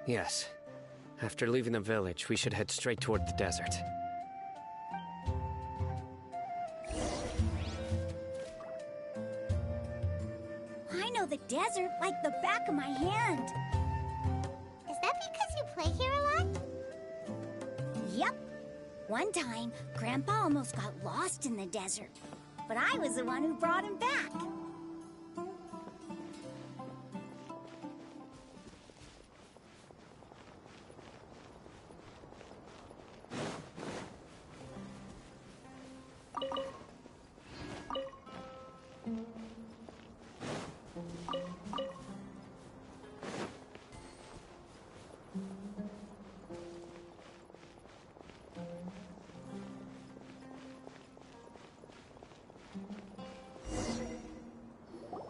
Yes. After leaving the village, we should head straight toward the desert. I know the desert like the back of my hand. Is that because you play here a lot? Yep. One time, Grandpa almost got lost in the desert, but I was the one who brought him back.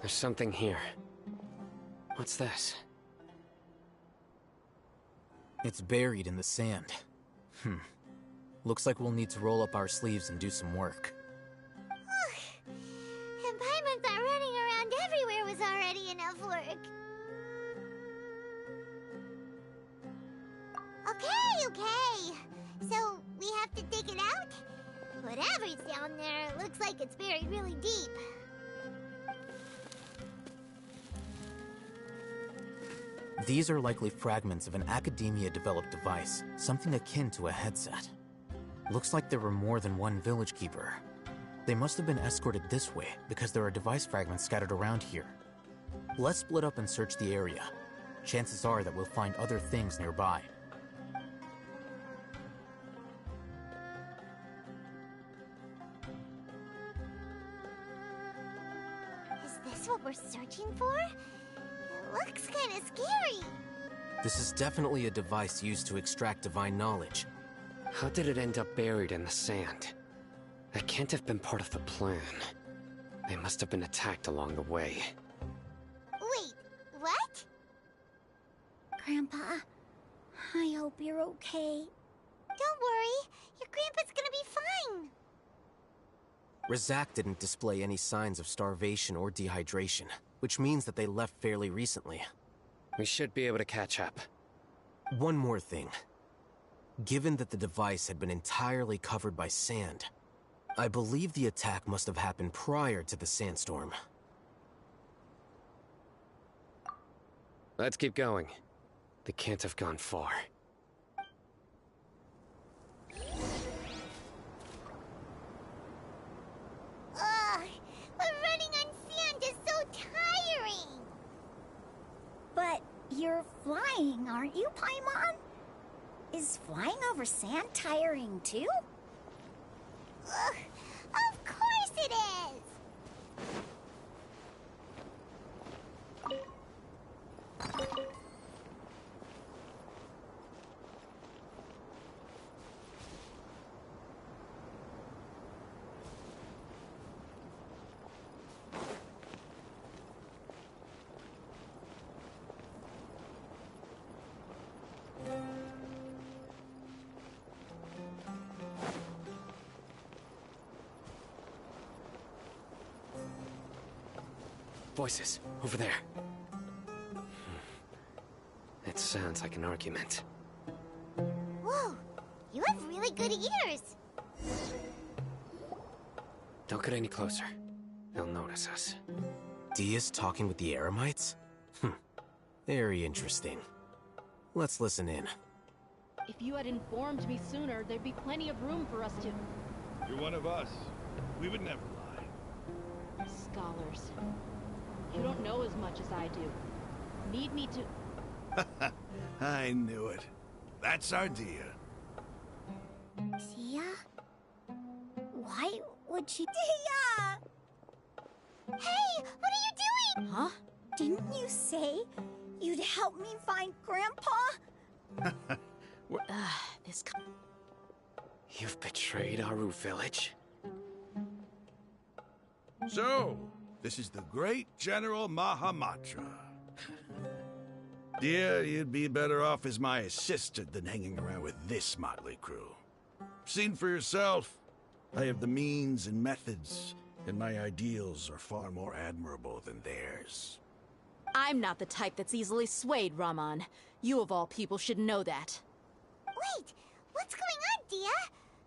There's something here. What's this? It's buried in the sand. Looks like we'll need to roll up our sleeves and do some work. And Paimon thought running around everywhere was already enough work. Okay. So, we have to dig it out? Whatever's down there, looks like it's buried really deep. These are likely fragments of an academia-developed device, something akin to a headset. Looks like there were more than one village keeper. They must have been escorted this way because there are device fragments scattered around here. Let's split up and search the area. Chances are that we'll find other things nearby. Is this what we're searching for? It looks kind of scary. This is definitely a device used to extract divine knowledge. How did it end up buried in the sand? That can't have been part of the plan. They must have been attacked along the way. Wait, what? Grandpa, I hope you're okay. Don't worry, your grandpa's gonna be fine. Razak didn't display any signs of starvation or dehydration, which means that they left fairly recently. We should be able to catch up. One more thing. Given that the device had been entirely covered by sand, I believe the attack must have happened prior to the sandstorm. Let's keep going. They can't have gone far. Ugh, but running on sand is so tiring. But you're flying, aren't you, Paimon? Is flying over sand tiring too? Ugh, of course it is. Voices, over there. It sounds like an argument. Whoa, you have really good ears. Don't get any closer. They'll notice us. Dia's talking with the Eremites? Very interesting. Let's listen in. If you had informed me sooner, there'd be plenty of room for us to... You're one of us. We would never lie. Scholars. You don't know as much as I do. Need me to... I knew it. That's our Dia. Dia? Why would she... Dia! Hey, what are you doing? Huh? Didn't you say you'd help me find Grandpa? This... You've betrayed Aru village? So, this is the great General Mahamatra. Dia, you'd be better off as my assistant than hanging around with this motley crew. Seen for yourself. I have the means and methods, and my ideals are far more admirable than theirs. I'm not the type that's easily swayed, Raman. You of all people should know that. Wait, what's going on, Dia?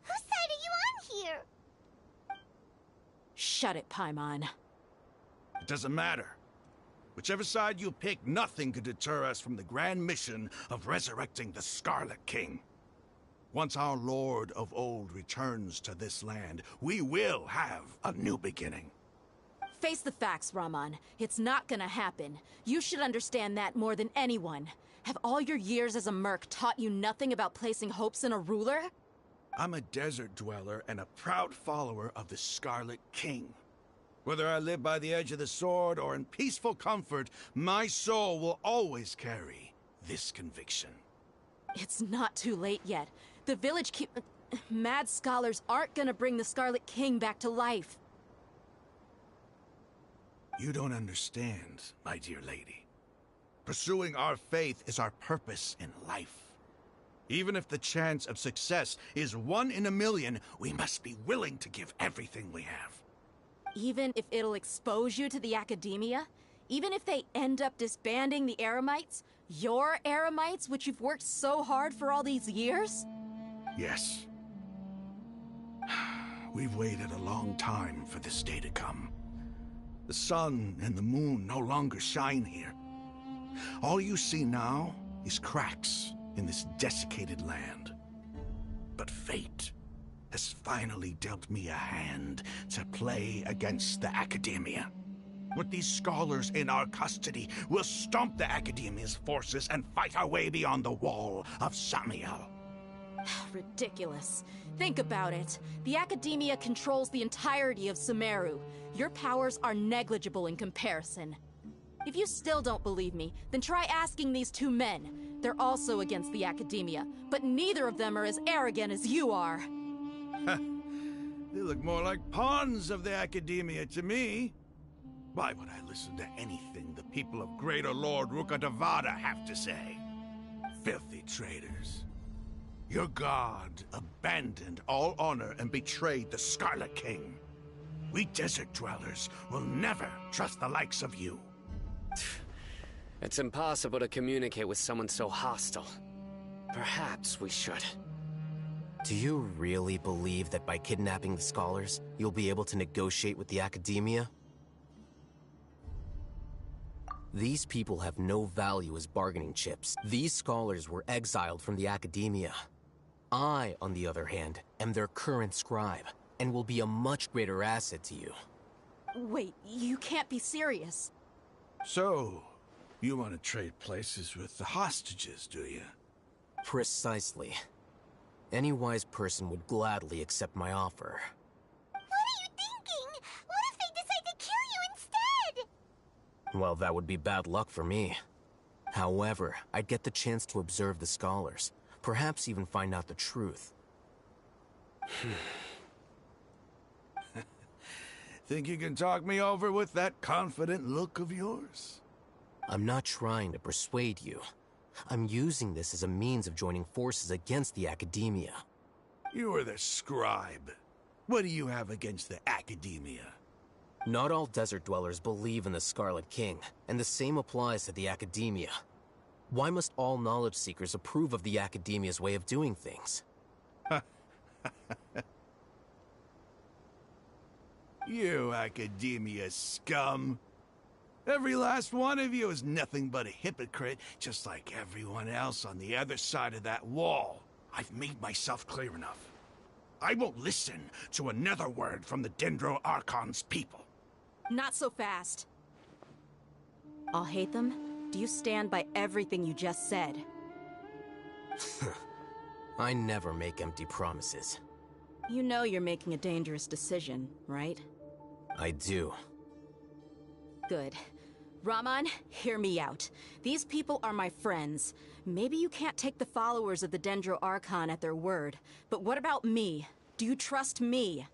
Whose side are you on here? Shut it, Paimon. It doesn't matter. Whichever side you pick, nothing could deter us from the grand mission of resurrecting the Scarlet King. Once our Lord of Old returns to this land, we will have a new beginning. Face the facts, Raman. It's not gonna happen. You should understand that more than anyone. Have all your years as a merc taught you nothing about placing hopes in a ruler? I'm a desert dweller and a proud follower of the Scarlet King. Whether I live by the edge of the sword or in peaceful comfort, my soul will always carry this conviction. It's not too late yet. The village mad scholars aren't gonna bring the Scarlet King back to life. You don't understand, my dear lady. Pursuing our faith is our purpose in life. Even if the chance of success is 1 in a million, we must be willing to give everything we have. Even if it'll expose you to the academia? Even if they end up disbanding the Eremites? Your Eremites, which you've worked so hard for all these years? Yes. We've waited a long time for this day to come. The sun and the moon no longer shine here. All you see now is cracks in this desiccated land. But fate has finally dealt me a hand to play against the Academia. With these scholars in our custody, we'll stomp the Academia's forces and fight our way beyond the wall of Samiel. Ridiculous. Think about it. The Academia controls the entirety of Sumeru. Your powers are negligible in comparison. If you still don't believe me, then try asking these 2 men. They're also against the Academia, but neither of them are as arrogant as you are. They look more like pawns of the Academia to me. Why would I listen to anything the people of Greater Lord Rukkhadevada have to say? Filthy traitors. Your god abandoned all honor and betrayed the Scarlet King. We desert dwellers will never trust the likes of you. It's impossible to communicate with someone so hostile. Perhaps we should. Do you really believe that by kidnapping the scholars, you'll be able to negotiate with the Academia? These people have no value as bargaining chips. These scholars were exiled from the Academia. I, on the other hand, am their current scribe, and will be a much greater asset to you. Wait, you can't be serious. So, you want to trade places with the hostages, do you? Precisely. Any wise person would gladly accept my offer. What are you thinking? What if they decide to kill you instead? Well, that would be bad luck for me. However, I'd get the chance to observe the scholars, perhaps even find out the truth. Think you can talk me over with that confident look of yours? I'm not trying to persuade you. I'm using this as a means of joining forces against the Academia. You are the scribe. What do you have against the Academia? Not all desert dwellers believe in the Scarlet King, and the same applies to the Academia. Why must all knowledge seekers approve of the Academia's way of doing things? You Academia scum. Every last one of you is nothing but a hypocrite, just like everyone else on the other side of that wall. I've made myself clear enough. I won't listen to another word from the Dendro Archon's people. Not so fast. I'll hate them. Do you stand by everything you just said? I never make empty promises. You know you're making a dangerous decision, right? I do. Good. Raman, hear me out. These people are my friends. Maybe you can't take the followers of the Dendro Archon at their word, but what about me? Do you trust me?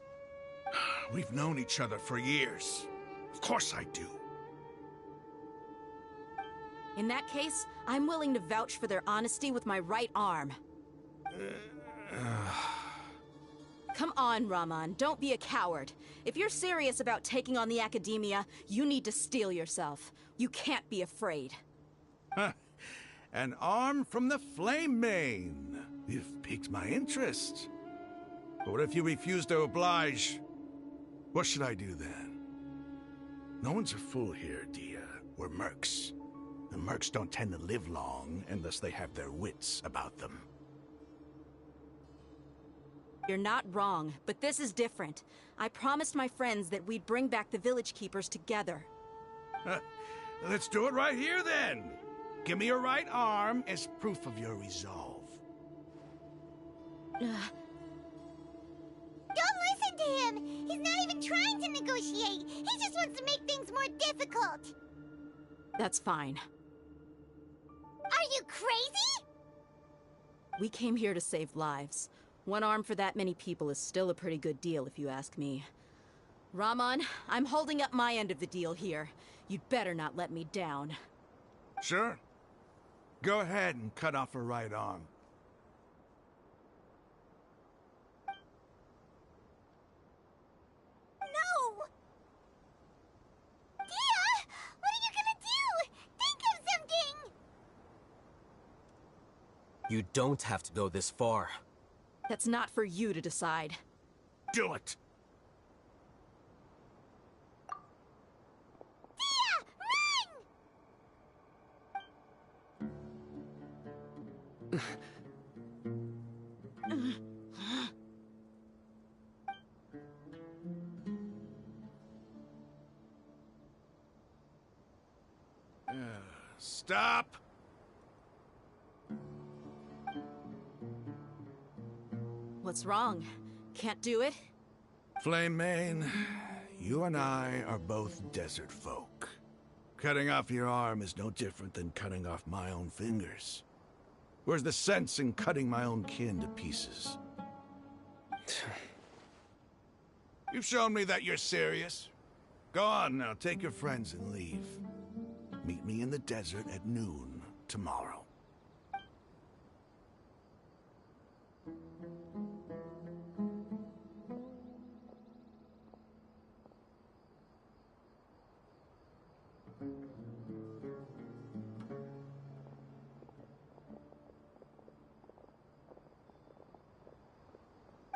We've known each other for years. Of course I do. In that case, I'm willing to vouch for their honesty with my right arm. Come on, Raman, don't be a coward. If you're serious about taking on the Academia, you need to steel yourself. You can't be afraid. Huh. An arm from the Flame Mane. You've piqued my interest. But what if you refuse to oblige? What should I do then? No one's a fool here, Dia. We're mercs. And mercs don't tend to live long unless they have their wits about them. You're not wrong, but this is different. I promised my friends that we'd bring back the Village Keepers together. Let's do it right here, then. Give me your right arm as proof of your resolve. Don't listen to him! He's not even trying to negotiate! He just wants to make things more difficult! That's fine. Are you crazy? We came here to save lives. One arm for that many people is still a pretty good deal, if you ask me. Raman, I'm holding up my end of the deal here. You'd better not let me down. Sure. Go ahead and cut off her right arm. No! Dia! What are you gonna do? Think of something! You don't have to go this far. That's not for you to decide. Do it! Dia! Run! Stop! What's wrong? Can't do it? Flame Mane, you and I are both desert folk. Cutting off your arm is no different than cutting off my own fingers. Where's the sense in cutting my own kin to pieces? You've shown me that you're serious. Go on now, take your friends and leave. Meet me in the desert at noon tomorrow.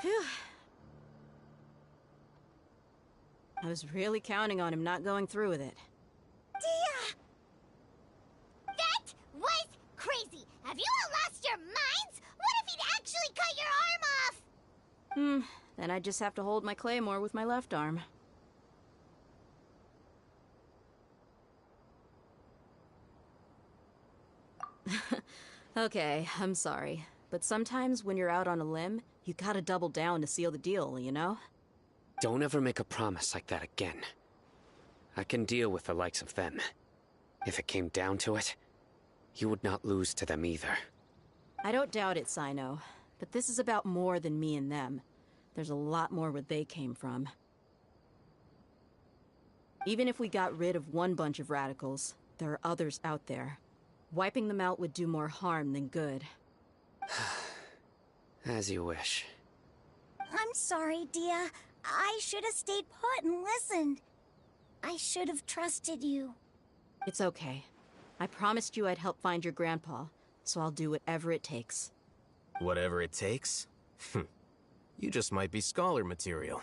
Phew. I was really counting on him not going through with it. Dia! That was crazy! Have you all lost your minds? What if he'd actually cut your arm off? Then I just have to hold my claymore with my left arm. Okay, I'm sorry. But sometimes when you're out on a limb, you gotta double down to seal the deal, you know? Don't ever make a promise like that again. I can deal with the likes of them. If it came down to it, you would not lose to them either. I don't doubt it, Cyno. But this is about more than me and them. There's a lot more where they came from. Even if we got rid of one bunch of radicals, there are others out there. Wiping them out would do more harm than good. As you wish. I'm sorry, Dia. I should have stayed put and listened. I should have trusted you. It's okay. I promised you I'd help find your grandpa, so I'll do whatever it takes. Whatever it takes? You just might be scholar material.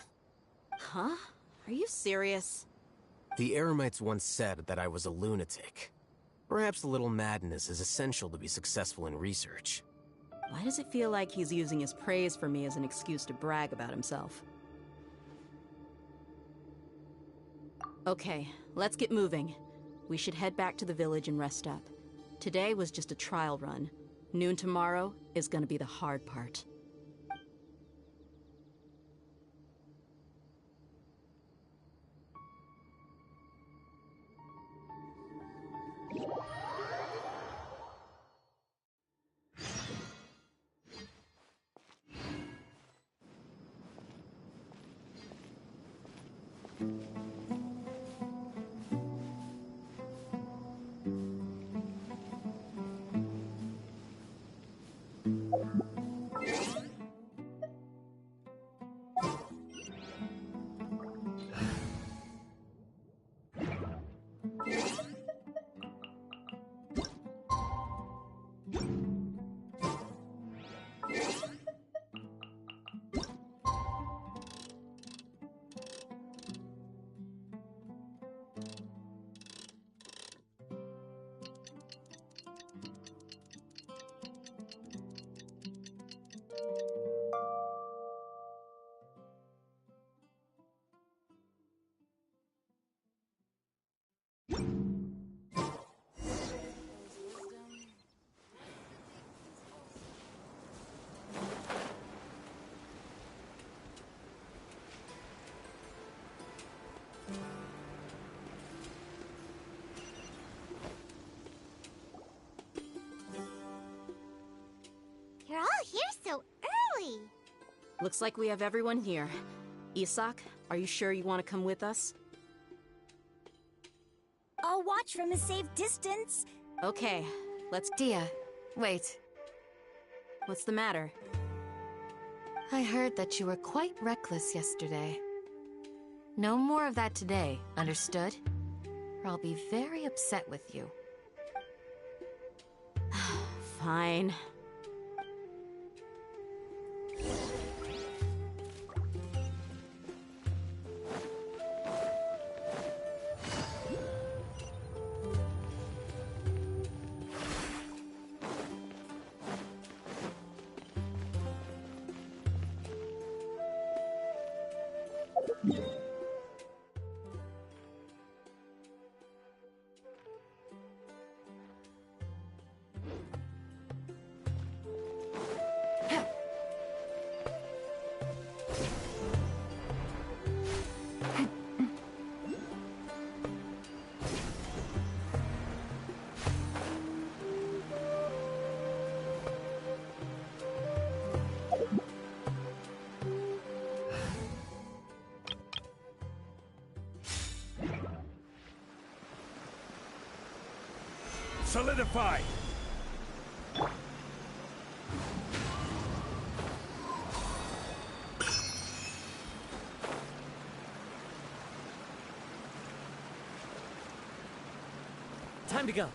Huh? Are you serious? The Eremites once said that I was a lunatic. Perhaps a little madness is essential to be successful in research. Why does it feel like he's using his praise for me as an excuse to brag about himself? Okay, let's get moving. We should head back to the village and rest up. Today was just a trial run. Noon tomorrow is gonna be the hard part. Looks like we have everyone here. Isak, are you sure you want to come with us? I'll watch from a safe distance. Okay, let's... Dia, wait. What's the matter? I heard that you were quite reckless yesterday. No more of that today, understood? Or I'll be very upset with you. Fine. Solidify! Time to go.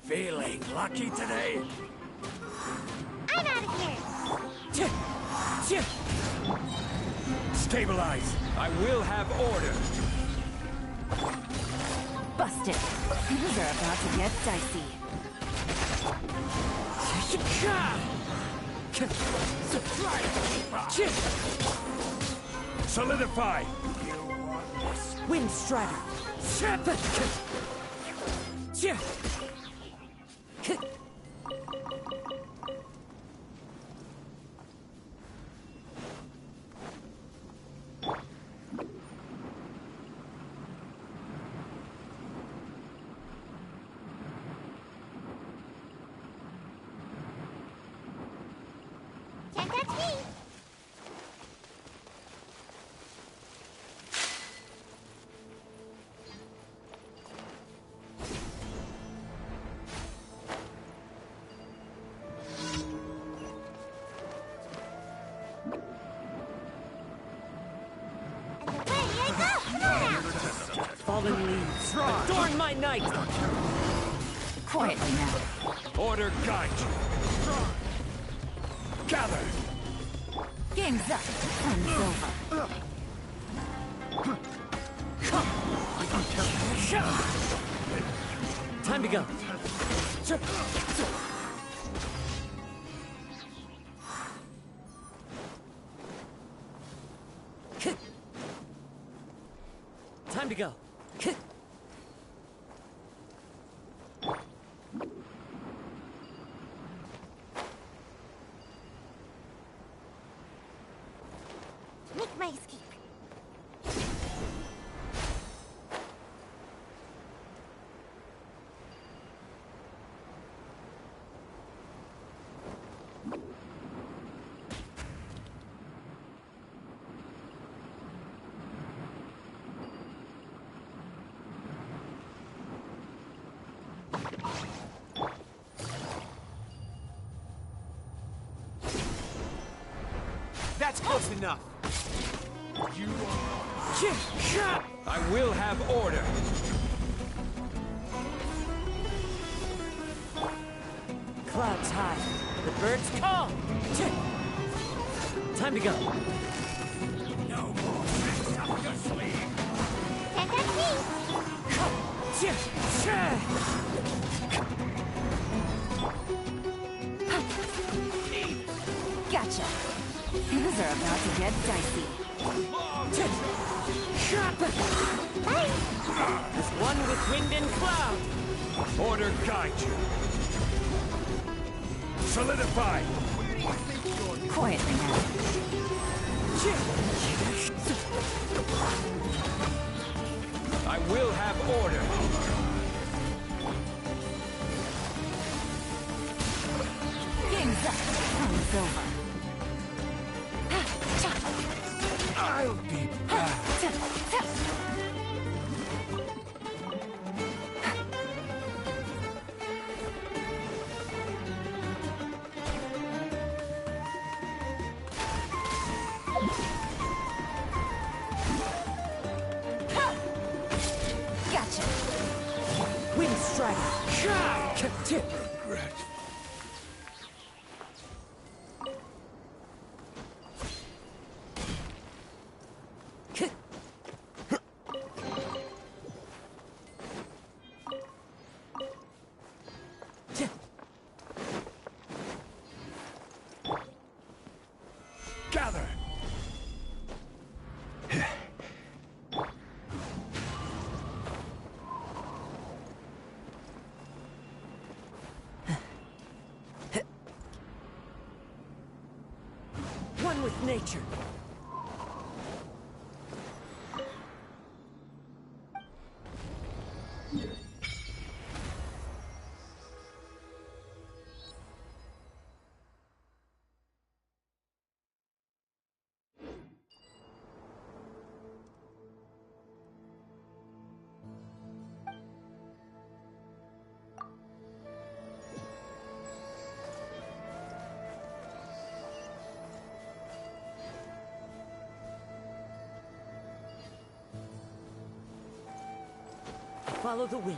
Feeling lucky today? I'm out of here! Stabilize! I will have order! Busted. Things are about to get dicey. Solidify! Wind Strider. Can't touch me! And away I go! Come on out! Fallen leaves. Adorn my night. Quietly now. Order guide you! Gather! Game's up. Fun's over. Time to go. Time to go. Make my escape. Close enough. I will have order. Clouds high. The birds call. Time to go. No more tricks up your sleeve. Can't catch me. Gotcha. Things are about to get dicey. As one with wind and cloud. Order guide you. Solidify. Quietly now. I will have order. Game's up. Time's over. I'll be back. Gotcha. Wind strider. Regret. Gather. One with nature. Follow the wind.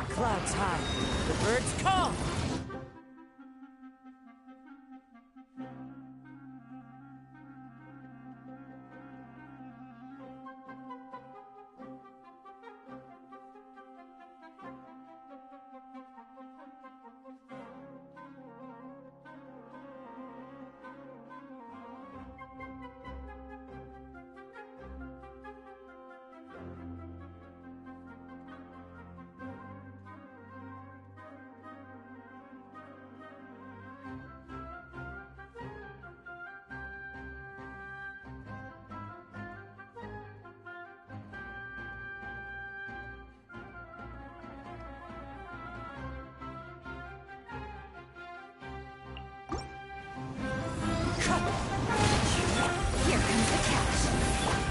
Clouds high. The birds call. Here comes the catch.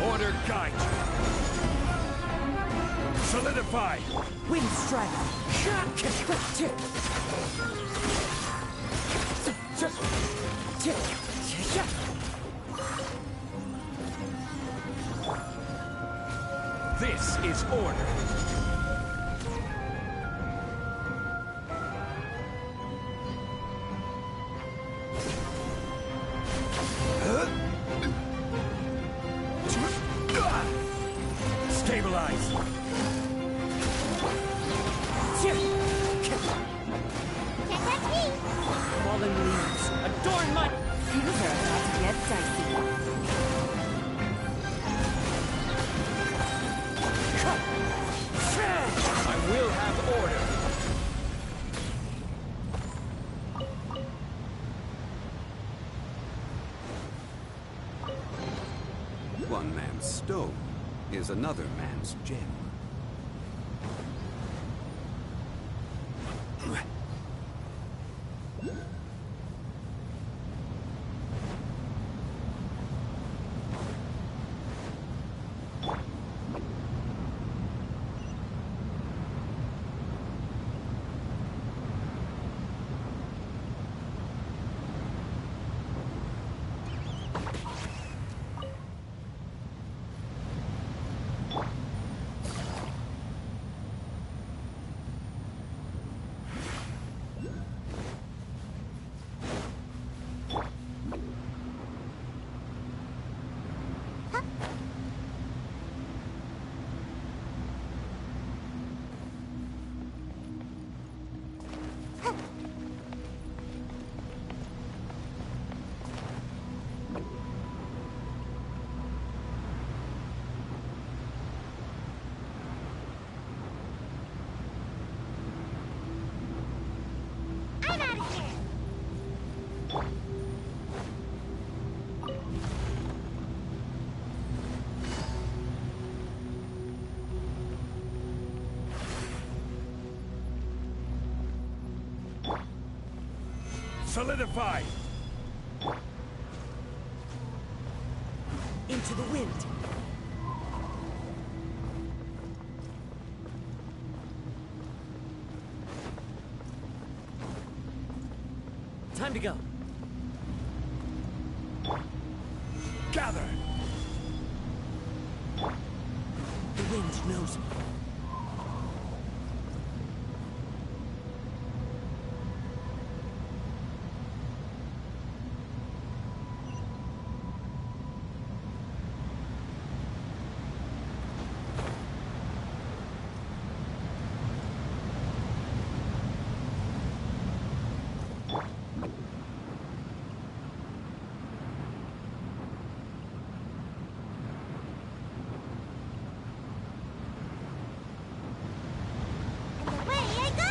Order guide you. Solidify. Wind strider. This is order. Stabilize. Can't catch me. Fallen leaves. Adorn my... Things are about to get dicey. I will have order. One man's stone is another man's gem. I'm out of here! Solidify! Into the wind. Time to go. Gather! The wind knows me. And away I go!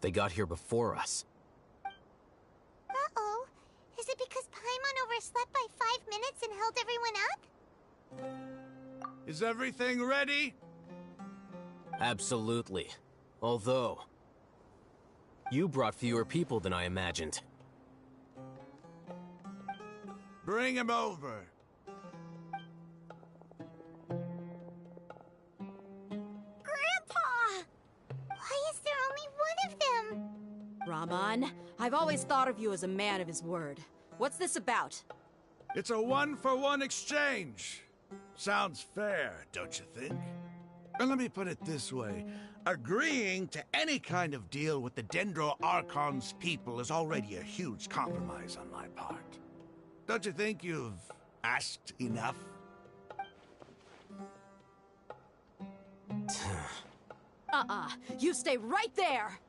They got here before us. Uh-oh. Is it because Paimon overslept by 5 minutes and held everyone up? Is everything ready? Absolutely. Although, you brought fewer people than I imagined. Bring him over. Grandpa! Why is there only one of them? Raman, I've always thought of you as a man of his word. What's this about? It's a one-for-one exchange. Sounds fair, don't you think? And let me put it this way. Agreeing to any kind of deal with the Dendro Archon's people is already a huge compromise on my part. Don't you think you've asked enough? You stay right there!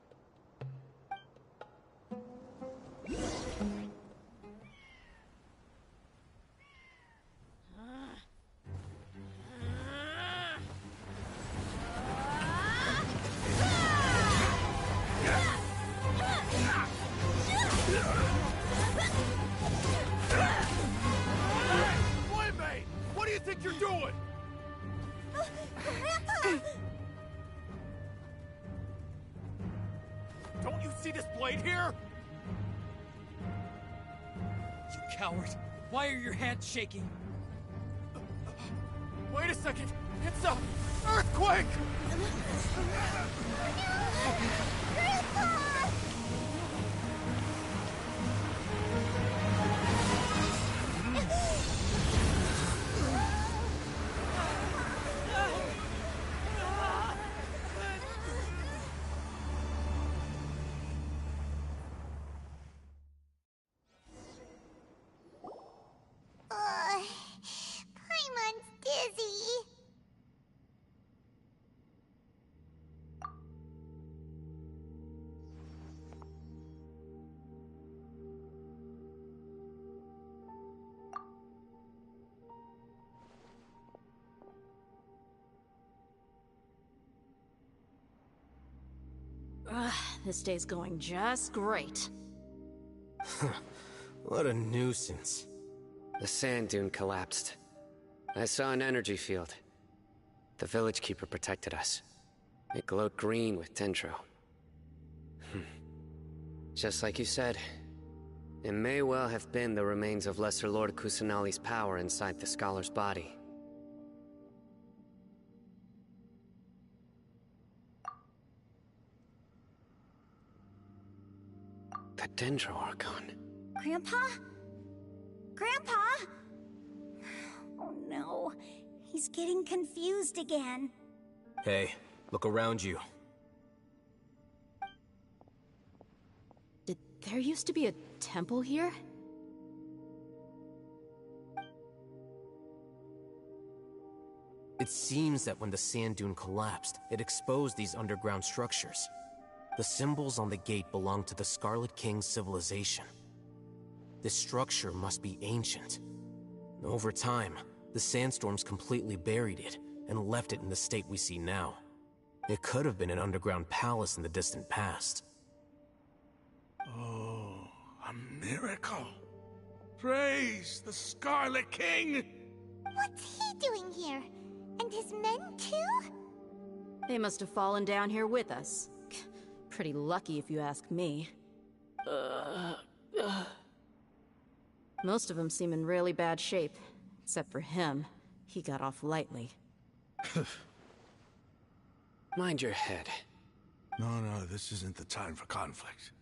Playmate! What do you think you're doing? Grandpa! Don't you see this blade here? You coward! Why are your hands shaking? Wait a second! It's a earthquake! Grandpa! Paimon's dizzy. This day's going just great. What a nuisance. The sand dune collapsed. I saw an energy field. The village keeper protected us. It glowed green with dendro. Just like you said, it may well have been the remains of Lesser Lord Kusanali's power inside the scholar's body. The Dendro Archon. Grandpa? Grandpa? Oh no, he's getting confused again. Hey, look around you. Did there used to be a temple here? It seems that when the sand dune collapsed, it exposed these underground structures. The symbols on the gate belong to the Scarlet King's civilization. This structure must be ancient. Over time, the sandstorms completely buried it and left it in the state we see now. It could have been an underground palace in the distant past. Oh, a miracle. Praise the Scarlet King! What's he doing here? And his men too? They must have fallen down here with us. Pretty lucky if you ask me. Most of them seem in really bad shape. Except for him. He got off lightly. Mind your head. No, this isn't the time for conflict.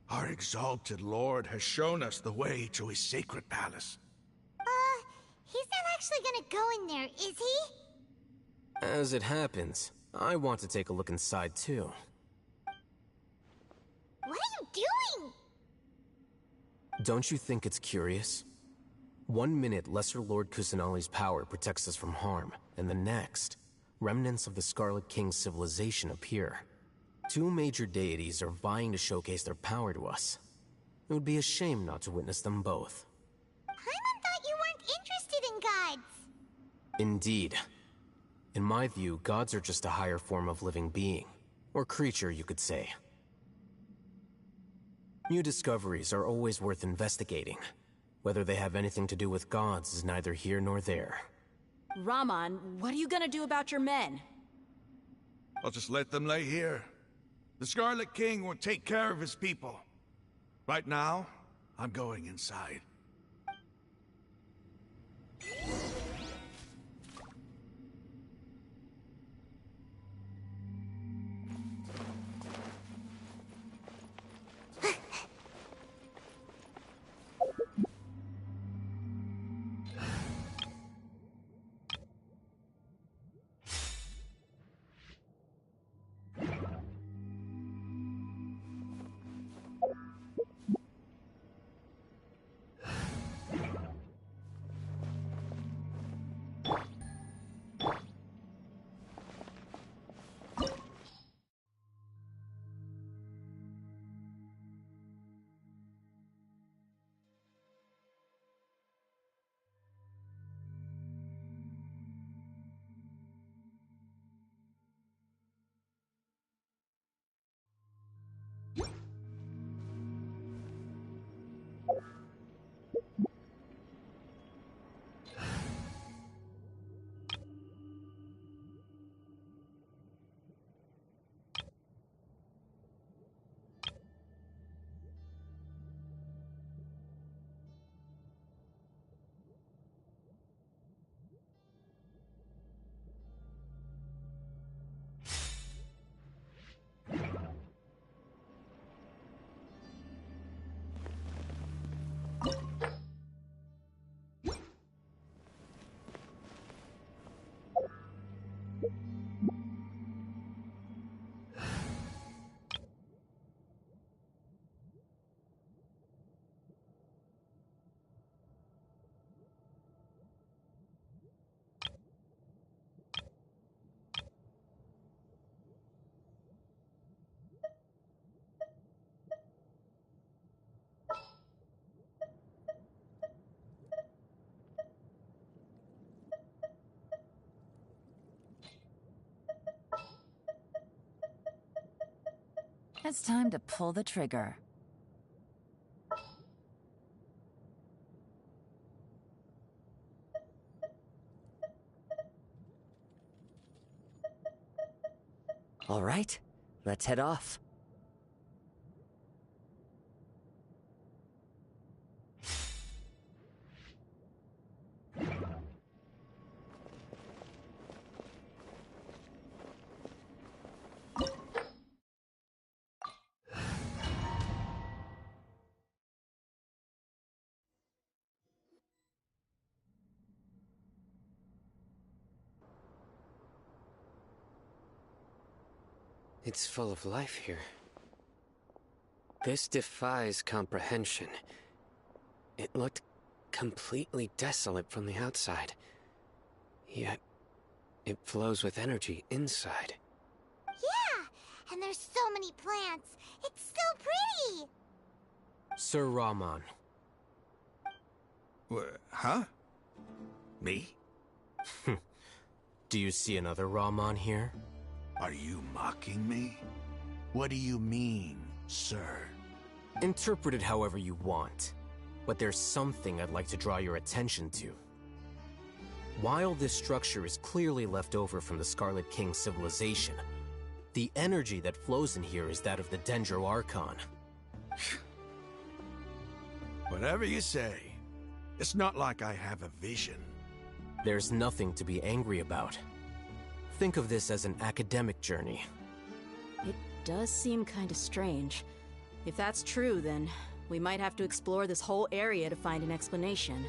Our exalted lord has shown us the way to his sacred palace. He's not actually gonna go in there, is he? As it happens, I want to take a look inside too. What are you doing? Don't you think it's curious? 1 minute, Lesser Lord Kusanali's power protects us from harm, and the next, remnants of the Scarlet King's civilization appear. 2 major deities are vying to showcase their power to us. It would be a shame not to witness them both. Paimon thought you weren't interested in gods. Indeed. In my view, gods are just a higher form of living being. Or creature, you could say. New discoveries are always worth investigating. Whether they have anything to do with gods is neither here nor there. Raman, what are you gonna do about your men? I'll just let them lay here. The Scarlet King will take care of his people. Right now, I'm going inside. It's time to pull the trigger. All right, let's head off. It's full of life here. This defies comprehension. It looked completely desolate from the outside. Yet, it flows with energy inside. Yeah, and there's so many plants. It's so pretty. Sir Rahman. Huh? Me? Do you see another Rahman here? Are you mocking me? What do you mean, sir? Interpret it however you want, but there's something I'd like to draw your attention to. While this structure is clearly left over from the Scarlet King civilization, the energy that flows in here is that of the Dendro Archon. Whatever you say. It's not like I have a vision. There's nothing to be angry about. Think of this as an academic journey. It does seem kinda strange. If that's true, then we might have to explore this whole area to find an explanation.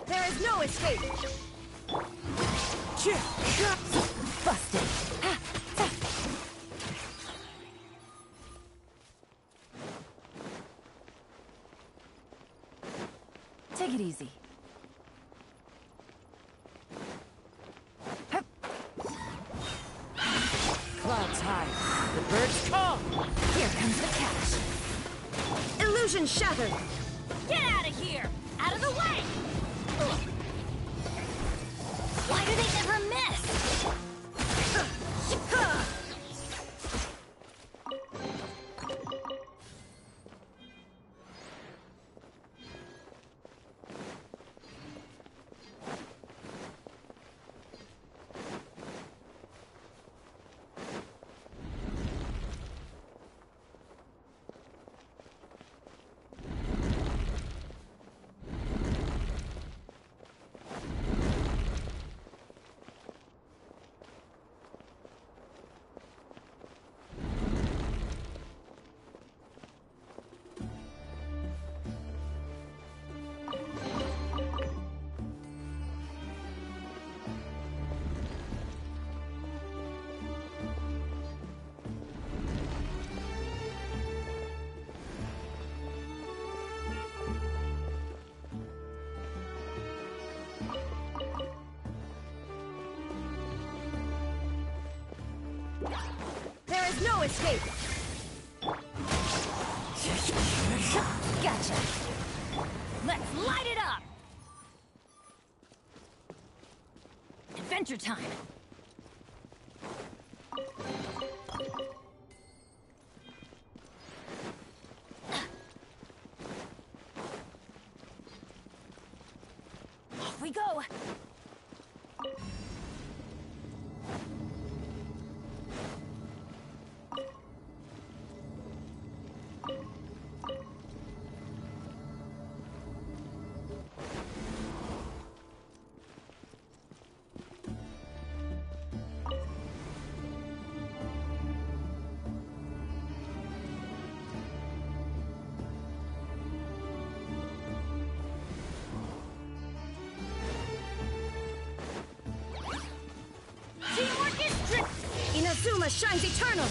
There is no escape! Busted! Take it easy. Clouds high. The birds call! Here comes the catch. Illusion shattered! Get out of here! Out of the way! Why do they never miss? There is no escape! Gotcha! Let's light it up! Adventure time! Off we go! Teamwork is Inazuma shines eternal!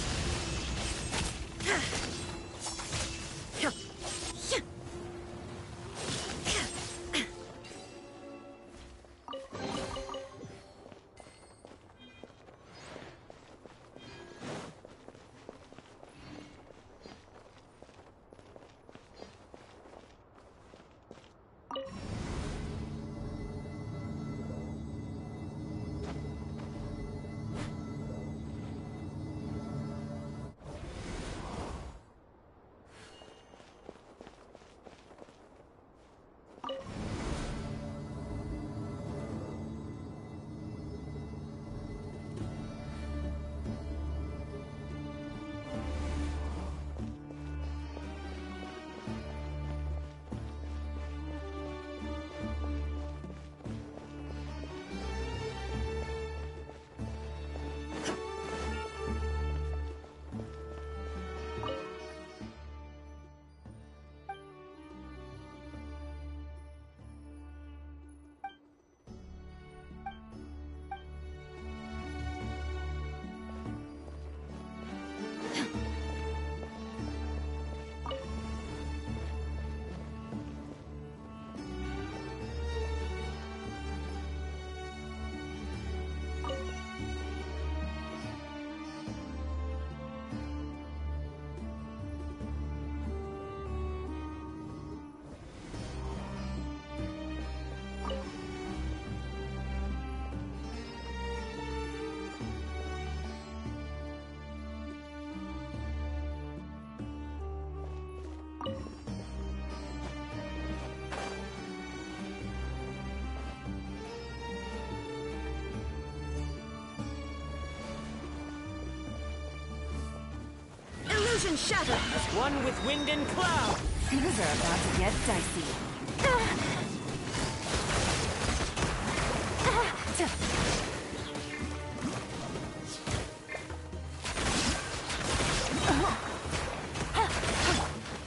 Illusion shattered! As one with wind and cloud! Things are about to get dicey.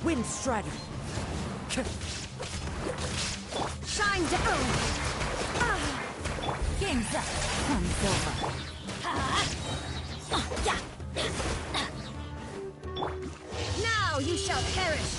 Wind Strider! Shine down! Game's up. Fun's over. Now you shall perish!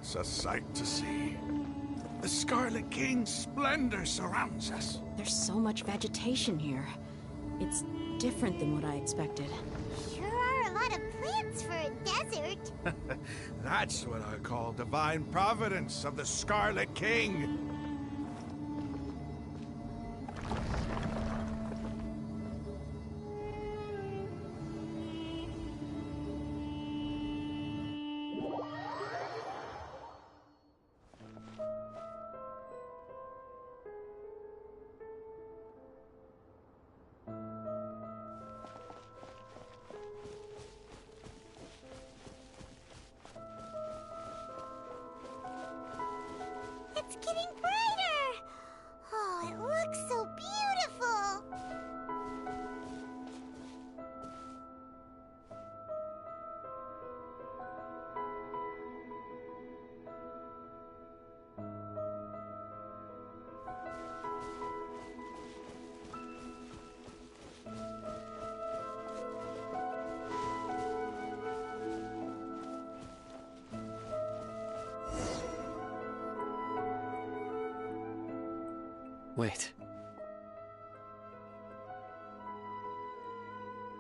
It's a sight to see. The Scarlet King's splendor surrounds us. There's so much vegetation here. It's different than what I expected. Sure are a lot of plants for a desert. That's what I call divine providence of the Scarlet King. It's getting brighter! Oh, it looks so beautiful! Wait.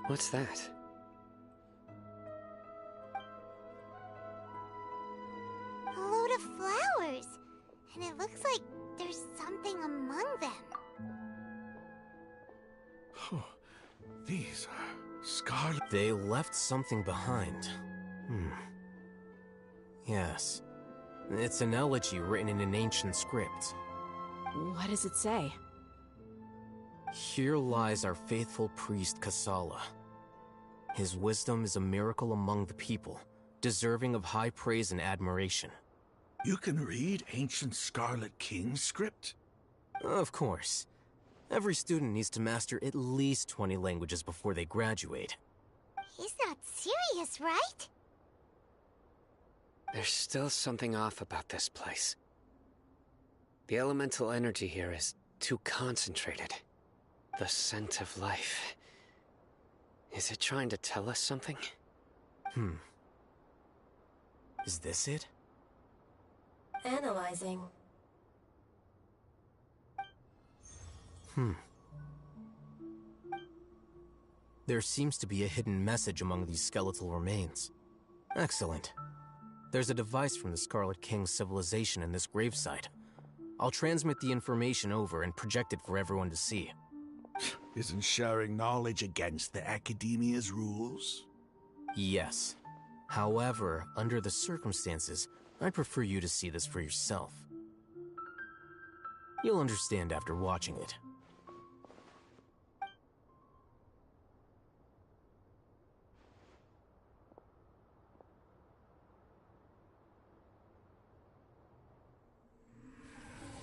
What's that? A load of flowers. And it looks like there's something among them. These are scarlet... They left something behind. Yes. It's an elegy written in an ancient script. What does it say? Here lies our faithful priest Kasala. His wisdom is a miracle among the people, deserving of high praise and admiration. You can read ancient Scarlet King script? Of course. Every student needs to master at least 20 languages before they graduate. He's not serious, right? There's still something off about this place. The elemental energy here is too concentrated. The scent of life. Is it trying to tell us something? Is this it? Analyzing. There seems to be a hidden message among these skeletal remains. Excellent. There's a device from the Scarlet King's civilization in this gravesite. I'll transmit the information over and project it for everyone to see. Isn't sharing knowledge against the Academia's rules? Yes. However, under the circumstances, I'd prefer you to see this for yourself. You'll understand after watching it.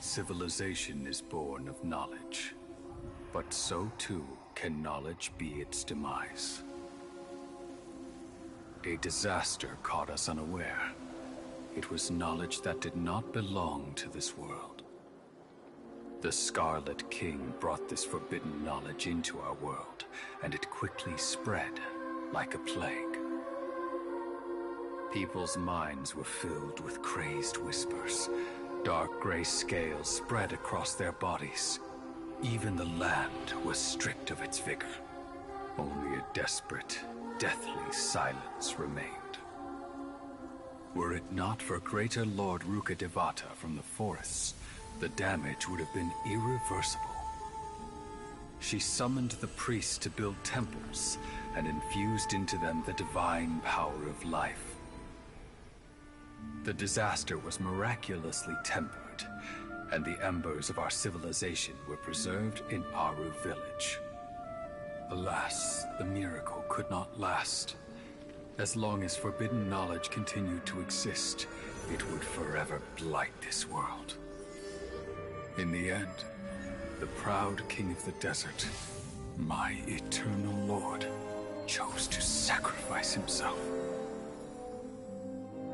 Civilization is born of knowledge, but so too can knowledge be its demise. A disaster caught us unaware. It was knowledge that did not belong to this world. The Scarlet King brought this forbidden knowledge into our world, and it quickly spread like a plague. People's minds were filled with crazed whispers. Dark gray scales spread across their bodies. Even the land was stripped of its vigor. Only a desperate, deathly silence remained. Were it not for greater Lord Rukkhadevata from the forests, the damage would have been irreversible. She summoned the priests to build temples and infused into them the divine power of life. The disaster was miraculously tempered, and the embers of our civilization were preserved in Aru village. Alas, the miracle could not last. As long as forbidden knowledge continued to exist, it would forever blight this world. In the end, the proud king of the desert, my eternal lord, chose to sacrifice himself.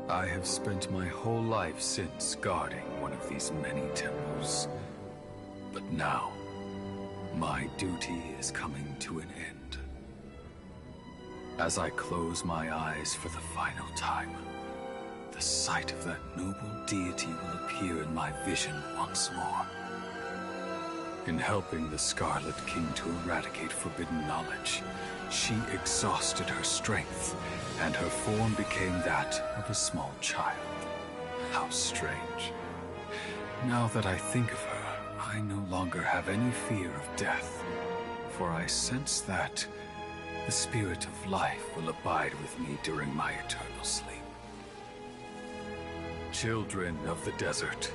I have spent my whole life since guarding one of these many temples. But now, my duty is coming to an end. As I close my eyes for the final time, the sight of that noble deity will appear in my vision once more. In helping the Scarlet King to eradicate forbidden knowledge, she exhausted her strength, and her form became that of a small child. How strange. Now that I think of her, I no longer have any fear of death, for I sense that the spirit of life will abide with me during my eternal sleep. Children of the desert,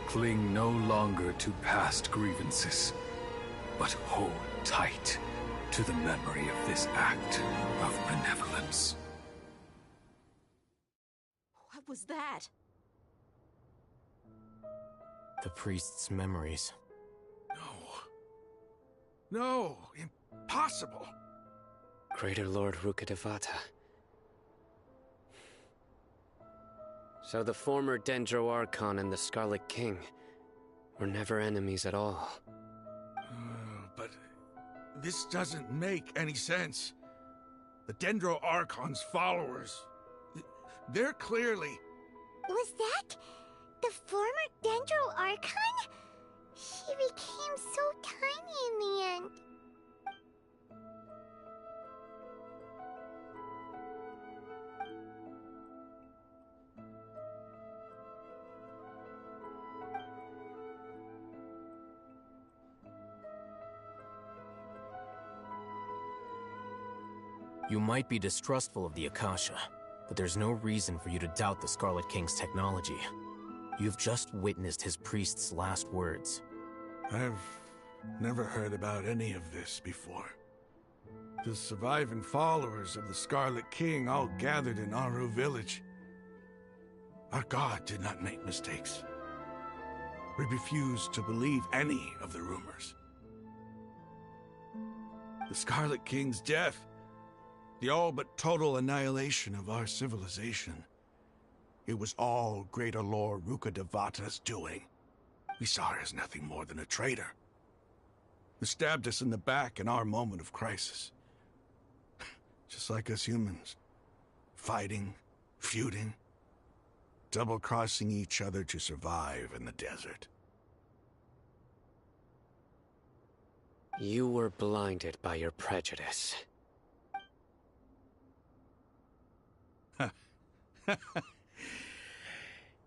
cling no longer to past grievances, but hold tight to the memory of this act of benevolence. What was that? The priest's memories. No, impossible. Greater Lord Rukkhadevata. So the former Dendro Archon and the Scarlet King were never enemies at all. But this doesn't make any sense. The Dendro Archon's followers, they're clearly... Was that the former Dendro Archon? She became so tiny in the end. You might be distrustful of the Akasha, but there's no reason for you to doubt the Scarlet King's technology. You've just witnessed his priest's last words. I've never heard about any of this before. The surviving followers of the Scarlet King all gathered in Aru village. Our god did not make mistakes. We refused to believe any of the rumors. The Scarlet King's death, the all but total annihilation of our civilization, it was all Greater Lord Rukkhadevata's doing. We saw her as nothing more than a traitor, who stabbed us in the back in our moment of crisis. Just like us humans. Fighting, feuding, double-crossing each other to survive in the desert. You were blinded by your prejudice.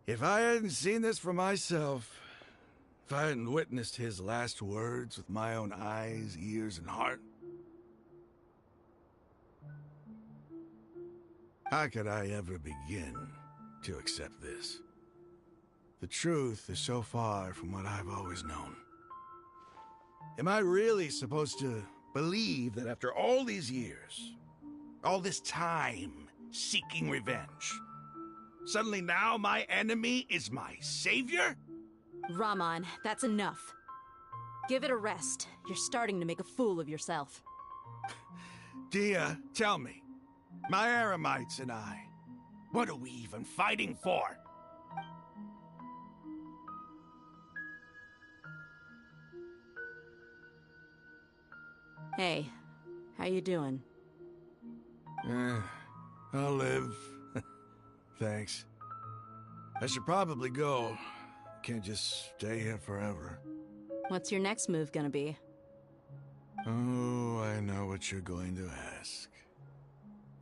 If I hadn't seen this for myself, if I hadn't witnessed his last words with my own eyes, ears, and heart, how could I ever begin to accept this? The truth is so far from what I've always known. Am I really supposed to believe that after all these years, all this time seeking revenge, suddenly now my enemy is my savior? Raman, that's enough. Give it a rest. You're starting to make a fool of yourself. Dia, tell me, my Eremites and I, what are we even fighting for? Hey, how you doing? I'll live. Thanks. I should probably go. Can't just stay here forever. What's your next move gonna be? Oh, I know what you're going to ask.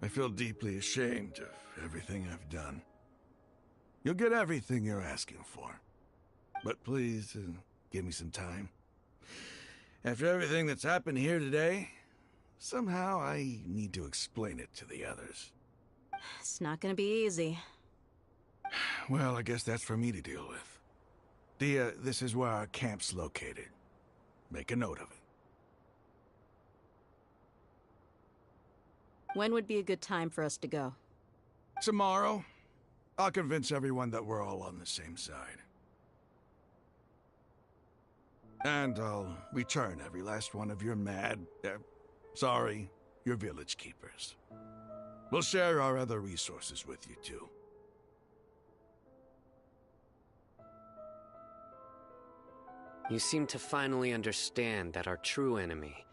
I feel deeply ashamed of everything I've done. You'll get everything you're asking for. But please, give me some time. After everything that's happened here today, somehow I need to explain it to the others. It's not gonna be easy. Well, I guess that's for me to deal with. Dia, this is where our camp's located. Make a note of it. When would be a good time for us to go? Tomorrow. I'll convince everyone that we're all on the same side. And I'll return every last one of your your village keepers. We'll share our other resources with you, too. You seem to finally understand that our true enemy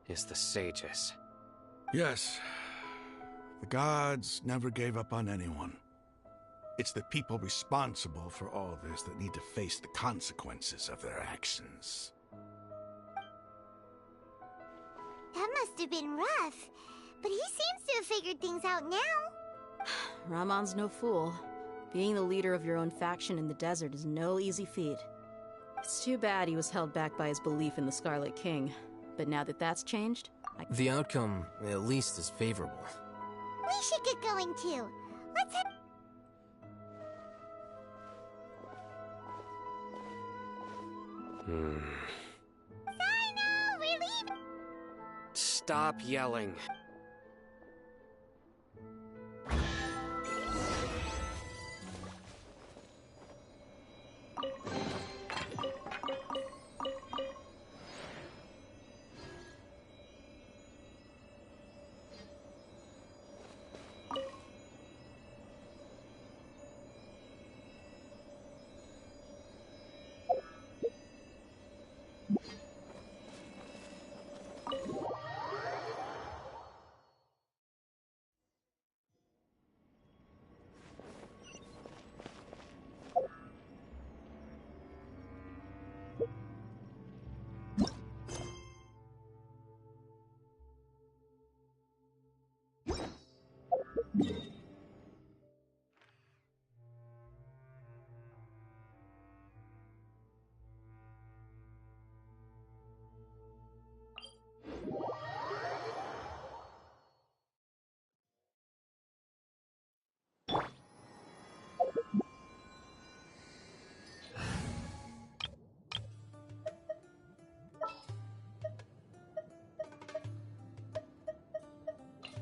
is the sages. Yes. The gods never gave up on anyone. It's the people responsible for all this that need to face the consequences of their actions. That must have been rough, but he seems to have figured things out now. Ramon's no fool. Being the leader of your own faction in the desert is no easy feat. It's too bad he was held back by his belief in the Scarlet King. But now that that's changed, The outcome, at least, is favorable. We should get going too. Let's head. Cyno, we're leaving! Stop yelling.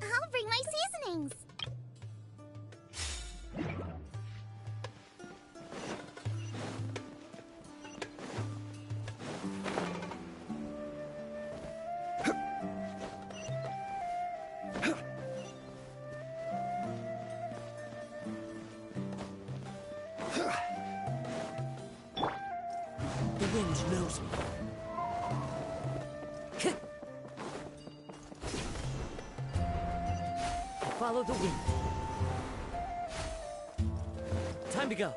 I'll bring my seasonings. The wind knows me. Follow the wind. Time to go.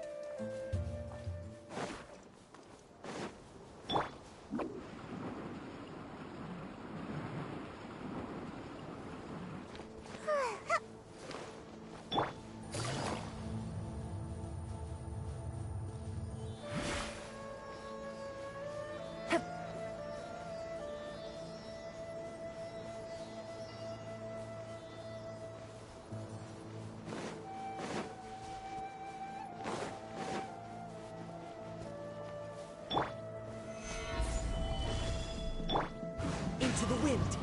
Into the wind.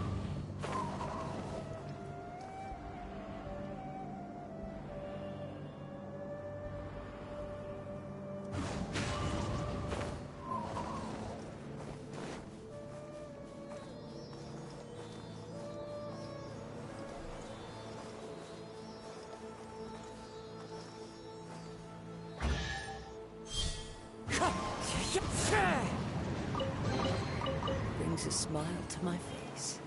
Brings a smile to my face.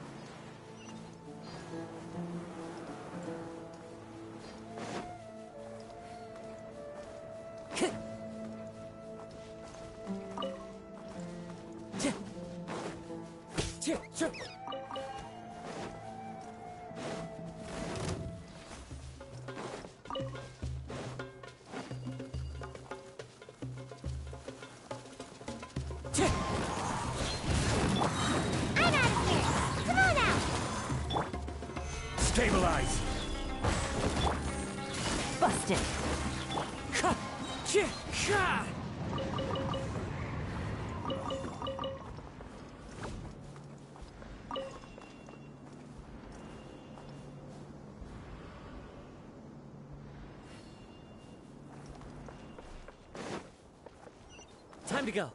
I'm out of here! Come on out! Stabilize! Busted. Time to go.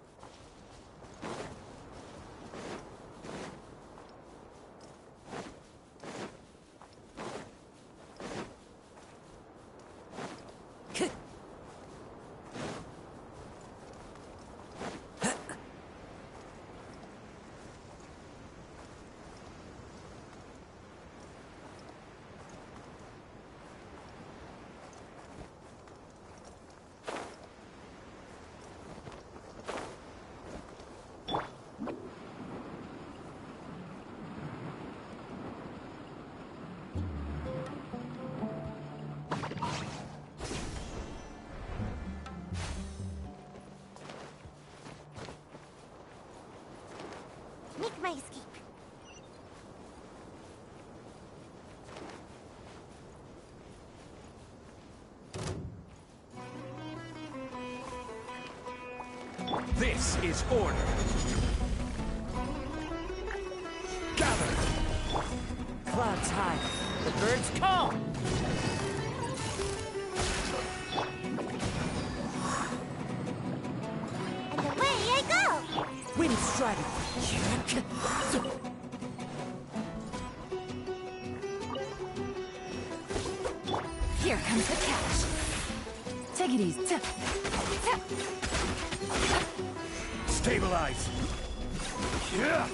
This is order. Gather! Clouds high. The birds call! And away I go! Wind strider. Here comes the catch. Take it easy. Stabilize. Yeah.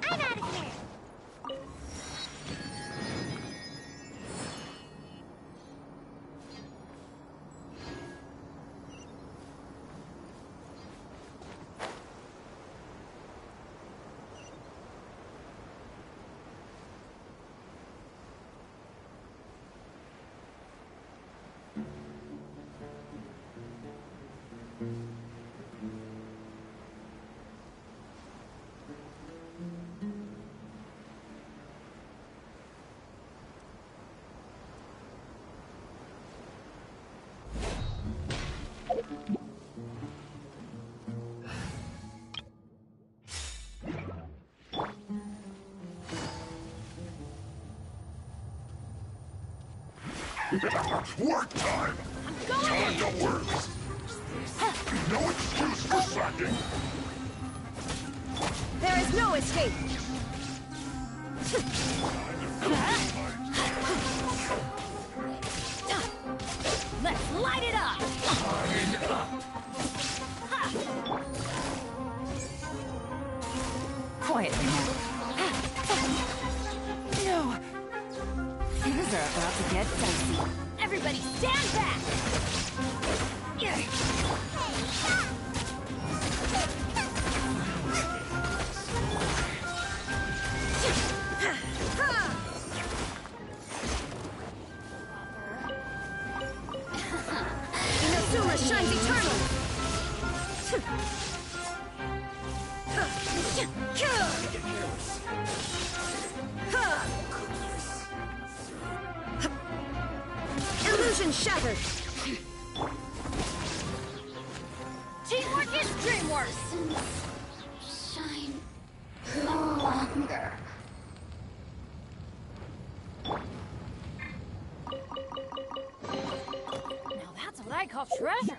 I'm out of here! Work time! Time to work! No excuse for slacking! There is no escape! Let's light it up! Quietly now. No! Things are about to get dicey. Everybody stand back! Inazuma shines eternal! Illusion shattered! Teamwork is dreamwork! Shine no longer. Now that's what I call treasure!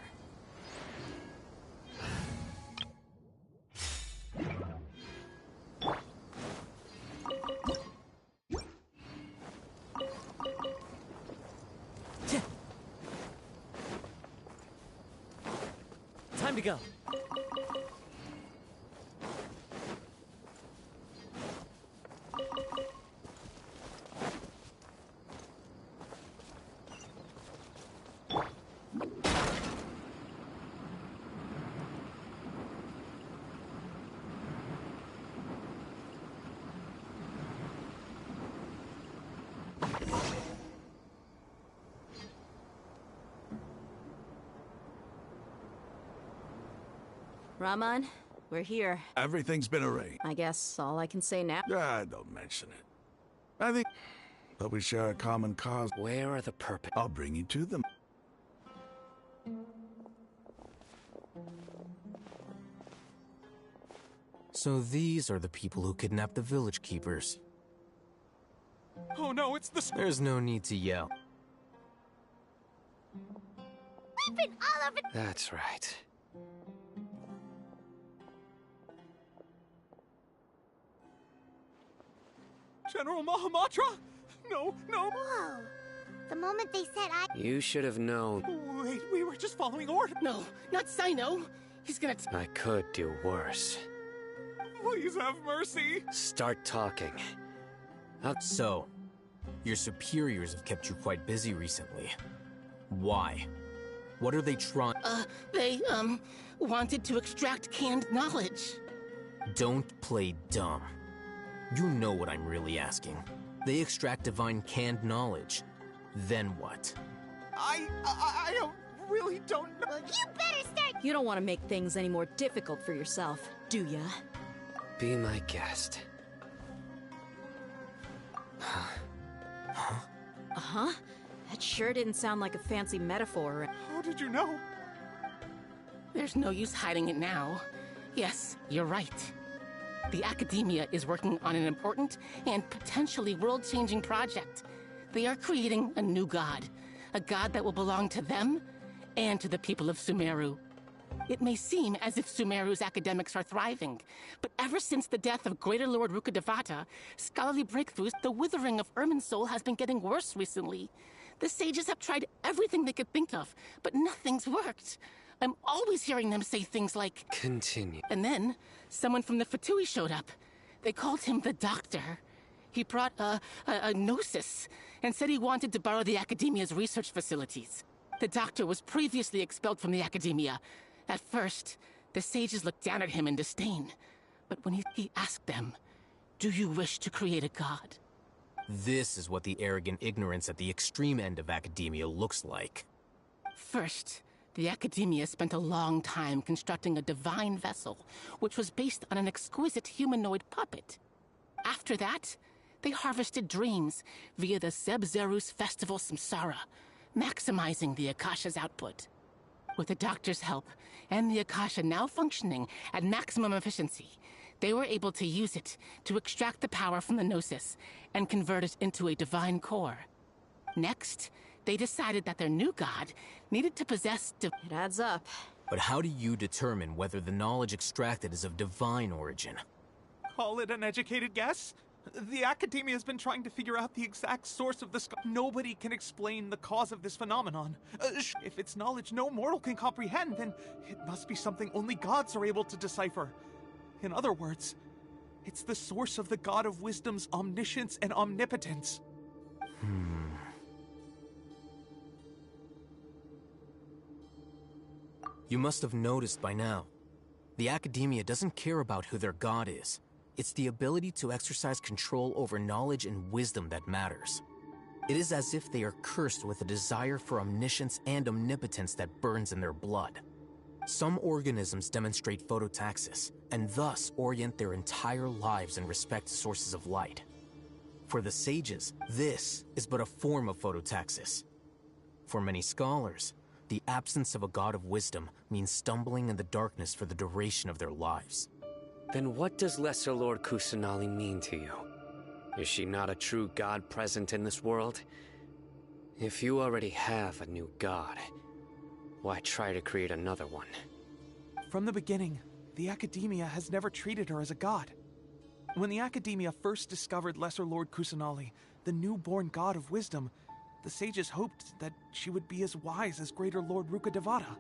Time to go. Raman, we're here. Everything's been arranged. I guess all I can say now. Don't mention it. I think... But we share a common cause. Where are the purpose? I'll bring you to them. So these are the people who kidnapped the village keepers. Oh no, it's the... There's no need to yell. We've been all over... That's right. General Mahamatra? No, no. Whoa. The moment they said You should have known. Wait, we were just following orders. No, not Cyno. He's gonna... I could do worse. Please have mercy. Start talking. So, your superiors have kept you quite busy recently. Why? What are they trying? They wanted to extract canned knowledge. Don't play dumb. You know what I'm really asking. They extract divine canned knowledge. Then what? I really don't know. Well, you better start. You don't want to make things any more difficult for yourself, do ya? Be my guest. Uh-huh? That sure didn't sound like a fancy metaphor. How did you know? There's no use hiding it now. Yes, you're right. The Academia is working on an important and potentially world-changing project. They are creating a new god. A god that will belong to them and to the people of Sumeru. It may seem as if Sumeru's academics are thriving, but ever since the death of Greater Lord Rukkhadevata, scholarly breakthroughs, the withering of Irminsul has been getting worse recently. The sages have tried everything they could think of, but nothing's worked. I'm always hearing them say things like... Continue. And then, someone from the Fatui showed up. They called him the Doctor. He brought a gnosis, and said he wanted to borrow the Academia's research facilities. The Doctor was previously expelled from the Academia. At first, the sages looked down at him in disdain. But when he asked them, "Do you wish to create a god?" This is what the arrogant ignorance at the extreme end of academia looks like. First, the Academia spent a long time constructing a divine vessel, which was based on an exquisite humanoid puppet. After that, they harvested dreams via the Zeb-Zerus Festival Samsara, maximizing the Akasha's output. With the Doctor's help, and the Akasha now functioning at maximum efficiency, they were able to use it to extract the power from the Gnosis and convert it into a divine core. Next, they decided that their new god needed to possess It adds up. But how do you determine whether the knowledge extracted is of divine origin? Call it an educated guess? The Academia has been trying to figure out the exact source of this. Nobody can explain the cause of this phenomenon. If it's knowledge no mortal can comprehend, then it must be something only gods are able to decipher. In other words, it's the source of the God of Wisdom's omniscience and omnipotence. You must have noticed by now. The Academia doesn't care about who their god is. It's the ability to exercise control over knowledge and wisdom that matters. It is as if they are cursed with a desire for omniscience and omnipotence that burns in their blood. Some organisms demonstrate phototaxis, and thus orient their entire lives in respect to sources of light. For the sages, this is but a form of phototaxis. For many scholars, the absence of a god of wisdom means stumbling in the darkness for the duration of their lives. Then what does Lesser Lord Kusanali mean to you? Is she not a true god present in this world? If you already have a new god, why try to create another one? From the beginning, the Academia has never treated her as a god. When the Academia first discovered Lesser Lord Kusanali, the newborn god of wisdom, the sages hoped that she would be as wise as Greater Lord Rukkhadevata.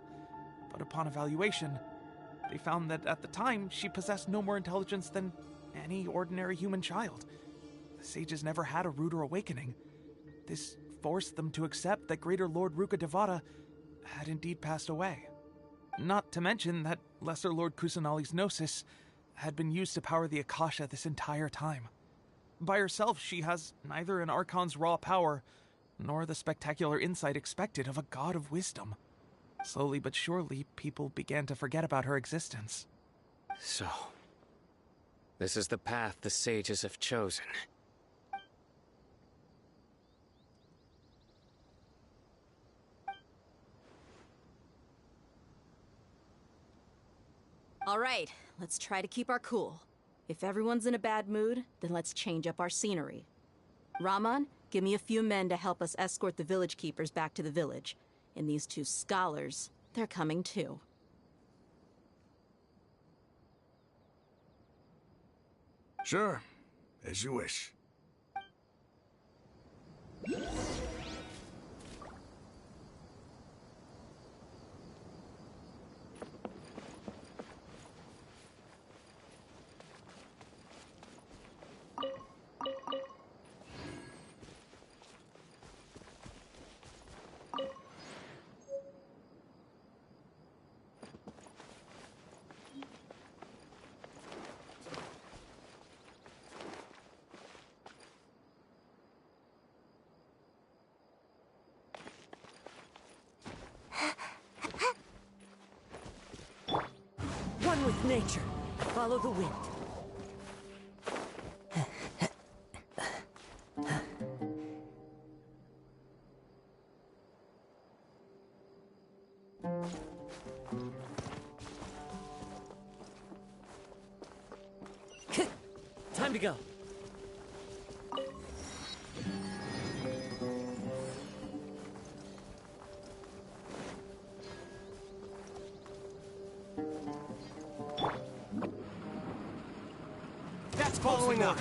But upon evaluation, they found that at the time, she possessed no more intelligence than any ordinary human child. The sages never had a ruder awakening. This forced them to accept that Greater Lord Rukkhadevata had indeed passed away. Not to mention that Lesser Lord Kusanali's Gnosis had been used to power the Akasha this entire time. By herself, she has neither an Archon's raw power, nor the spectacular insight expected of a god of wisdom. Slowly but surely, people began to forget about her existence. So, this is the path the sages have chosen. All right, let's try to keep our cool. If everyone's in a bad mood, then let's change up our scenery. Raman, give me a few men to help us escort the village keepers back to the village. And these two scholars, they're coming too. Sure, as you wish. nature. Follow the wind. Time to go. That's following up.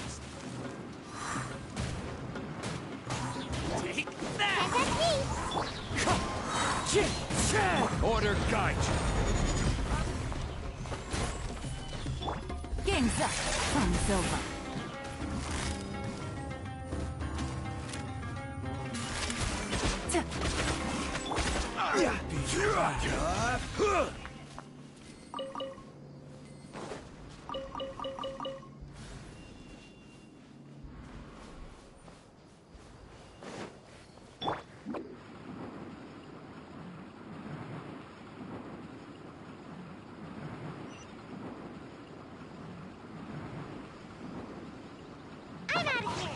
Take that! Order guide you. Game's up. Fun's over. I'm out of here.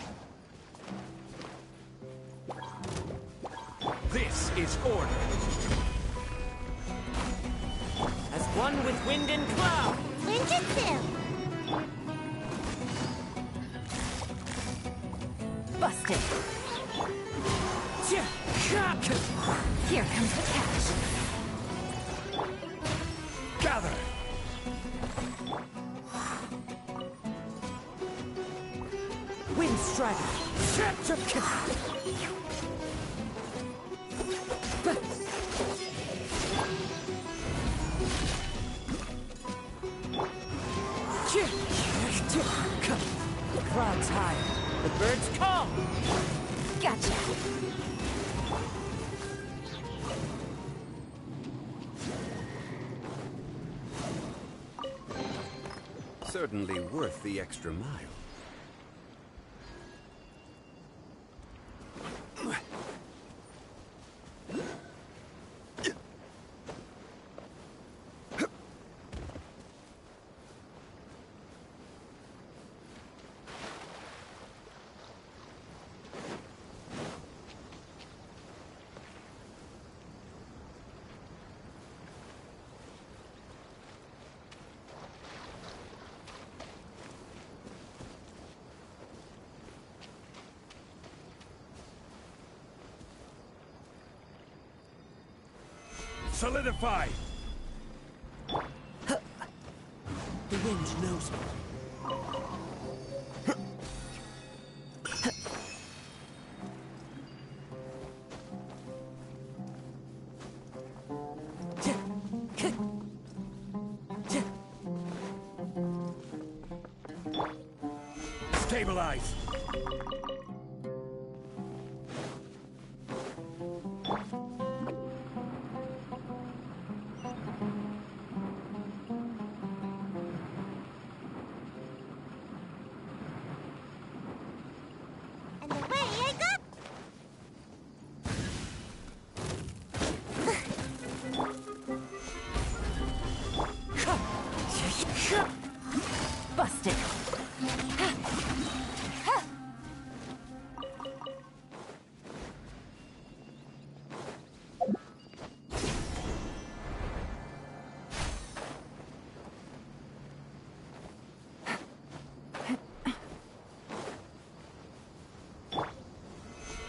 This is order. As one with wind and cloud. Ninjutsu. Busted. Here comes the catch. Gather. Wind strider. Clouds high. The birds come. Gotcha. Certainly worth the extra mile. Solidify! The wind knows me. Stabilize! And away I go. Busted.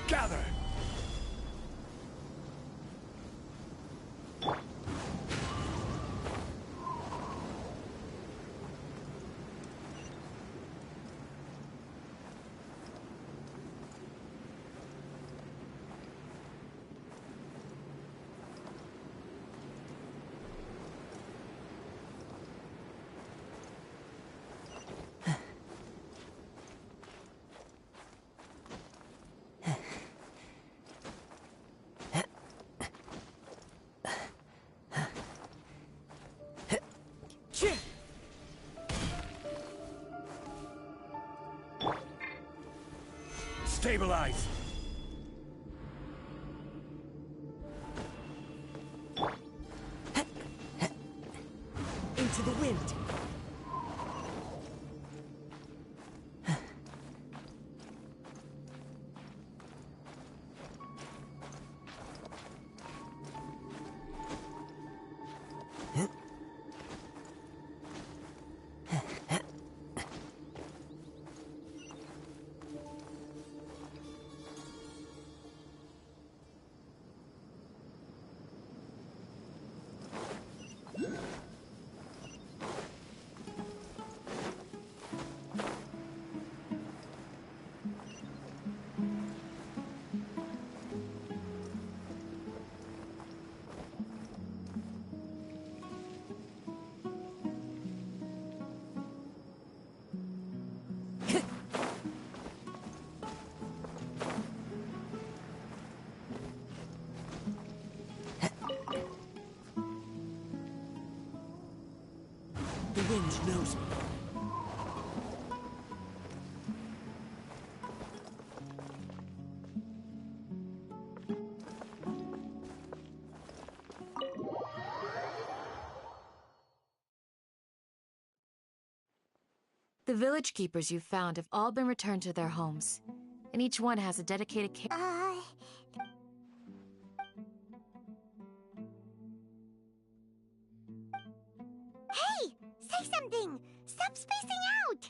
Gather! Stabilize! Into the wind. wind knows me. The village keepers you've found have all been returned to their homes, and each one has a dedicated care. Hey! Say something! Stop spacing out!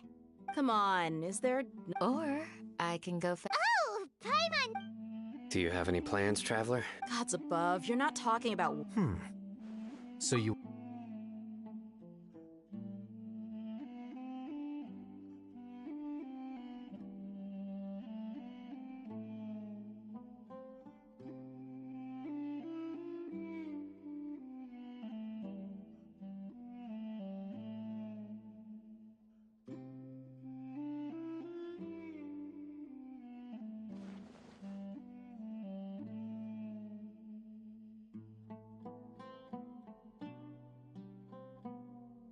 Come on, is there... Or I can go Oh, Paimon! Do you have any plans, Traveler? Gods above, you're not talking about... So you...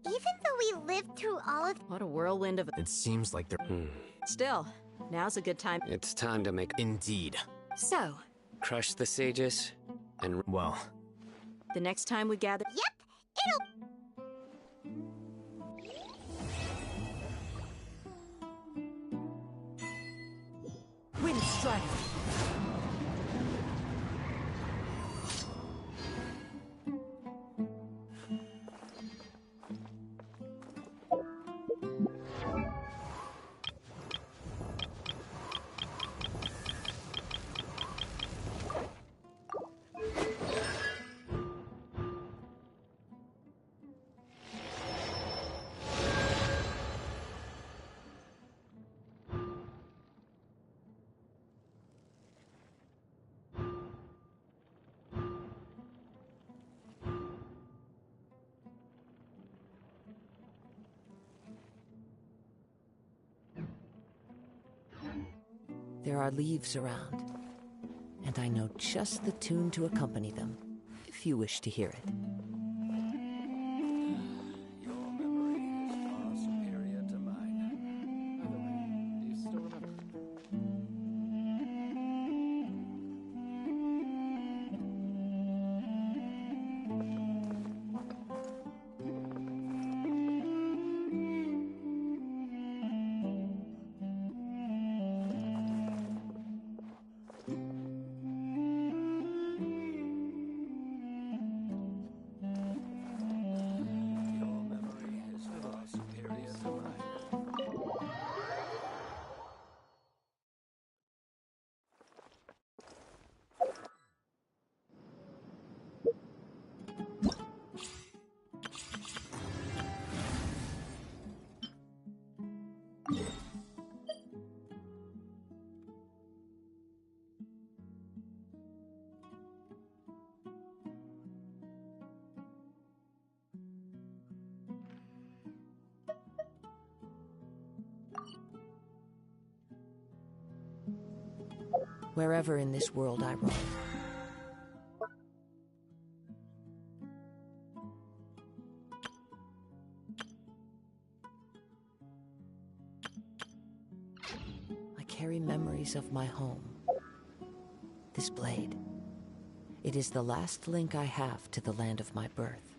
Even though we lived through all of... What a whirlwind of... It seems like they're... Still, now's a good time. It's time to make... Indeed. So... Crush the sages, and... Well... The next time we gather... Yep, it'll... Wind Strider. There are leaves around, and I know just the tune to accompany them, if you wish to hear it. Your memory is far superior to mine. By the way, do you still remember? Wherever in this world I roam. I carry memories of my home. This blade. It is the last link I have to the land of my birth.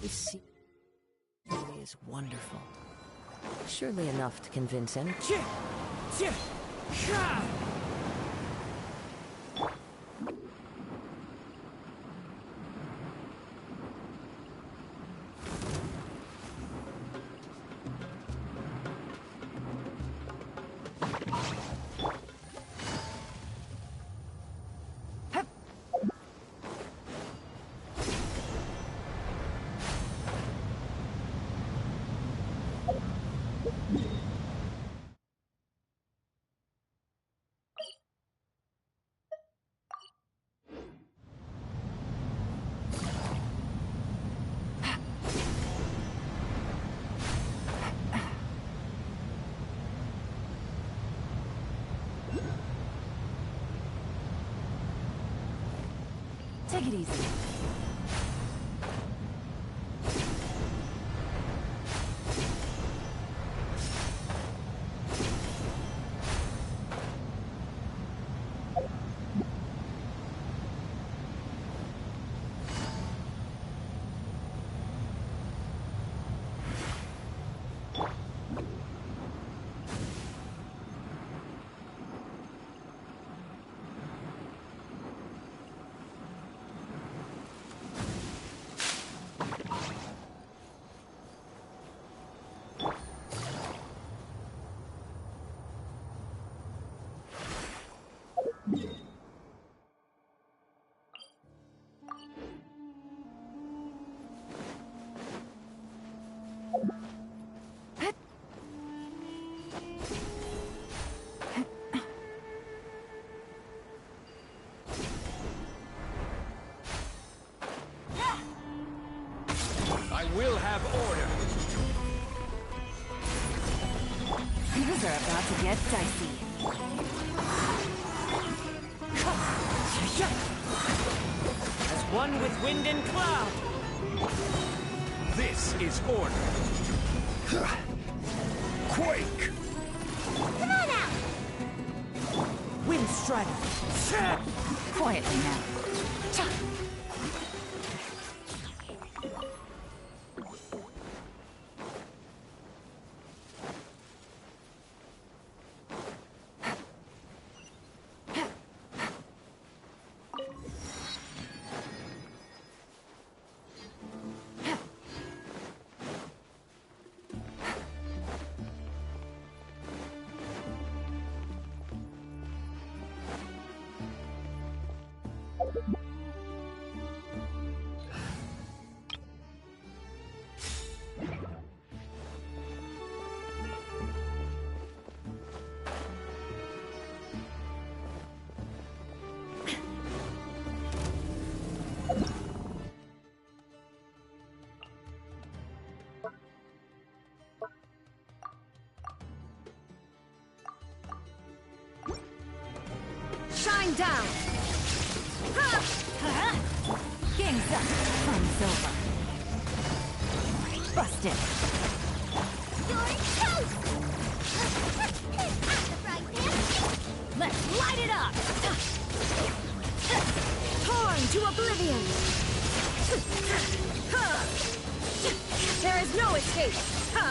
This scenery is wonderful. Surely enough to convince any... Take it easy. We'll have order. Things are about to get dicey. As one with wind and cloud. This is order. Quake! Come on out! Wind Strider. quietly now. Shine down! Ha! Ha! Game's up. Fun's over. Busted. You're toast! Out the frying pan! Let's light it up! Torn to oblivion! There is no escape! Ha!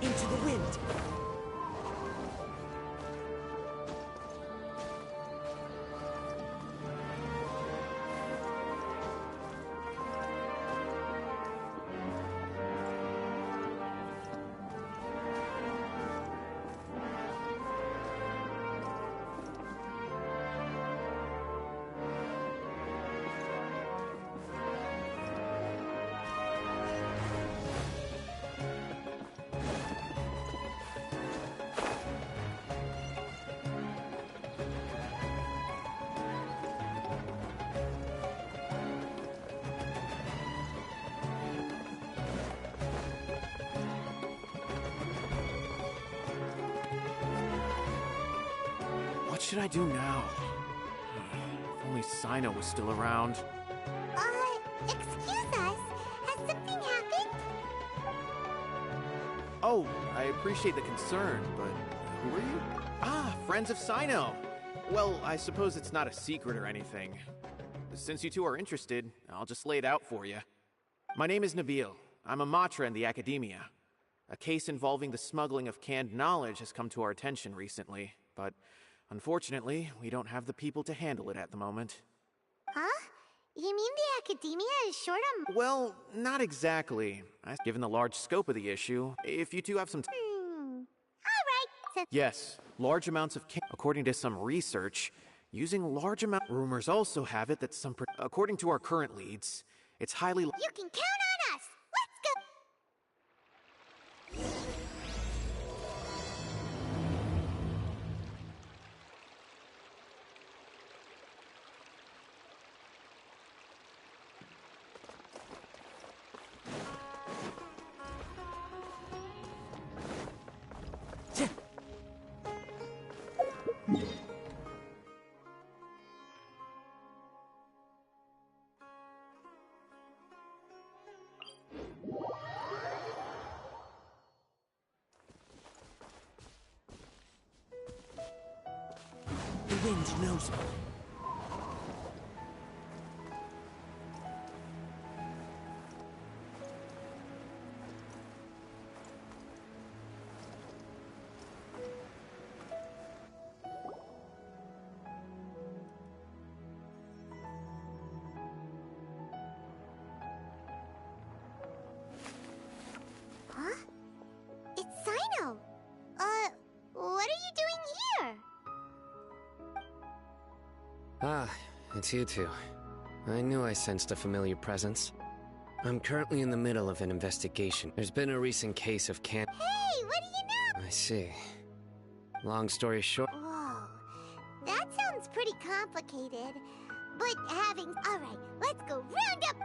Into the wind. What should I do now? If only Cyno was still around. Excuse us. Has something happened? Oh, I appreciate the concern, but who are you? Ah, friends of Cyno. Well, I suppose it's not a secret or anything. Since you two are interested, I'll just lay it out for you. My name is Nabil. I'm a Matra in the Academia. A case involving the smuggling of canned knowledge has come to our attention recently, but unfortunately, we don't have the people to handle it at the moment. Huh? You mean the Academia is short on... Well, not exactly. Given the large scope of the issue, if you two have some Alright. So Yes, large amounts of according to some research, using large amount rumors also have it that according to our current leads, it's highly you can count on us. Let's go. wind knows. Huh? It's Cyno! What are you doing here? Ah, it's you two. I knew I sensed a familiar presence. I'm currently in the middle of an investigation. There's been a recent case of Hey, what do you know? I see. Long story short... Whoa, that sounds pretty complicated. But having... Alright, let's go round up...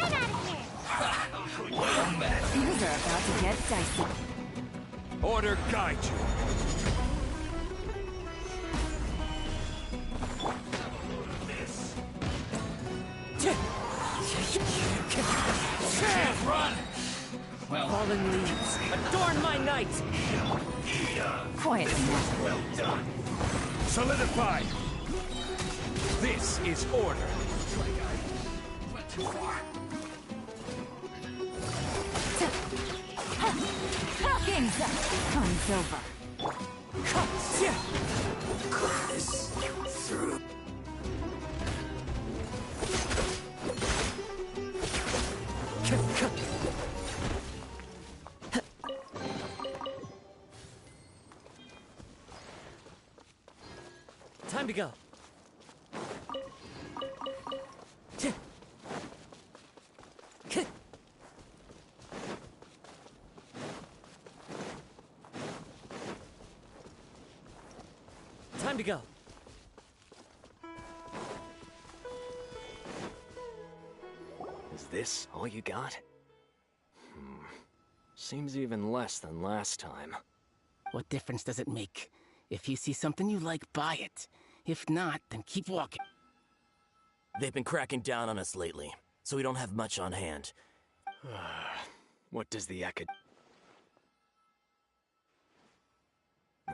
I'm out of here! Things are about to get dicey. Order guide you. Run! Well, Fallen leaves, adorn my night! Quiet now. Well done. Solidify. This is order. went too far. Game's up. Time's over. This through. Time to go. Time to go. Is this all you got? Seems even less than last time. What difference does it make? If you see something you like, buy it. If not, then keep walking. They've been cracking down on us lately, so we don't have much on hand. What does the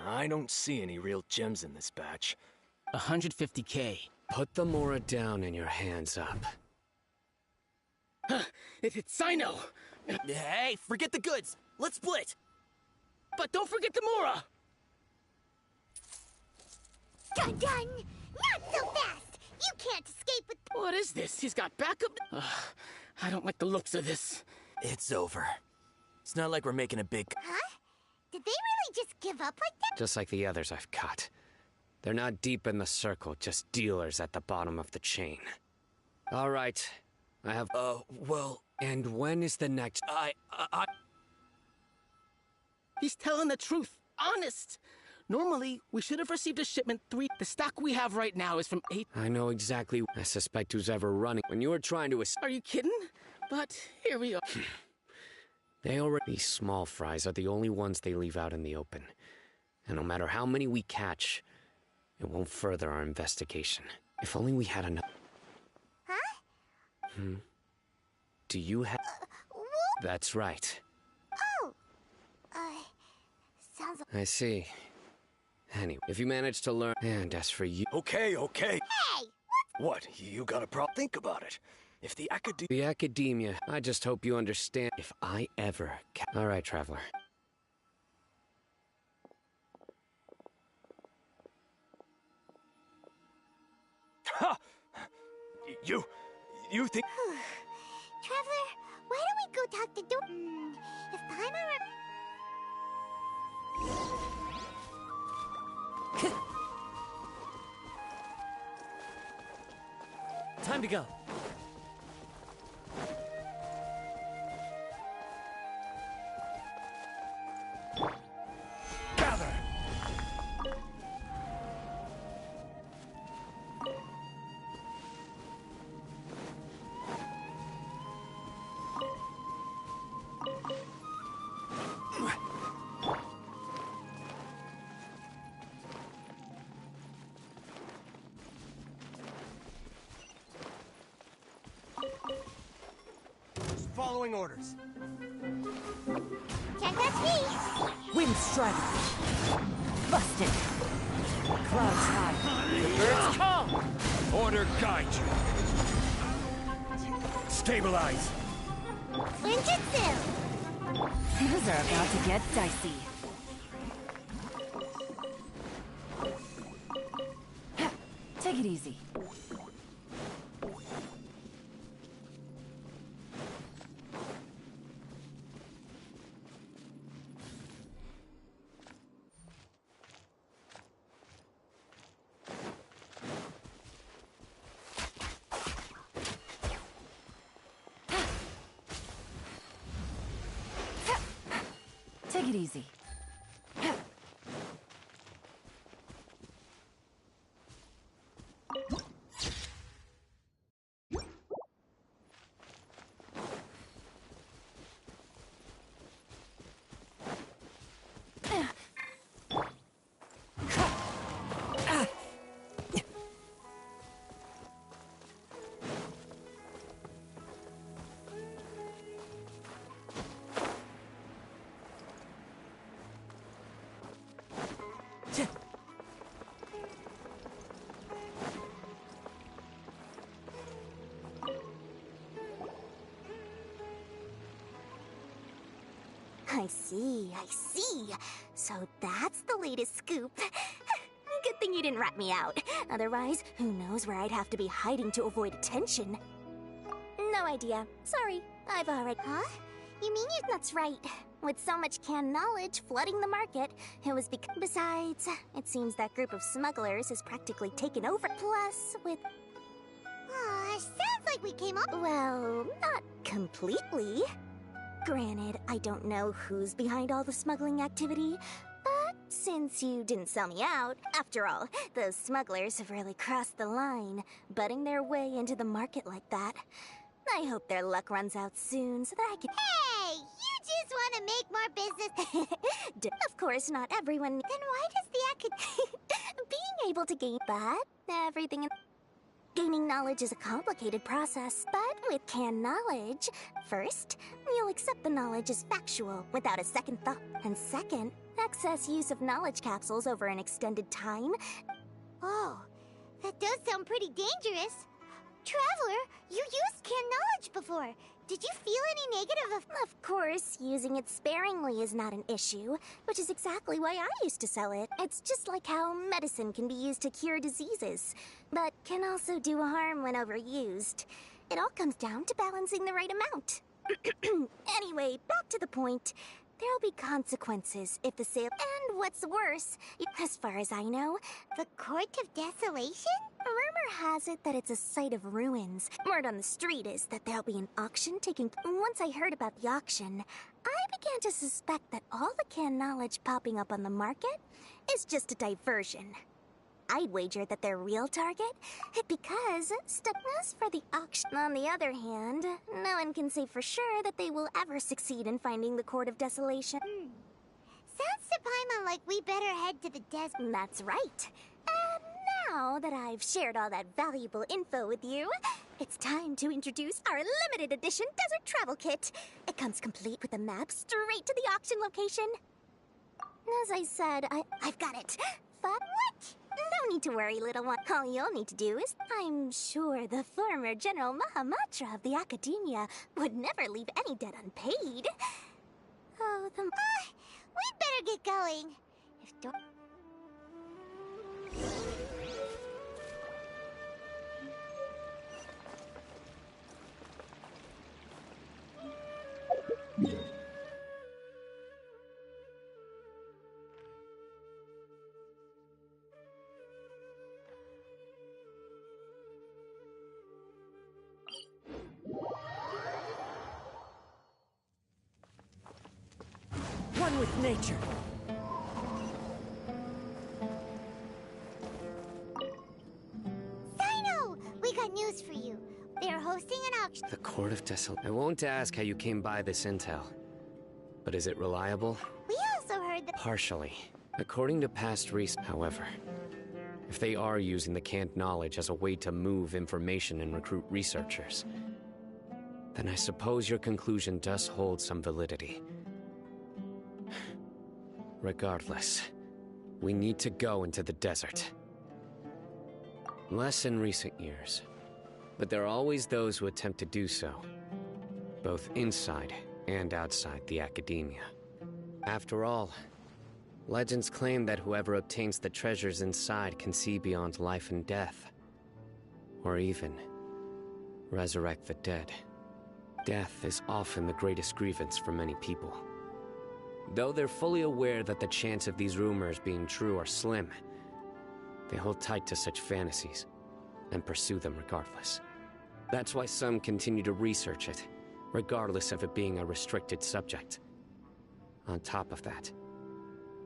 I don't see any real gems in this batch. 150K. Put the Mora down and your hands up. It hit Cyno! Hey, forget the goods! Let's split! But don't forget the Mora! Dun dun! Not so fast! You can't escape with... What is this? He's got backup? I don't like the looks of this. It's over. It's not like we're making a big... Huh? Did they really just give up like that? Just like the others I've cut. They're not deep in the circle, just dealers at the bottom of the chain. All right. I have... well... And when is the next... He's telling the truth. Honest. Normally, we should have received a shipment 3. The stock we have right now is from 8. I know exactly. I suspect who's ever running. When you were trying to... Are you kidding? But here we are. They already... These small fries are the only ones they leave out in the open. And no matter how many we catch, it won't further our investigation. If only we had enough... Huh? Do you have... What? That's right. Oh. Sounds like... I see. Anyway, if you manage to learn... And as for you... Okay, okay. Hey! What? You got a problem? Think about it. If the The Academia, I just hope you understand. If I ever... All right, Traveler. Ha! You think... Traveler, why don't we go talk to if Paimon Time to go. Gather! following orders. Can't touch me! Wind Strider. Busted. Clouds high. The birds come! Order guide you. Stabilize. Ninjutsu! Things are about to get dicey. Take it easy. Take it easy. I see. So that's the latest scoop. Good thing you didn't rat me out. Otherwise, who knows where I'd have to be hiding to avoid attention. No idea. Sorry, I've already... Huh? You mean you... That's right. With so much canned knowledge flooding the market, it was because... Besides, it seems that group of smugglers has practically taken over. Plus, with... sounds like we came up... Well, not completely. Granted, I don't know who's behind all the smuggling activity, but since you didn't sell me out, after all, those smugglers have really crossed the line, butting their way into the market like that. I hope their luck runs out soon so that I can... Hey! You just want to make more business... Of course, not everyone... Then why does the being able to gain... But everything... Gaining knowledge is a complicated process, but with canned knowledge, first, you'll accept the knowledge as factual without a second thought. And second, excess use of knowledge capsules over an extended time. Oh, that does sound pretty dangerous. Traveler, you used canned knowledge before. Did you feel any negative Of course, using it sparingly is not an issue, which is exactly why I used to sell it. It's just like how medicine can be used to cure diseases, but can also do harm when overused. It all comes down to balancing the right amount. Anyway, back to the point. There'll be consequences if the sale... And what's worse, as far as I know, the Court of Desolation? Rumor has it that it's a site of ruins. Word on the street is that there'll be an auction taking... Once I heard about the auction, I began to suspect that all the canned knowledge popping up on the market is just a diversion. I'd wager that their real target, because as for the auction. On the other hand, no one can say for sure that they will ever succeed in finding the Court of Desolation. Sounds to Paimon like we better head to the desert. That's right. And now that I've shared all that valuable info with you, it's time to introduce our limited edition desert travel kit. It comes complete with a map straight to the auction location. As I said, I've got it. But what? No need to worry, little one. All you'll need to do is... I'm sure the former General Mahamatra of the Academia would never leave any debt unpaid. Oh, we'd better get going. If don't... One with nature. Cyno! We got news for you. They're hosting an auction. The Court of Desolation. I won't ask how you came by this intel. But is it reliable? We also heard that... Partially. According to past research, however. If they are using the canned knowledge as a way to move information and recruit researchers, then I suppose your conclusion does hold some validity. Regardless, we need to go into the desert. Less in recent years, but there are always those who attempt to do so, both inside and outside the academia. After all, legends claim that whoever obtains the treasures inside can see beyond life and death, or even resurrect the dead. Death is often the greatest grievance for many people. Though they're fully aware that the chance of these rumors being true are slim, they hold tight to such fantasies and pursue them regardless. That's why some continue to research it, regardless of it being a restricted subject. On top of that,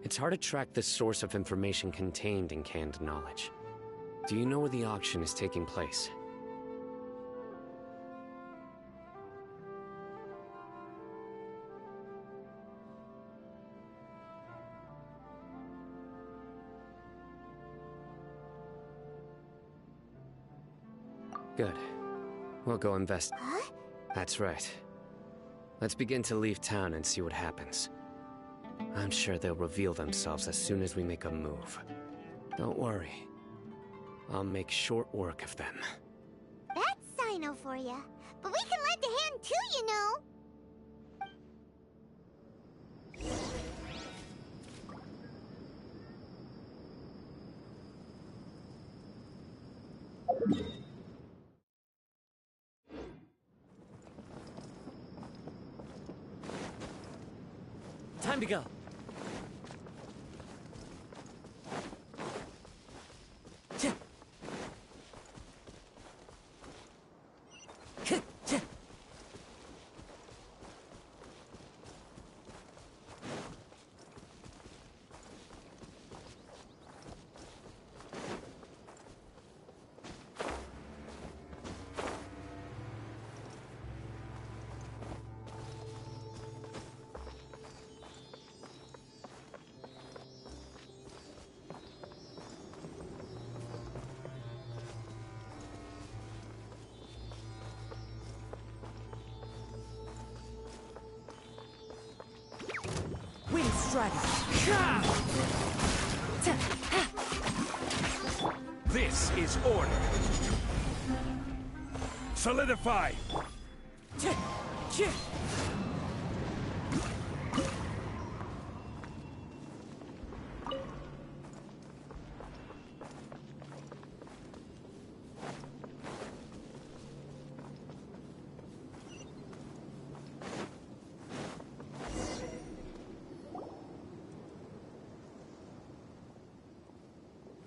it's hard to track the source of information contained in canned knowledge. Do you know where the auction is taking place? Good. We'll go invest. Huh? That's right. Let's begin to leave town and see what happens. I'm sure they'll reveal themselves as soon as we make a move. Don't worry. I'll make short work of them. That's Cyno for ya. But we can lend a hand too, you know. Time to go. This is order. Solidify.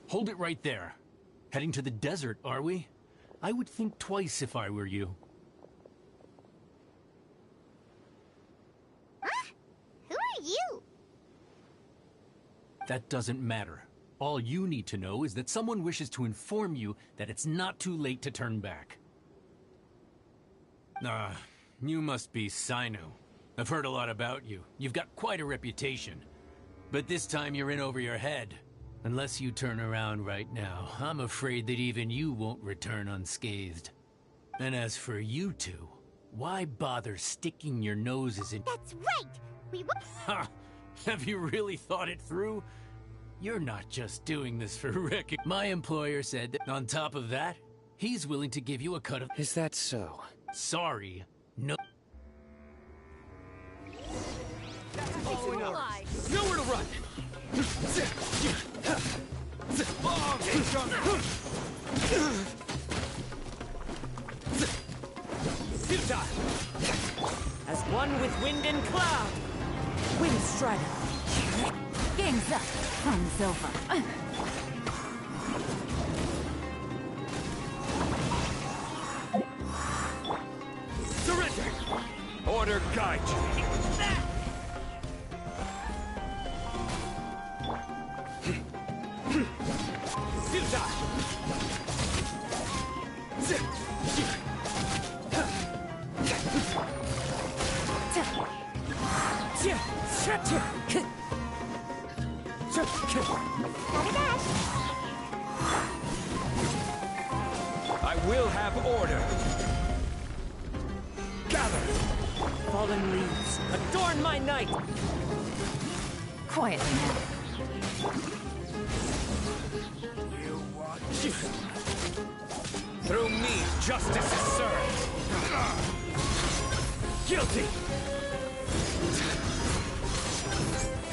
Hold it right there. Heading to the desert, are we? I would think twice if I were you. Huh? Who are you? That doesn't matter. All you need to know is that someone wishes to inform you that it's not too late to turn back. You must be Cyno. I've heard a lot about you. You've got quite a reputation. But this time you're in over your head. Unless you turn around right now, I'm afraid that even you won't return unscathed. And as for you two, why bother sticking your noses in— That's right! We were— Ha! Have you really thought it through? You're not just doing this for recognition. My employer said that on top of that, he's willing to give you a cut of— Is that so? Sorry, no— Nowhere to run! As one with wind and cloud. Wind Strider. Gangs up. Runs over. Surrender! Order guide you. I will have order. Gather! Fallen leaves, adorn my night! Quietly now. You want... Through me, justice is served! Guilty!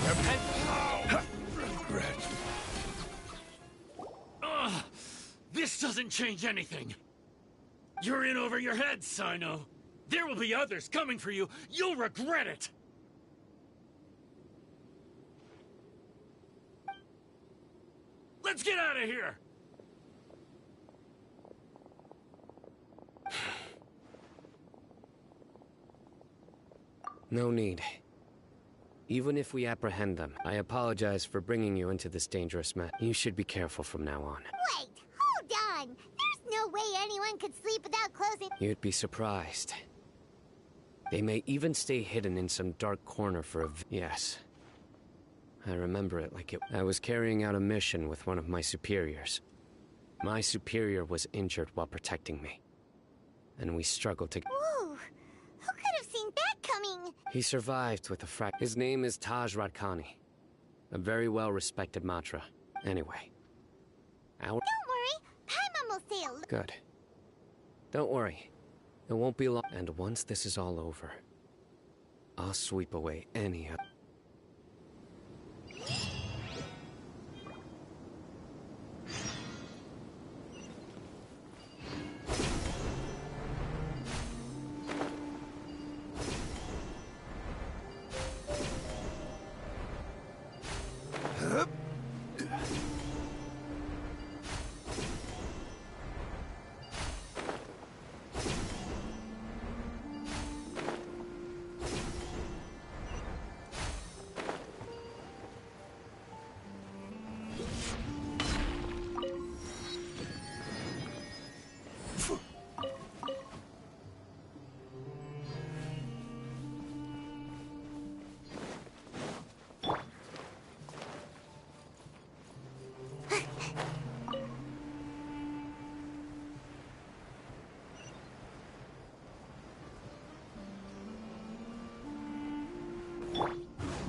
Repent! Regret. This doesn't change anything. You're in over your head, Cyno. There will be others coming for you. You'll regret it! Let's get out of here! No need. Even if we apprehend them, I apologize for bringing you into this dangerous mess. You should be careful from now on. Wait, hold on! There's no way anyone could sleep without closing... You'd be surprised. They may even stay hidden in some dark corner for a... Yes. I remember it like it... I was carrying out a mission with one of my superiors. My superior was injured while protecting me. And we struggled to... Whoa! Who could have seen that coming? He survived with a His name is Taj Radkani. A very well-respected Matra. Anyway. Don't worry, Paimon will sail. Good. Don't worry. It won't be long. And once this is all over, I'll sweep away any of...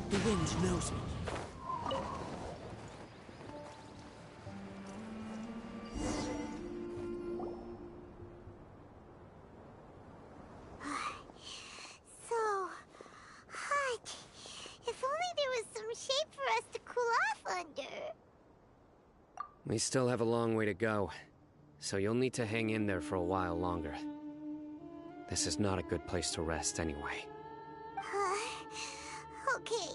The wind knows me. So hot. If only there was some shade for us to cool off under. We still have a long way to go, so you'll need to hang in there for a while longer. This is not a good place to rest anyway. Okay.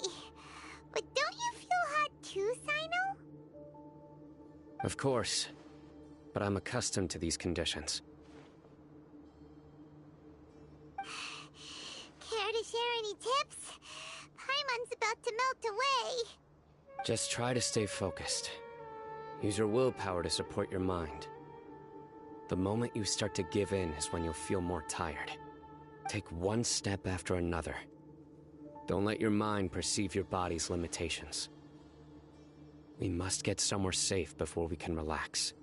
But don't you feel hot too, Cyno? Of course, but I'm accustomed to these conditions. Care to share any tips? Paimon's about to melt away. Just try to stay focused. Use your willpower to support your mind. The moment you start to give in is when you'll feel more tired. Take one step after another. Don't let your mind perceive your body's limitations. We must get somewhere safe before we can relax.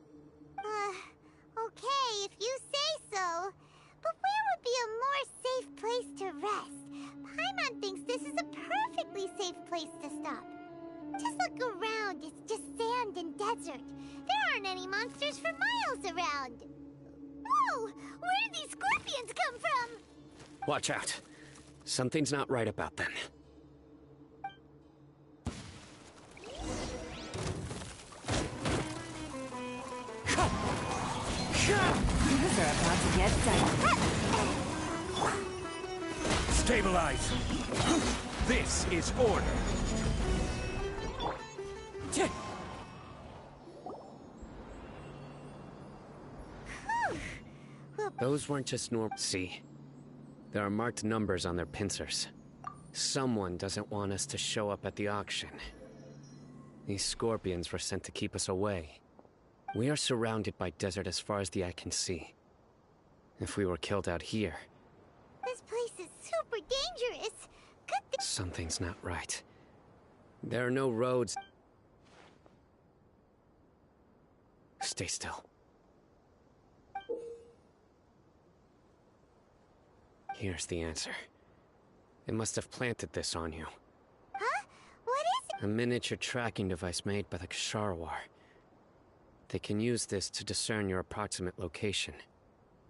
Okay, if you say so. But where would be a more safe place to rest? Paimon thinks this is a perfectly safe place to stop. Just look around, it's just sand and desert. There aren't any monsters for miles around. Whoa! Where did these scorpions come from? Watch out. Something's not right about them. Things are about to get dicey. Stabilize! This is order! Those weren't just normal. See? There are marked numbers on their pincers. Someone doesn't want us to show up at the auction. These scorpions were sent to keep us away. We are surrounded by desert as far as the eye can see. If we were killed out here... This place is super dangerous. Something's not right. There are no roads. Stay still. Here's the answer. They must have planted this on you. Huh? What is it? A miniature tracking device made by the Ksharwar. They can use this to discern your approximate location.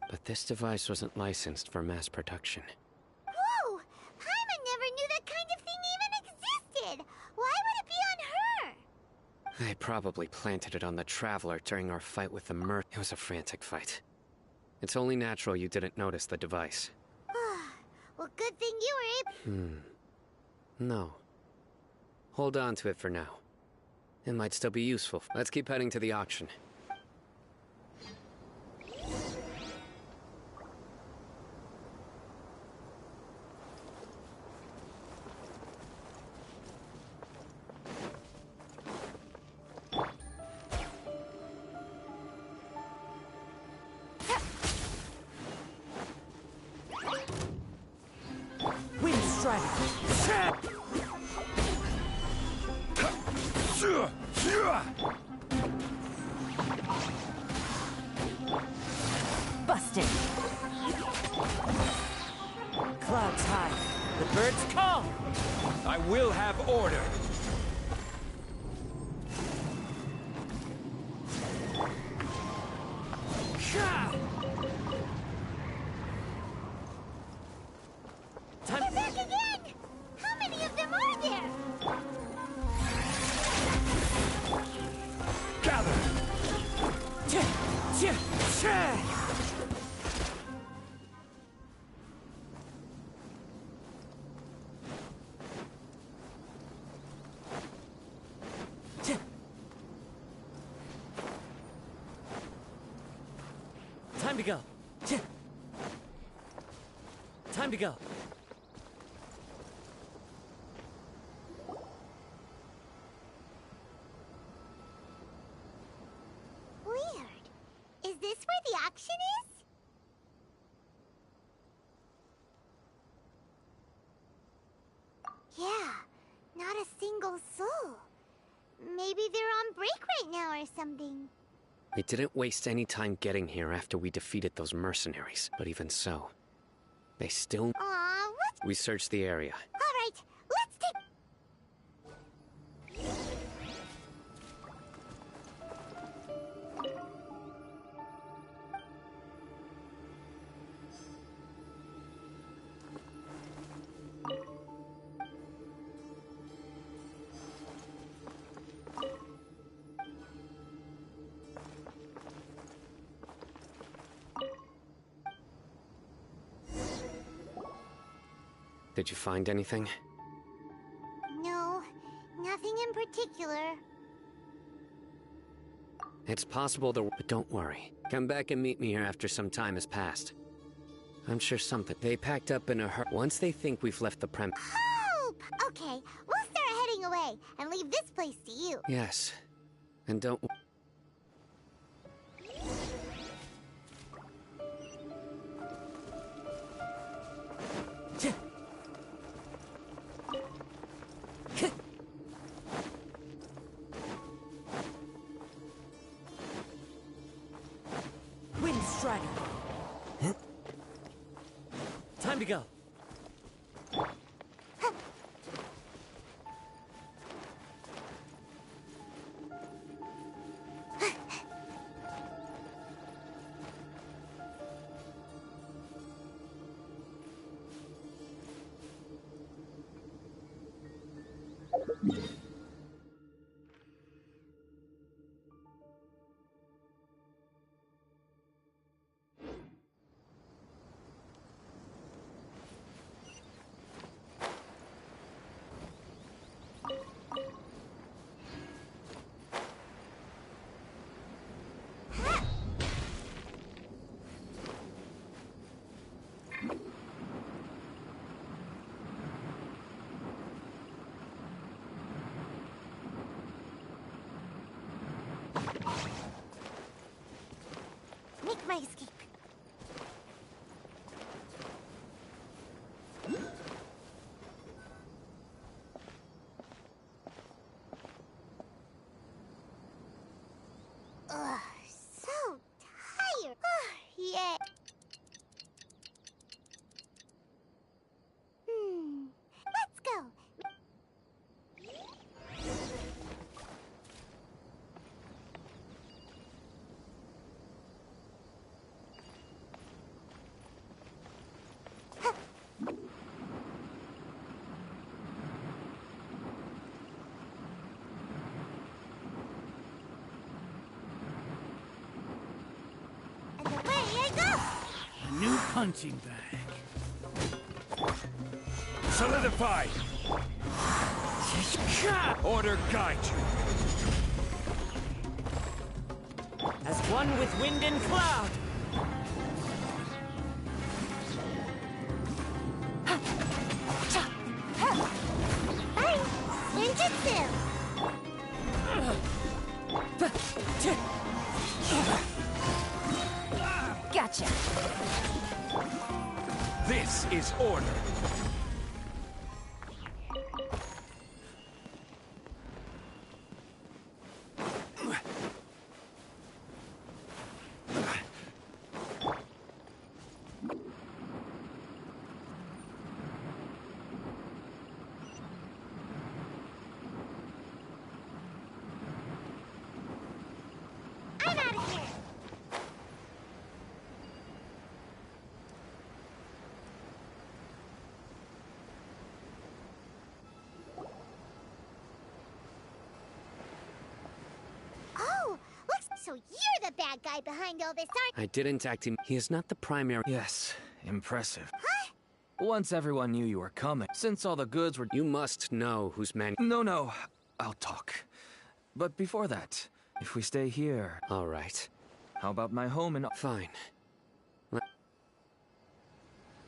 But this device wasn't licensed for mass production. Whoa! Paimon never knew that kind of thing even existed! Why would it be on her? They probably planted it on the Traveler during our fight with the Mer. It was a frantic fight. It's only natural you didn't notice the device. Well, good thing you were able— No. Hold on to it for now. It might still be useful. Let's keep heading to the auction. Busted. Clouds high. The birds come. I will have order. They're back again! How many of them are there? Gather! Time to go. Time to go. Weird. Is this where the auction is? Yeah, not a single soul. Maybe they're on break right now or something. We didn't waste any time getting here after we defeated those mercenaries. But even so, they still... Aw, what? We searched the area. Alright, let's take... Did you find anything? No, nothing in particular. It's possible there... But don't worry. Come back and meet me here after some time has passed. I'm sure something... They packed up in a hurry. Once they think we've left the Hope! Okay, we'll start heading away and leave this place to you. Yes. And don't... Wind Strider. Time to go. punching bag. Solidify! Order guide you. As one with wind and cloud. Bye! Ninjutsu! Gotcha. This is order. I'm out of here! Oh, looks so you're the bad guy behind all this, aren't I didn't act him. He is not the primary. Yes, impressive. Huh? Once everyone knew you were coming, since all the goods were... You must know whose man... No, I'll talk. But before that, if we stay here... All right. How about my home and... Fine.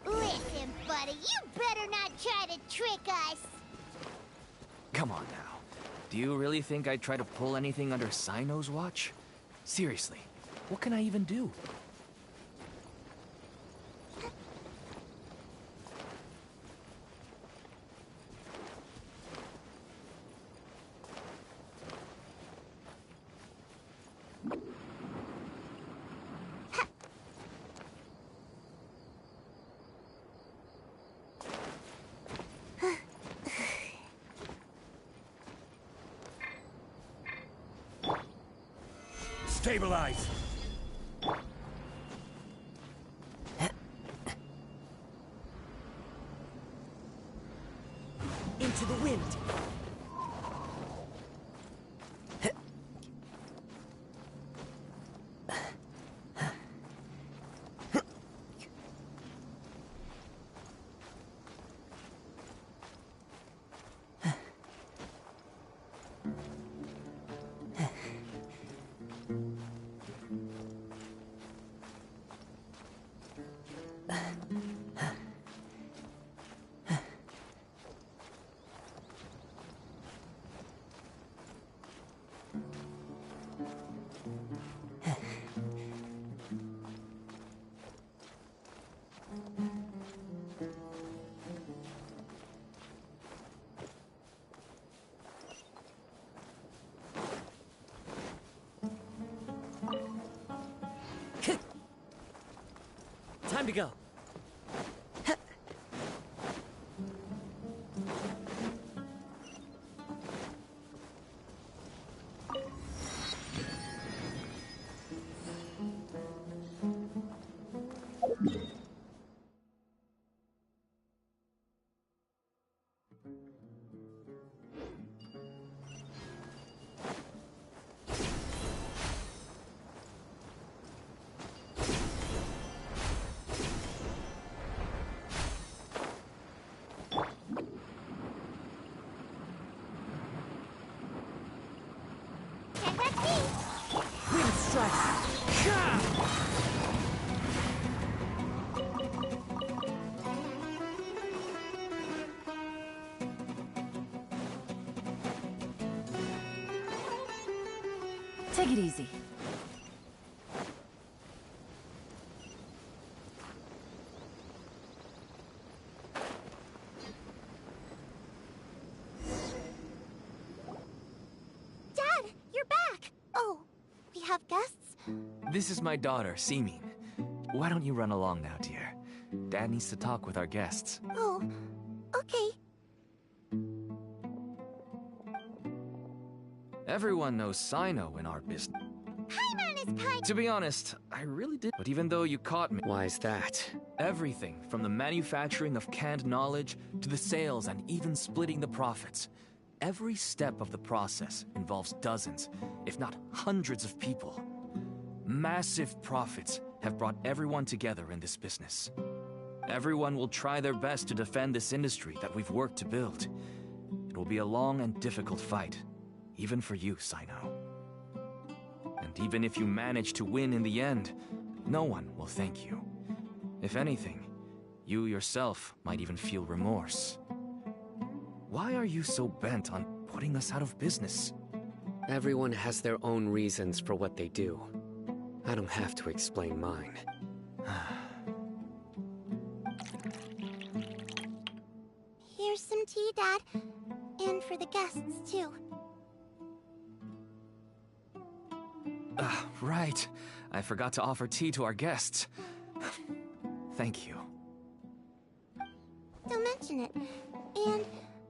Listen, buddy, you better not try to trick us! Come on now. Do you really think I'd try to pull anything under Cyno's watch? Seriously, what can I even do? Stabilize! Into the wind. Time to go. Wind strike. Take it easy. Dad, you're back! Oh, we have guests? This is my daughter, Seeming. Why don't you run along now, dear? Dad needs to talk with our guests. Oh, okay. Everyone knows Cyno in our business. Paimon is kind. To be honest, I really did. But even though you caught me... Why is that? Everything from the manufacturing of canned knowledge to the sales and even splitting the profits. Every step of the process involves dozens, if not hundreds of people. Massive profits have brought everyone together in this business. Everyone will try their best to defend this industry that we've worked to build. It will be a long and difficult fight, even for you, Cyno. And even if you manage to win in the end, no one will thank you. If anything, you yourself might even feel remorse. Why are you so bent on putting us out of business? Everyone has their own reasons for what they do. I don't have to explain mine. Here's some tea, Dad. And for the guests, too. Right. I forgot to offer tea to our guests. Thank you. Don't mention it. And,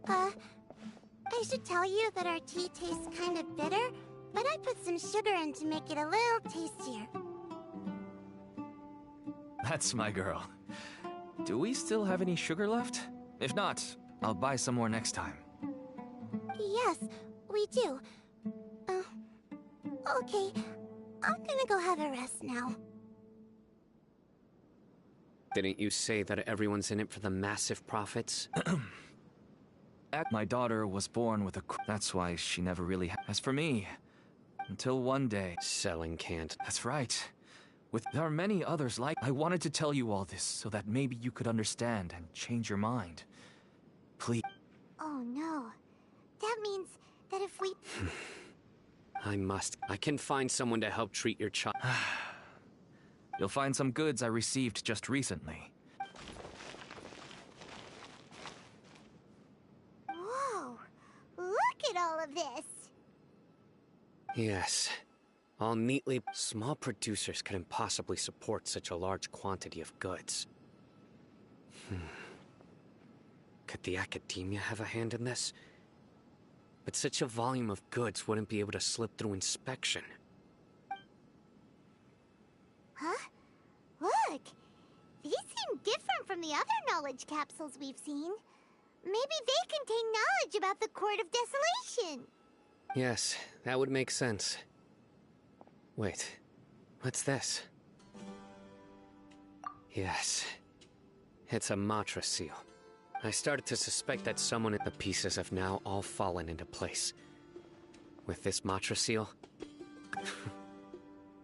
I should tell you that our tea tastes kind of bitter, but I put some sugar in to make it a little tastier. That's my girl. Do we still have any sugar left? If not, I'll buy some more next time. Yes, we do. Okay. I'm gonna go have a rest now. Didn't you say that everyone's in it for the massive profits? My daughter was born with a... That's why she never really... As for me, until one day... Selling can't. That's right. There are many others like... I wanted to tell you all this so that maybe you could understand and change your mind. Please. Oh no. That means that if we... I can find someone to help treat your child. You'll find some goods I received just recently. Whoa! Look at all of this! Yes. All neatly... Small producers couldn't possibly support such a large quantity of goods. Could the Academia have a hand in this? But such a volume of goods wouldn't be able to slip through inspection. Huh? Look! These seem different from the other knowledge capsules we've seen. Maybe they contain knowledge about the Court of Desolation. Yes, that would make sense. Wait, what's this? Yes, it's a Matra seal. I started to suspect that someone in the pieces have now all fallen into place. With this Matra seal?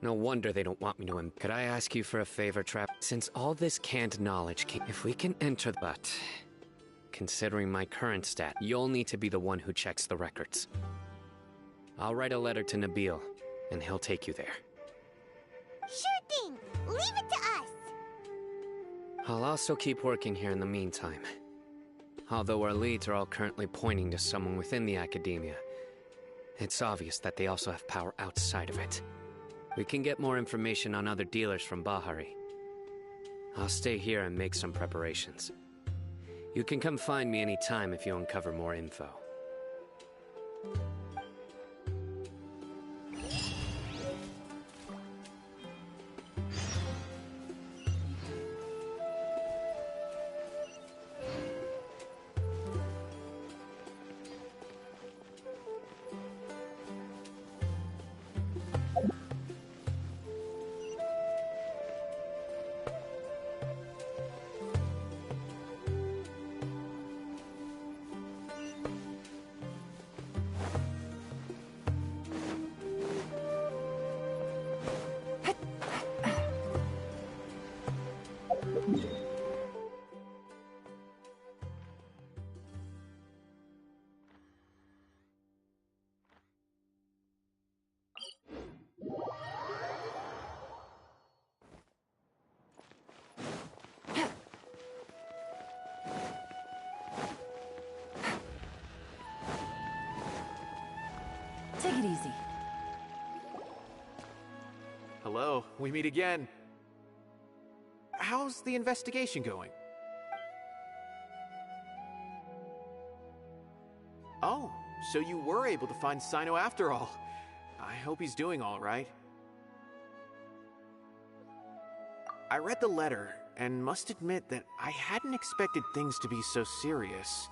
No wonder they don't want me to Could I ask you for a favor, Trap? Since all this canned knowledge came... If we can enter... But... Considering my current stat, you'll need to be the one who checks the records. I'll write a letter to Nabil, and he'll take you there. Sure thing! Leave it to us! I'll also keep working here in the meantime. Although our leads are all currently pointing to someone within the Academia, it's obvious that they also have power outside of it. We can get more information on other dealers from Bahari. I'll stay here and make some preparations. You can come find me anytime if you uncover more info. Take it easy. Hello, we meet again. How's the investigation going? Oh, so you were able to find Cyno after all. I hope he's doing all right. I read the letter, and must admit that I hadn't expected things to be so serious.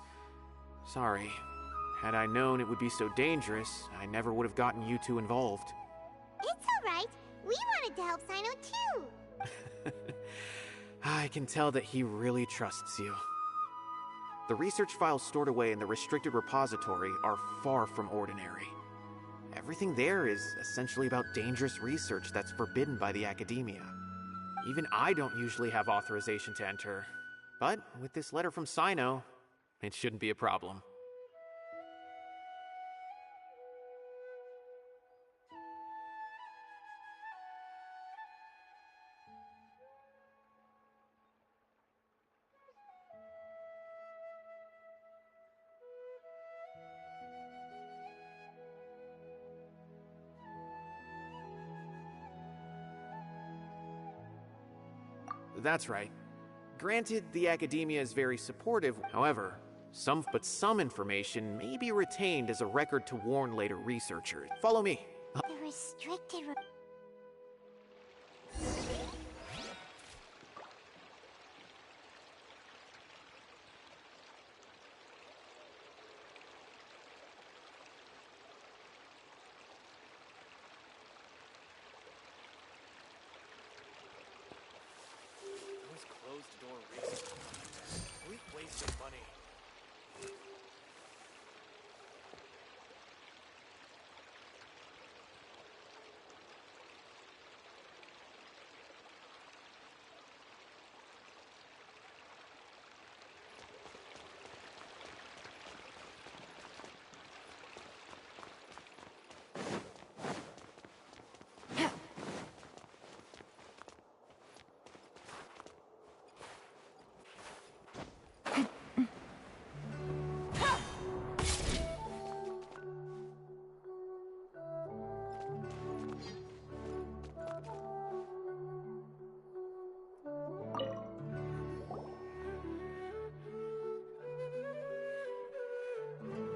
Sorry. Had I known it would be so dangerous, I never would have gotten you two involved. It's alright. We wanted to help Cyno too. I can tell that he really trusts you. The research files stored away in the restricted repository are far from ordinary. Everything there is essentially about dangerous research that's forbidden by the academia. Even I don't usually have authorization to enter, but with this letter from Cyno, it shouldn't be a problem. That's right. Granted, the academia is very supportive, however, some information may be retained as a record to warn later researchers. Follow me. The restricted... Closed-door research. Complete waste of money.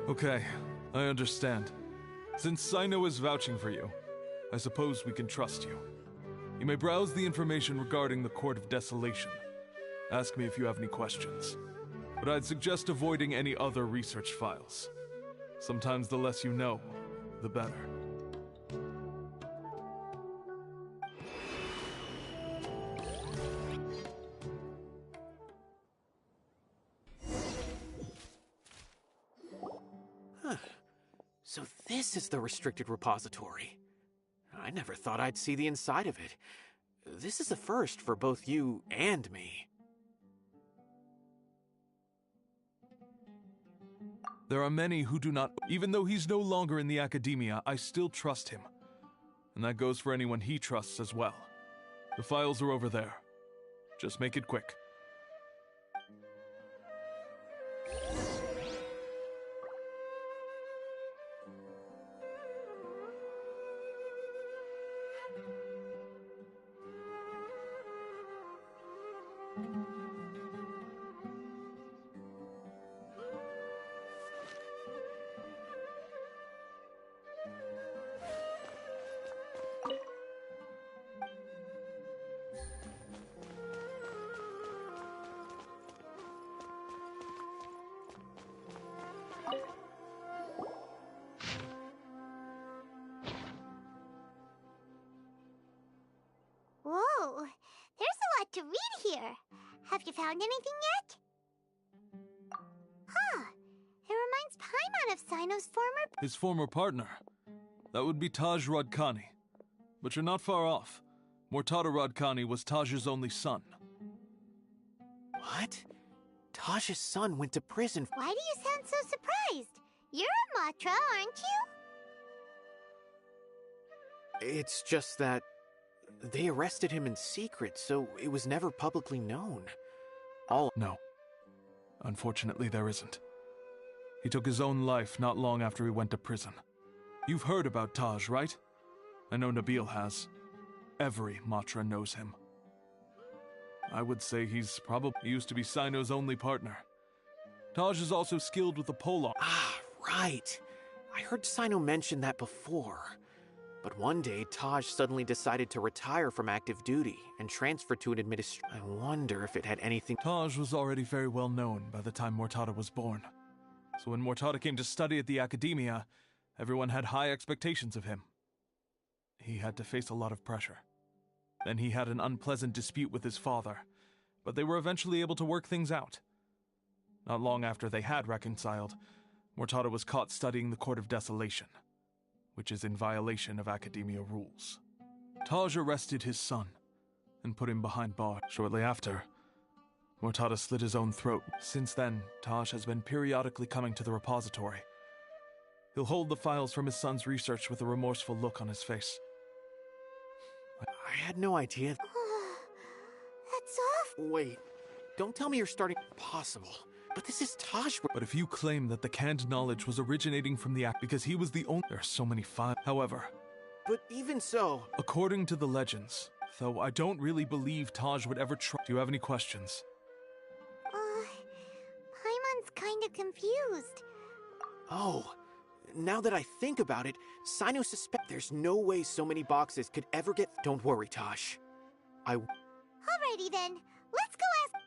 Okay, I understand. Since Cyno is vouching for you, I suppose we can trust you. You may browse the information regarding the Court of Desolation. Ask me if you have any questions. But I'd suggest avoiding any other research files. Sometimes the less you know, the better. So this is the restricted repository. I never thought I'd see the inside of it. This is a first for both you and me. There are many who do not. Even though he's no longer in the academia, I still trust him. And that goes for anyone he trusts as well. The files are over there. Just make it quick. Whoa, there's a lot to read here. Have you found anything yet? Huh, it reminds Paimon of Cyno's His former partner. That would be Taj Radkani. But you're not far off. Mortada Radkani was Taj's only son. What? Taj's son went to prison. Why do you sound so surprised? You're a Matra, aren't you? It's just that they arrested him in secret, so it was never publicly known. No. Unfortunately, there isn't. He took his own life not long after he went to prison. You've heard about Taj, right? I know Nabil has. Every Matra knows him. I would say he's probably used to be Cyno's only partner. Taj is also skilled with the pole. Ah, right. I heard Cyno mention that before. But one day, Taj suddenly decided to retire from active duty and transfer to an I wonder if it had anything... Taj was already very well known by the time Mortada was born. So when Mortada came to study at the academia, everyone had high expectations of him. He had to face a lot of pressure. Then he had an unpleasant dispute with his father, but they were eventually able to work things out. Not long after they had reconciled, Mortada was caught studying the Court of Desolation, which is in violation of Academia rules. Taj arrested his son and put him behind bars. Shortly after, Mortada slit his own throat. Since then, Taj has been periodically coming to the repository. He'll hold the files from his son's research with a remorseful look on his face. I had no idea. That's awful. Wait, don't tell me you're starting... Possible. But this is Taj. But if you claim that the canned knowledge was originating from the act because he was the only... There are so many files. However... But even so... According to the legends, though I don't really believe Taj would ever try... Do you have any questions? Paimon's kinda confused. Oh, now that I think about it, Cyno suspect there's no way so many boxes could ever get... Don't worry, Taj. Alrighty then, let's go ask...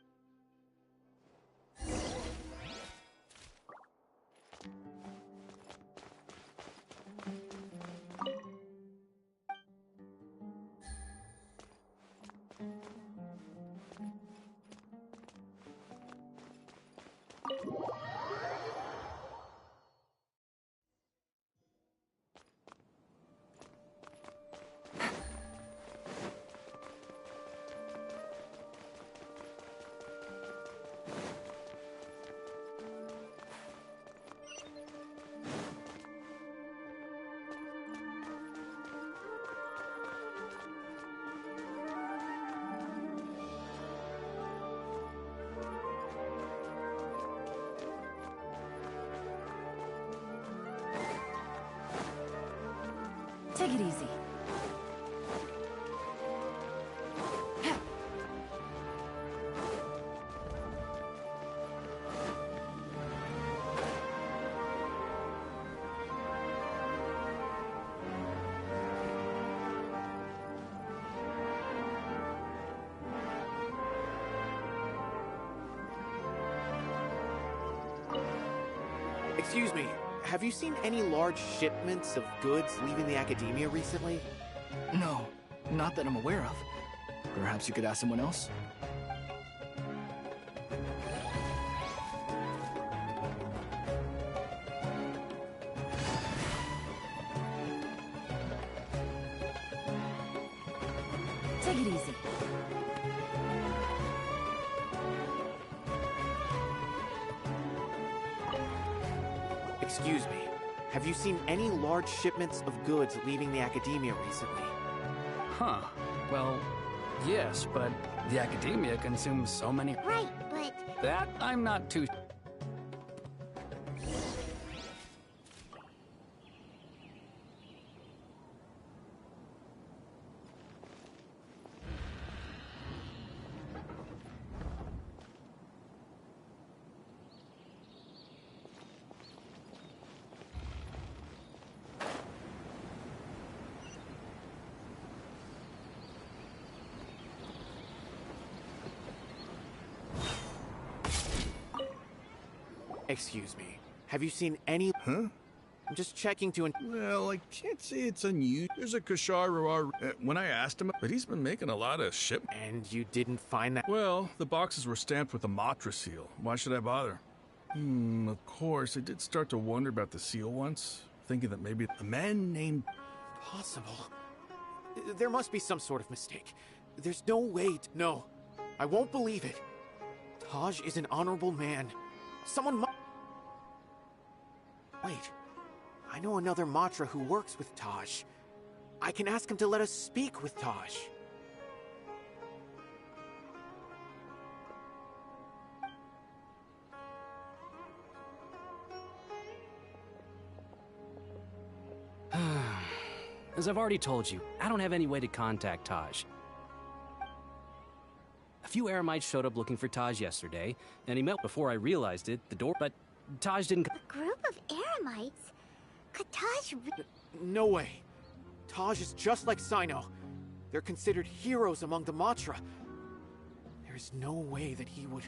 Take it easy. Excuse me, have you seen any large shipments of goods leaving the Academia recently? No, not that I'm aware of. Perhaps you could ask someone else? Take it easy. Excuse me, have you seen any large shipments of goods leaving the Academia recently? Huh. Well, yes, but the Academia consumes so many... Right, but... That I'm not too... Excuse me, have you seen any... Huh? I'm just checking to... Well, I can't say it's unusual. There's a Kasharu when I asked him, but he's been making a lot of shipments. And you didn't find that... Well, the boxes were stamped with a Matra seal. Why should I bother? Of course, I did start to wonder about the seal once, thinking that maybe a man named... Possible. There must be some sort of mistake. There's no way No, I won't believe it. Taj is an honorable man. Someone Wait, I know another Matra who works with Taj. I can ask him to let us speak with Taj. As I've already told you, I don't have any way to contact Taj. A few Eremites showed up looking for Taj yesterday, and he met before I realized it, the door, but Taj didn't... A group of Eremites? Could Taj No way. Taj is just like Cyno. They're considered heroes among the Matra. There is no way that he would...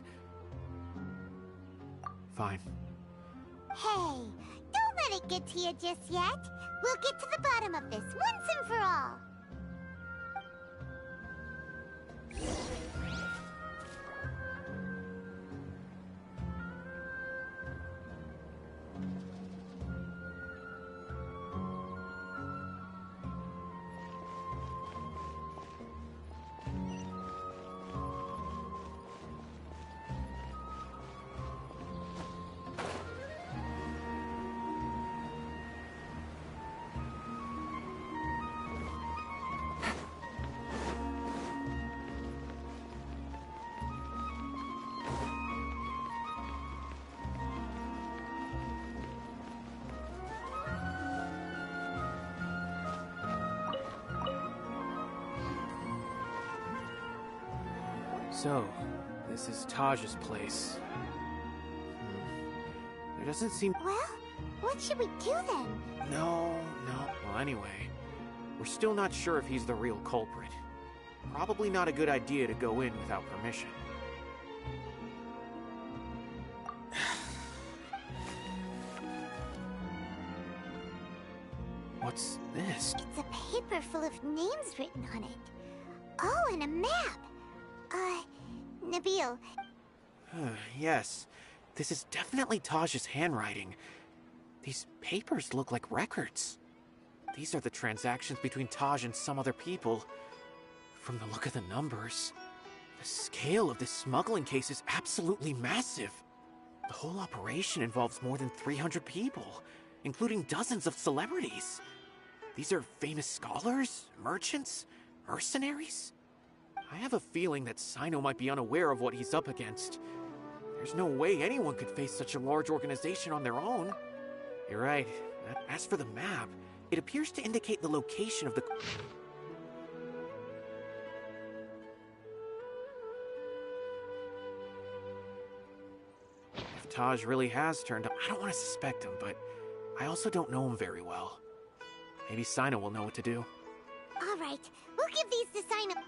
Fine. Hey, don't let it get to you just yet. We'll get to the bottom of this once and for all. So, this is Taj's place. There doesn't seem... Well, what should we do then? No. Well, anyway, we're still not sure if he's the real culprit. Probably not a good idea to go in without permission. What's this? It's a paper full of names written on it. Oh, and a map. Nabil. Yes, this is definitely Taj's handwriting. These papers look like records. These are the transactions between Taj and some other people. From the look of the numbers, the scale of this smuggling case is absolutely massive. The whole operation involves more than 300 people, including dozens of celebrities. These are famous scholars, merchants, mercenaries. I have a feeling that Cyno might be unaware of what he's up against. There's no way anyone could face such a large organization on their own. You're right. As for the map, it appears to indicate the location of the... If Taj really has turned up, I don't want to suspect him, but I also don't know him very well. Maybe Cyno will know what to do. All right, we'll give these to Cyno.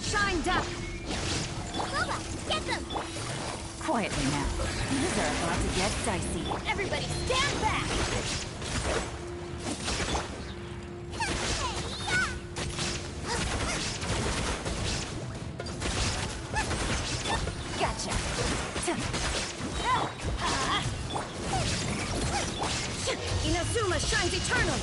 Shine duck! Loba, get them! Quietly now. These are about to get dicey. Everybody stand back! Gotcha. Inazuma shines eternal!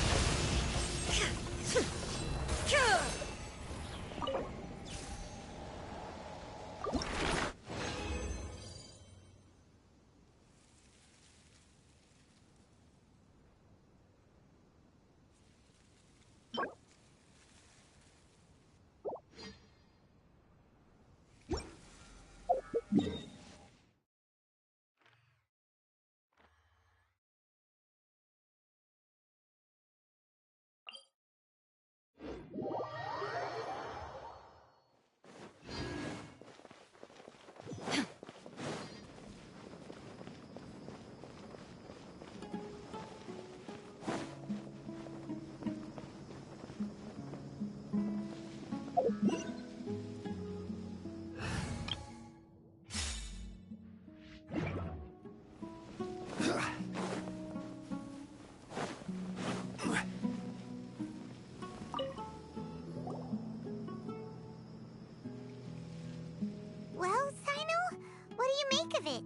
Well, Cyno, what do you make of it?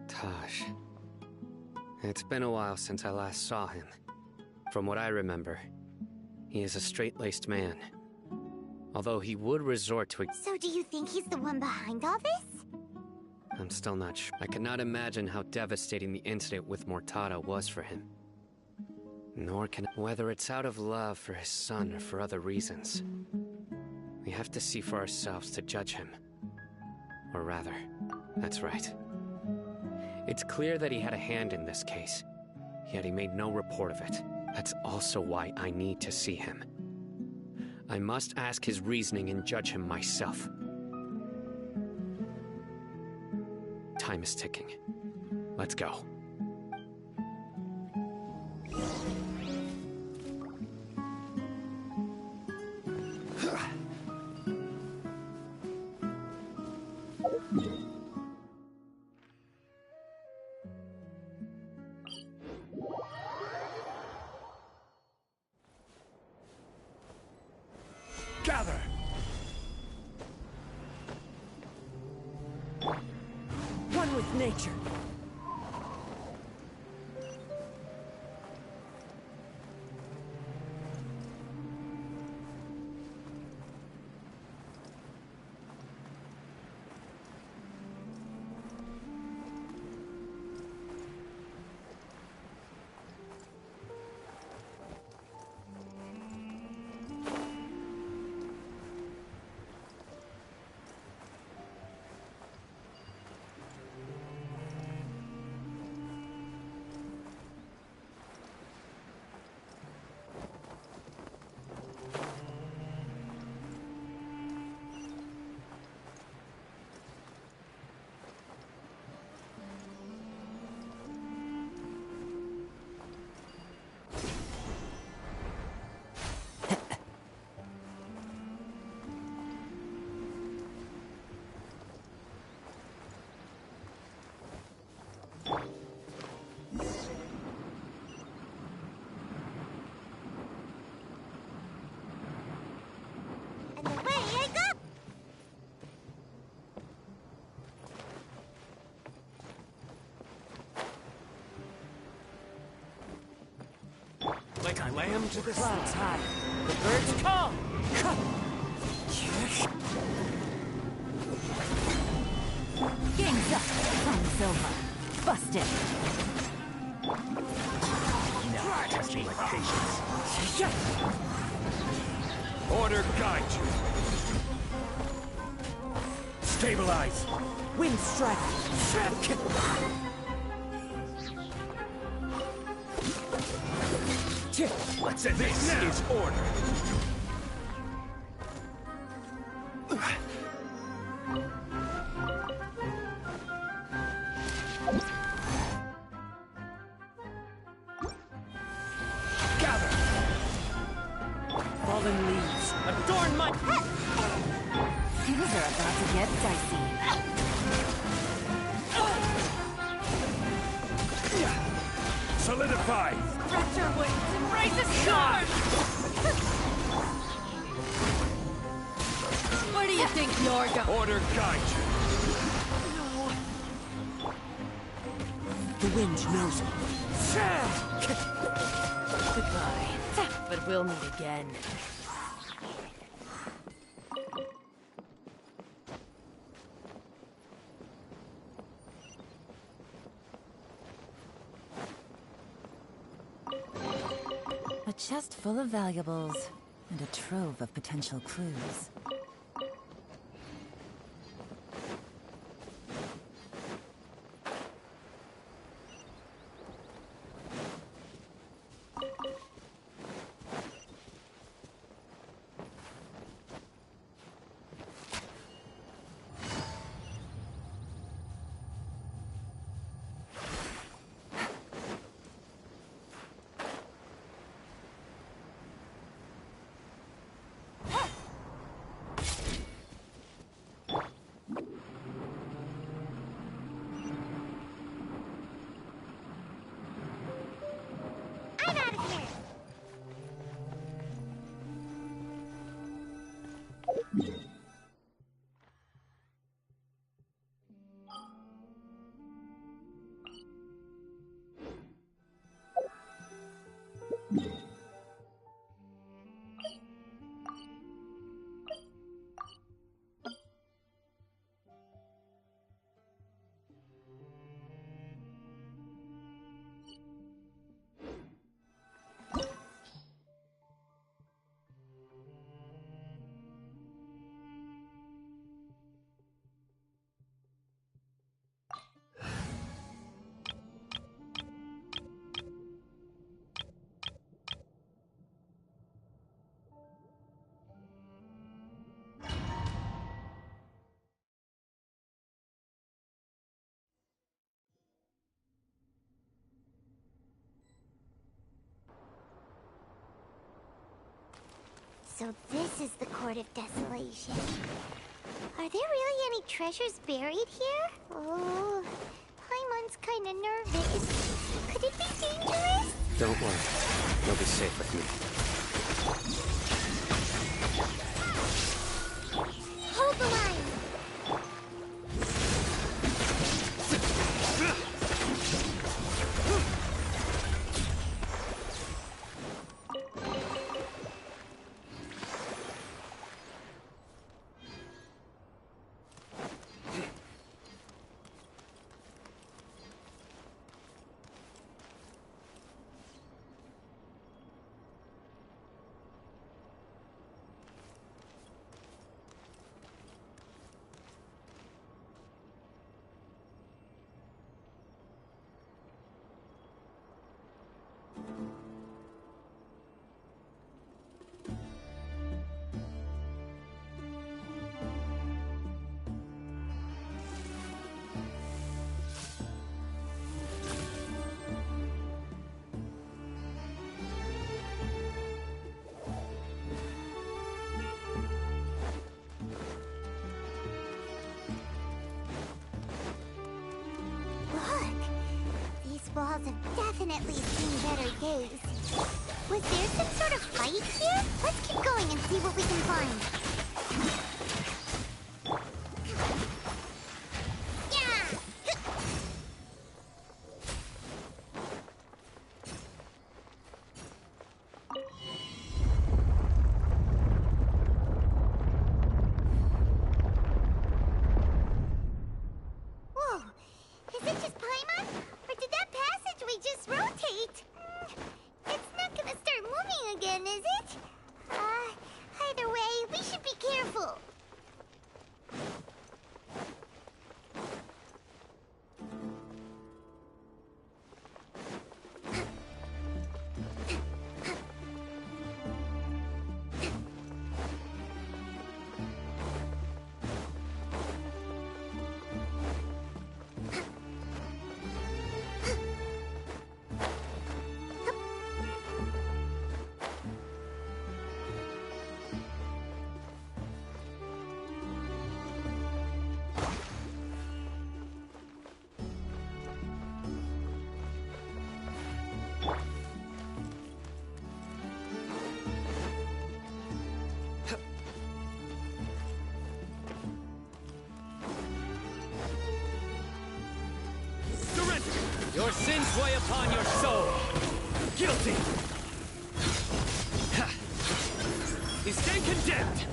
Taj. It's been a while since I last saw him. From what I remember, he is a straight-laced man. Although he would resort to... So do you think he's the one behind all this? I'm still not sure. I cannot imagine how devastating the incident with Mortada was for him. Nor can whether it's out of love for his son or for other reasons. We have to see for ourselves to judge him. Or rather, that's right. It's clear that he had a hand in this case, yet he made no report of it. That's also why I need to see him. I must ask his reasoning and judge him myself. Time is ticking. Let's go. Gather! One with nature. Like I lamb to the Clouds slaughter. high. The birds call. Gangs up. Fine silver. Busted. Now test me like patience. Order guide you. Stabilize. Wind strike. Let's end this. This is order. Gather. Fallen leaves. Adorn my... Things are about to get dicey. Solidify. Stretch your wings and raise a storm! Where do you think you're going? Order guide you. The wind knows me. Goodbye. But we'll meet again. A chest full of valuables, and a trove of potential clues. So this is the Court of Desolation. Are there really any treasures buried here? Oh, Paimon's kinda nervous. Could it be dangerous? Don't worry. You'll be safe with me. Hold the line! Walls have definitely seen better days. Was there some sort of fight here? Let's keep going and see what we can find. Yeah! Whoa! Is it just Paimon? Or did that passageway just rotate? It's not gonna start moving again, is it? Either way, we should be careful. Your sins weigh upon your soul. Guilty. You stand condemned.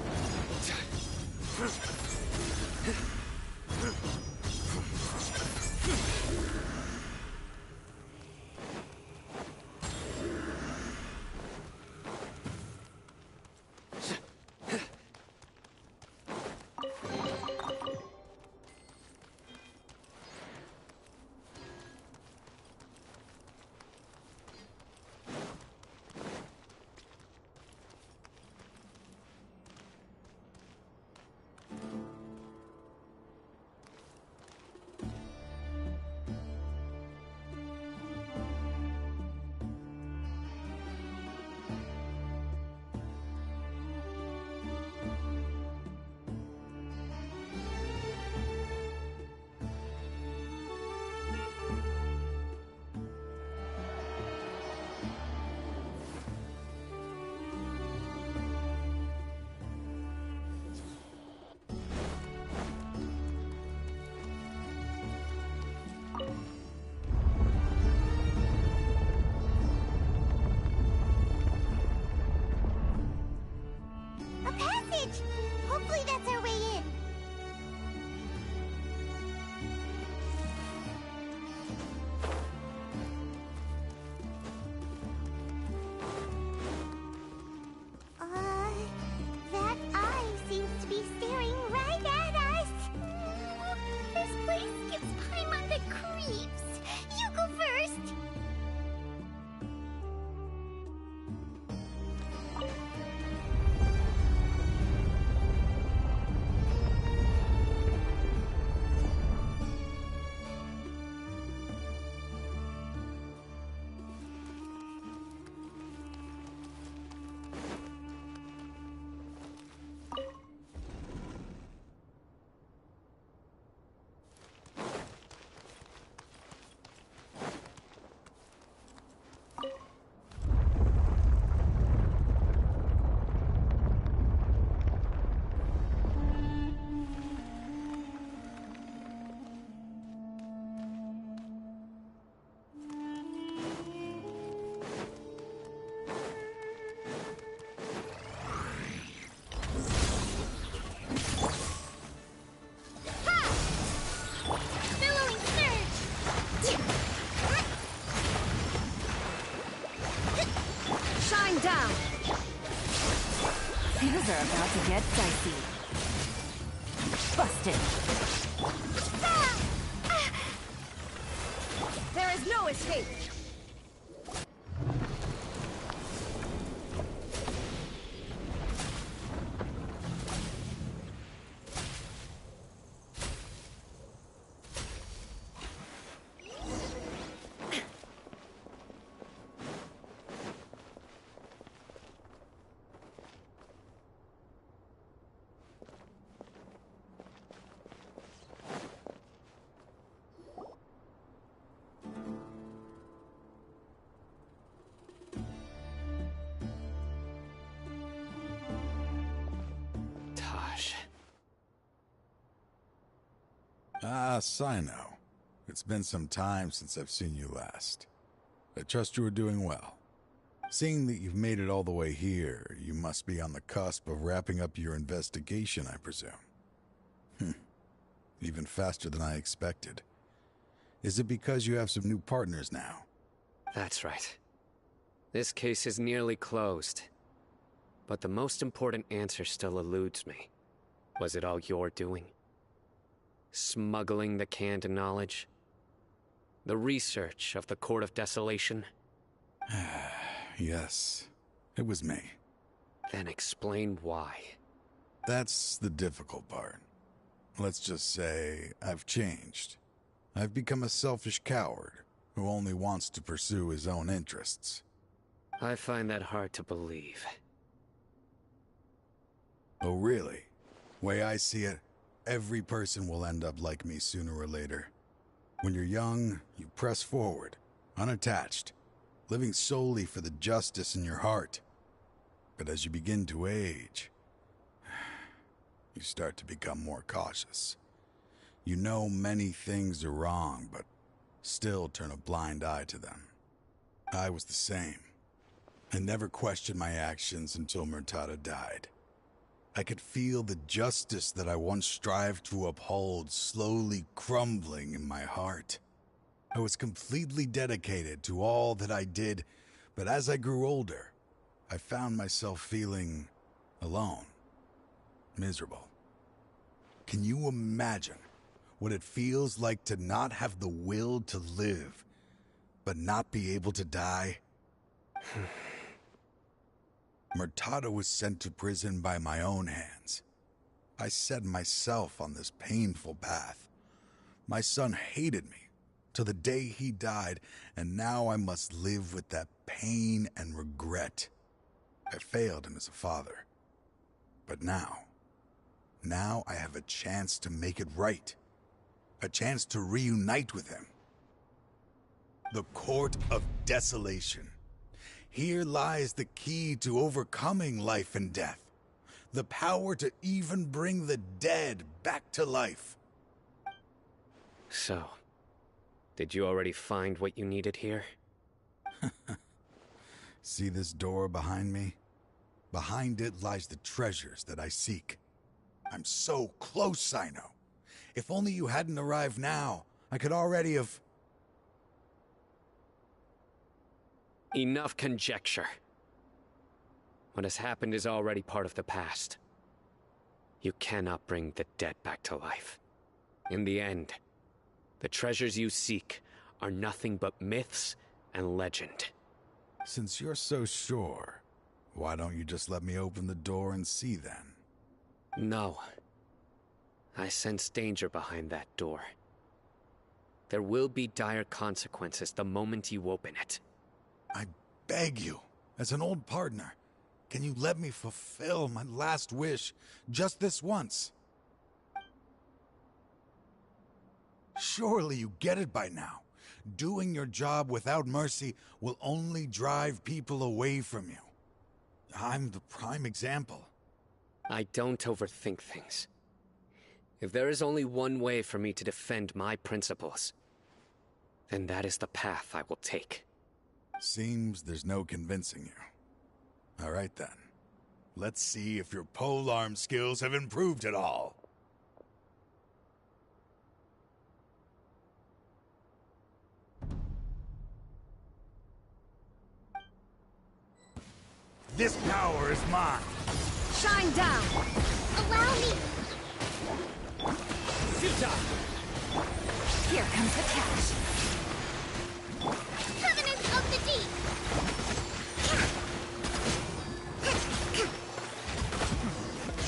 A passage! Hopefully that's our way in. That eye seems to be staring right at us. This place gives Paimon the creeps. You go first. down! Things are about to get dicey. Busted. There is no escape! Ah, Cyno. It's been some time since I've seen you last. I trust you are doing well. Seeing that you've made it all the way here, you must be on the cusp of wrapping up your investigation, I presume. Even faster than I expected. Is it because you have some new partners now? That's right. This case is nearly closed. But the most important answer still eludes me. Was it all your doing? Smuggling the canned knowledge? The research of the Court of Desolation? Yes, it was me. Then explain why. That's the difficult part. Let's just say I've changed. I've become a selfish coward who only wants to pursue his own interests. I find that hard to believe. Oh, really? Way I see it, every person will end up like me sooner or later. When you're young, you press forward, unattached, living solely for the justice in your heart. But as you begin to age, you start to become more cautious. You know many things are wrong, but still turn a blind eye to them. I was the same. I never questioned my actions until Murtada died. I could feel the justice that I once strived to uphold slowly crumbling in my heart. I was completely dedicated to all that I did, but as I grew older, I found myself feeling alone, miserable. Can you imagine what it feels like to not have the will to live, but not be able to die? Murtada was sent to prison by my own hands. I set myself on this painful path. My son hated me till the day he died, and now I must live with that pain and regret. I failed him as a father. But now I have a chance to make it right. A chance to reunite with him. The Court of Desolation. Here lies the key to overcoming life and death. The power to even bring the dead back to life. So, did you already find what you needed here? See this door behind me? Behind it lies the treasures that I seek. I'm so close, Cyno. If only you hadn't arrived now, I could already have... Enough conjecture. What has happened is already part of the past. You cannot bring the dead back to life. In the end, the treasures you seek are nothing but myths and legend. Since you're so sure, why don't you just let me open the door and see then? No. I sense danger behind that door. There will be dire consequences the moment you open it. I beg you, as an old partner, can you let me fulfill my last wish just this once? Surely you get it by now. Doing your job without mercy will only drive people away from you. I'm the prime example. I don't overthink things. If there is only one way for me to defend my principles, then that is the path I will take. Seems there's no convincing you. All right then. Let's see if your polearm skills have improved at all. This power is mine! Shine down! Allow me! Here comes the catch. Covenant of the Deep!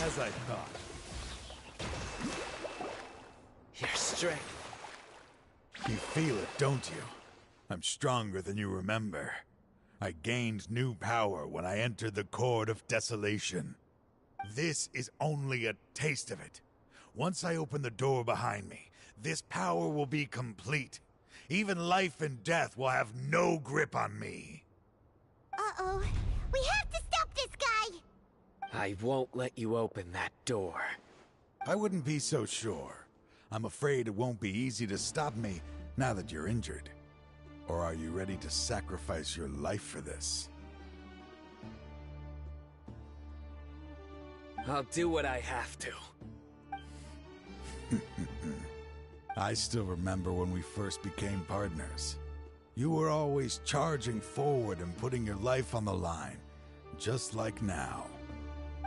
As I thought. Your strength. You feel it, don't you? I'm stronger than you remember. I gained new power when I entered the Court of Desolation. This is only a taste of it. Once I open the door behind me, this power will be complete. Even life and death will have no grip on me. Uh-oh. We have to stop this guy! I won't let you open that door. I wouldn't be so sure. I'm afraid it won't be easy to stop me now that you're injured. Or are you ready to sacrifice your life for this? I'll do what I have to. I still remember when we first became partners. You were always charging forward and putting your life on the line, just like now.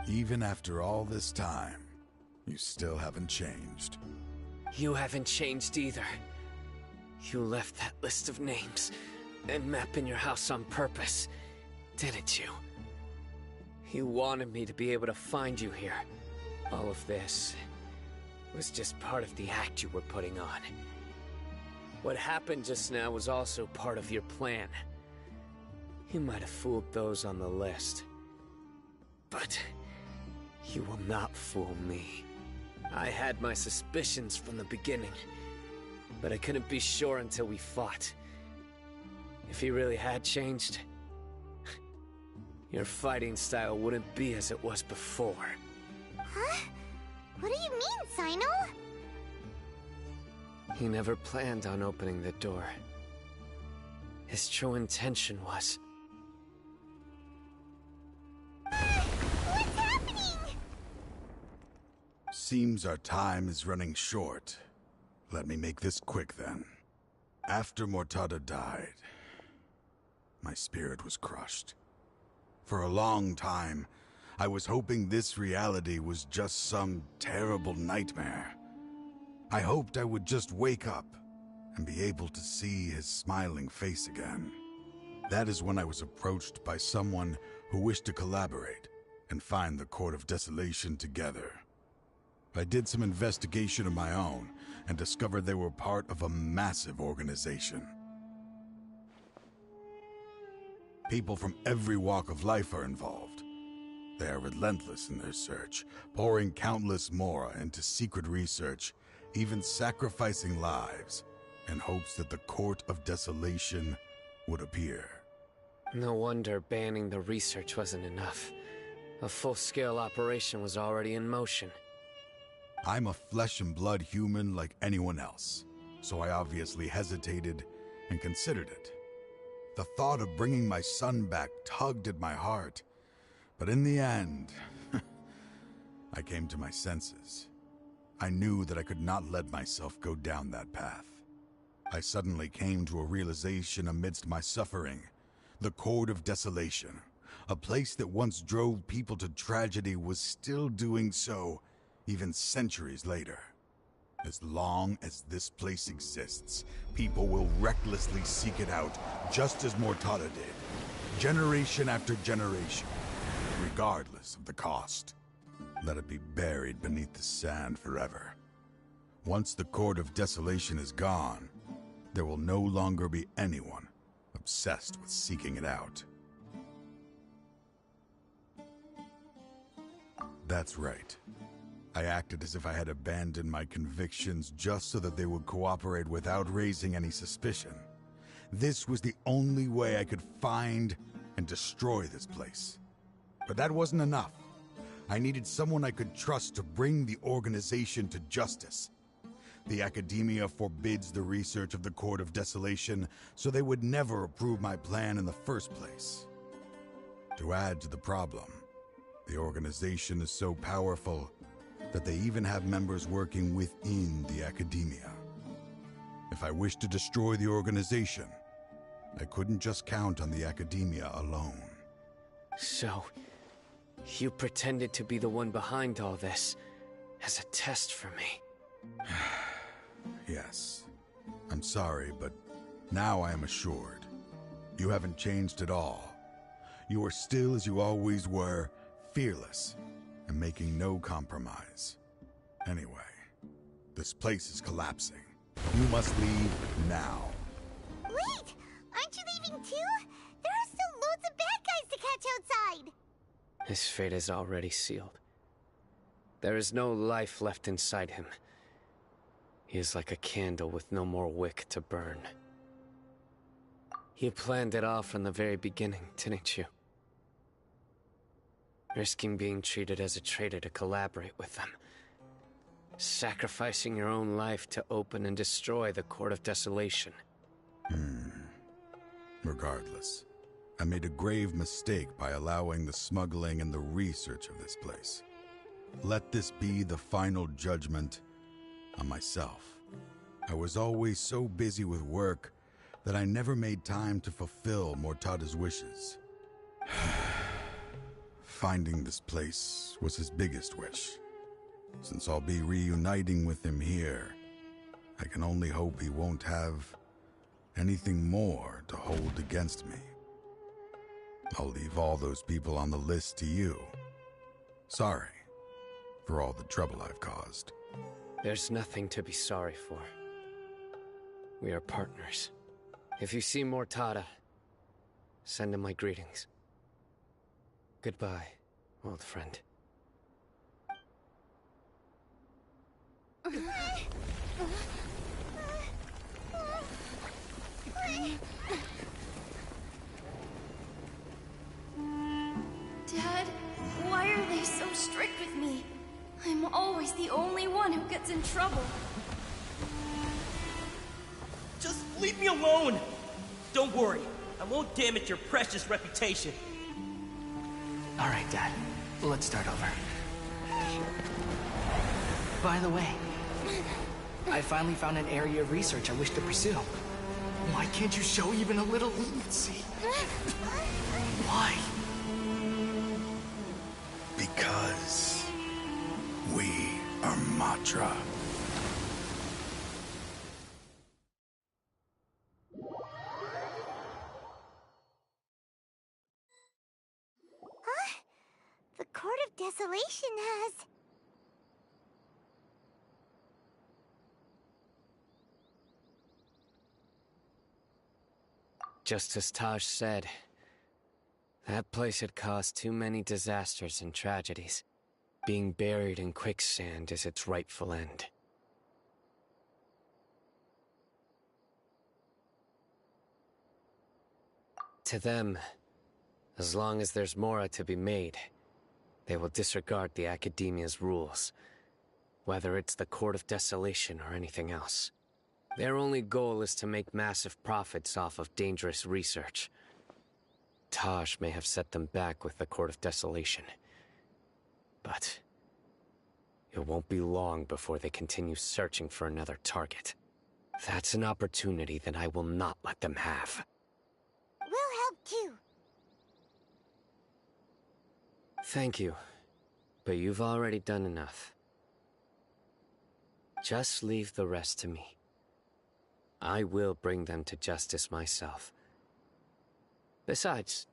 Even after all this time, you still haven't changed. You haven't changed either. You left that list of names and map in your house on purpose, didn't you? You wanted me to be able to find you here. All of this was just part of the act you were putting on. What happened just now was also part of your plan. You might have fooled those on the list, but you will not fool me. I had my suspicions from the beginning, but I couldn't be sure until we fought. If he really had changed, your fighting style wouldn't be as it was before. Huh? What do you mean, Cyno? He never planned on opening the door. His true intention was... What's happening? Seems our time is running short. Let me make this quick then. After Mortada died, my spirit was crushed. For a long time, I was hoping this reality was just some terrible nightmare. I hoped I would just wake up and be able to see his smiling face again. That is when I was approached by someone who wished to collaborate and find the Court of Desolation together. I did some investigation of my own and discovered they were part of a massive organization. People from every walk of life are involved. They are relentless in their search, pouring countless mora into secret research, even sacrificing lives in hopes that the Court of Desolation would appear. No wonder banning the research wasn't enough. A full-scale operation was already in motion. I'm a flesh and blood human like anyone else, so I obviously hesitated and considered it. The thought of bringing my son back tugged at my heart, but in the end, I came to my senses. I knew that I could not let myself go down that path. I suddenly came to a realization amidst my suffering. The Court of Desolation, a place that once drove people to tragedy, was still doing so even centuries later. As long as this place exists, people will recklessly seek it out, just as Mortada did, generation after generation, regardless of the cost. Let it be buried beneath the sand forever. Once the Court of Desolation is gone, there will no longer be anyone obsessed with seeking it out. That's right. I acted as if I had abandoned my convictions just so that they would cooperate without raising any suspicion. This was the only way I could find and destroy this place. But that wasn't enough. I needed someone I could trust to bring the organization to justice. The Academia forbids the research of the Court of Desolation, so they would never approve my plan in the first place. To add to the problem, the organization is so powerful that they even have members working within the Academia. If I wished to destroy the organization, I couldn't just count on the Academia alone. So, you pretended to be the one behind all this as a test for me. Yes. I'm sorry, but now I am assured. You haven't changed at all. You are still as you always were, fearless, and making no compromise. Anyway, this place is collapsing. You must leave now. Wait! Aren't you leaving too? There are still loads of bad guys to catch outside! His fate is already sealed. There is no life left inside him. He is like a candle with no more wick to burn. You planned it all from the very beginning, didn't you? Risking being treated as a traitor to collaborate with them. Sacrificing your own life to open and destroy the Court of Desolation. Regardless, I made a grave mistake by allowing the smuggling and the research of this place. Let this be the final judgment on myself. I was always so busy with work that I never made time to fulfill Mortada's wishes. Finding this place was his biggest wish. Since I'll be reuniting with him here, I can only hope he won't have anything more to hold against me. I'll leave all those people on the list to you. Sorry for all the trouble I've caused. There's nothing to be sorry for. We are partners. If you see Mortada, send him my greetings. Goodbye, old friend. Dad, why are they so strict with me? I'm always the only one who gets in trouble. Just leave me alone! Don't worry, I won't damage your precious reputation. Alright, Dad. Let's start over. By the way, I finally found an area of research I wish to pursue. Why can't you show even a little leniency? Why? Because we are Matra. Huh? The Court of Desolation has... Just as Taj said, that place had caused too many disasters and tragedies. Being buried in quicksand is its rightful end. To them, as long as there's Mora to be made, they will disregard the Academia's rules, whether it's the Court of Desolation or anything else. Their only goal is to make massive profits off of dangerous research. Taj may have set them back with the Court of Desolation, but it won't be long before they continue searching for another target. That's an opportunity that I will not let them have. We'll help too. Thank you, but you've already done enough. Just leave the rest to me. I will bring them to justice myself. Besides,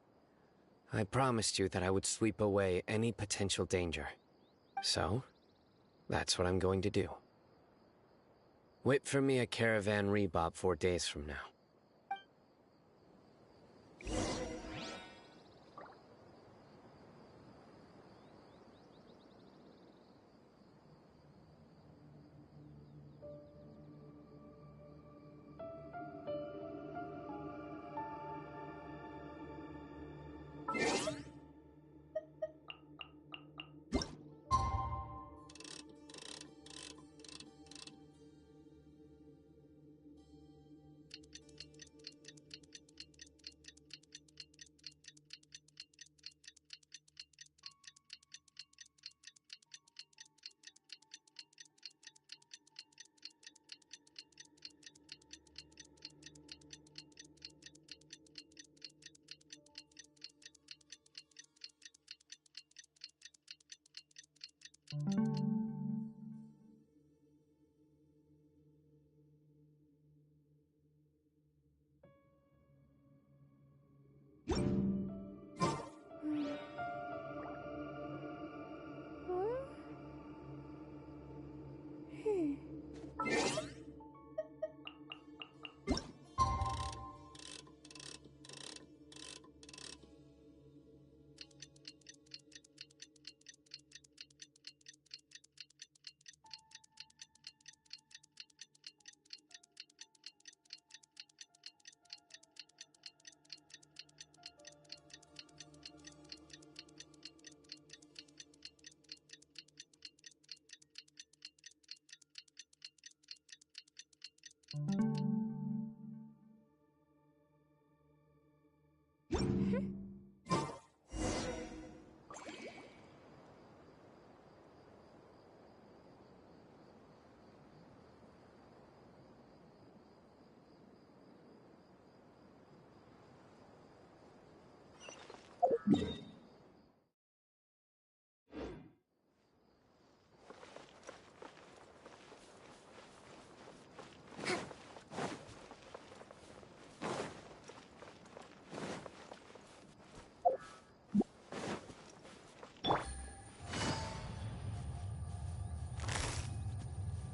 I promised you that I would sweep away any potential danger. So, that's what I'm going to do. Wait for me at Caravan Rebop 4 days from now.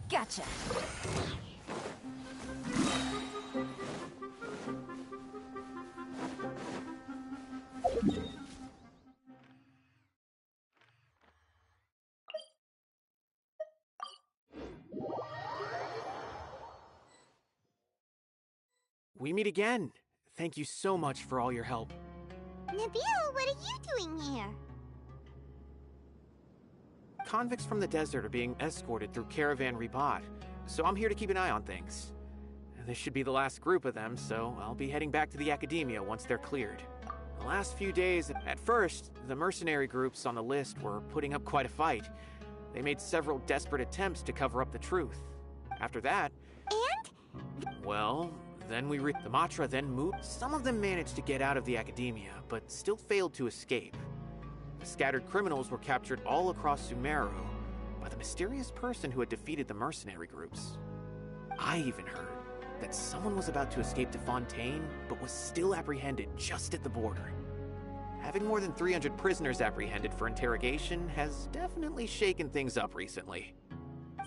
Gotcha. We meet again. Thank you so much for all your help. Nabil, what are you doing here? Convicts from the desert are being escorted through Caravan Ribat, so I'm here to keep an eye on things. This should be the last group of them, so I'll be heading back to the Academia once they're cleared. The last few days, at first, the mercenary groups on the list were putting up quite a fight. They made several desperate attempts to cover up the truth. After that... And? Well, then the Matra then moved. Some of them managed to get out of the Academia, but still failed to escape. The scattered criminals were captured all across Sumeru by the mysterious person who had defeated the mercenary groups. I even heard that someone was about to escape to Fontaine, but was still apprehended just at the border. Having more than 300 prisoners apprehended for interrogation has definitely shaken things up recently.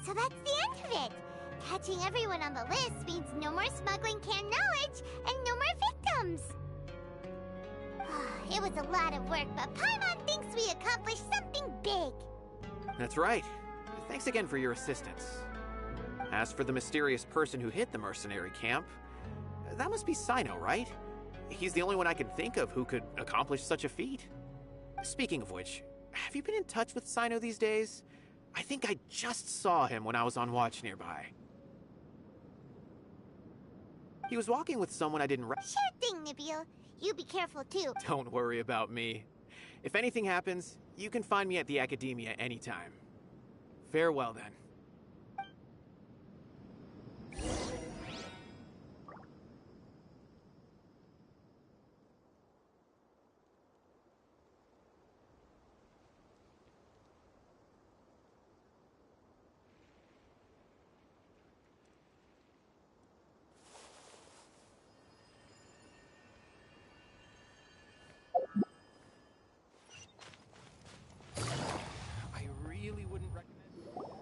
So that's the end of it! Catching everyone on the list means no more smuggling canned knowledge and no more victims! It was a lot of work, but Paimon thinks we accomplished something big! That's right. Thanks again for your assistance. As for the mysterious person who hit the mercenary camp, that must be Cyno, right? He's the only one I can think of who could accomplish such a feat. Speaking of which, have you been in touch with Cyno these days? I think I just saw him when I was on watch nearby. He was walking with someone I didn't Sure thing, Nabil. You be careful too. Don't worry about me. If anything happens, you can find me at the Academia anytime. Farewell then.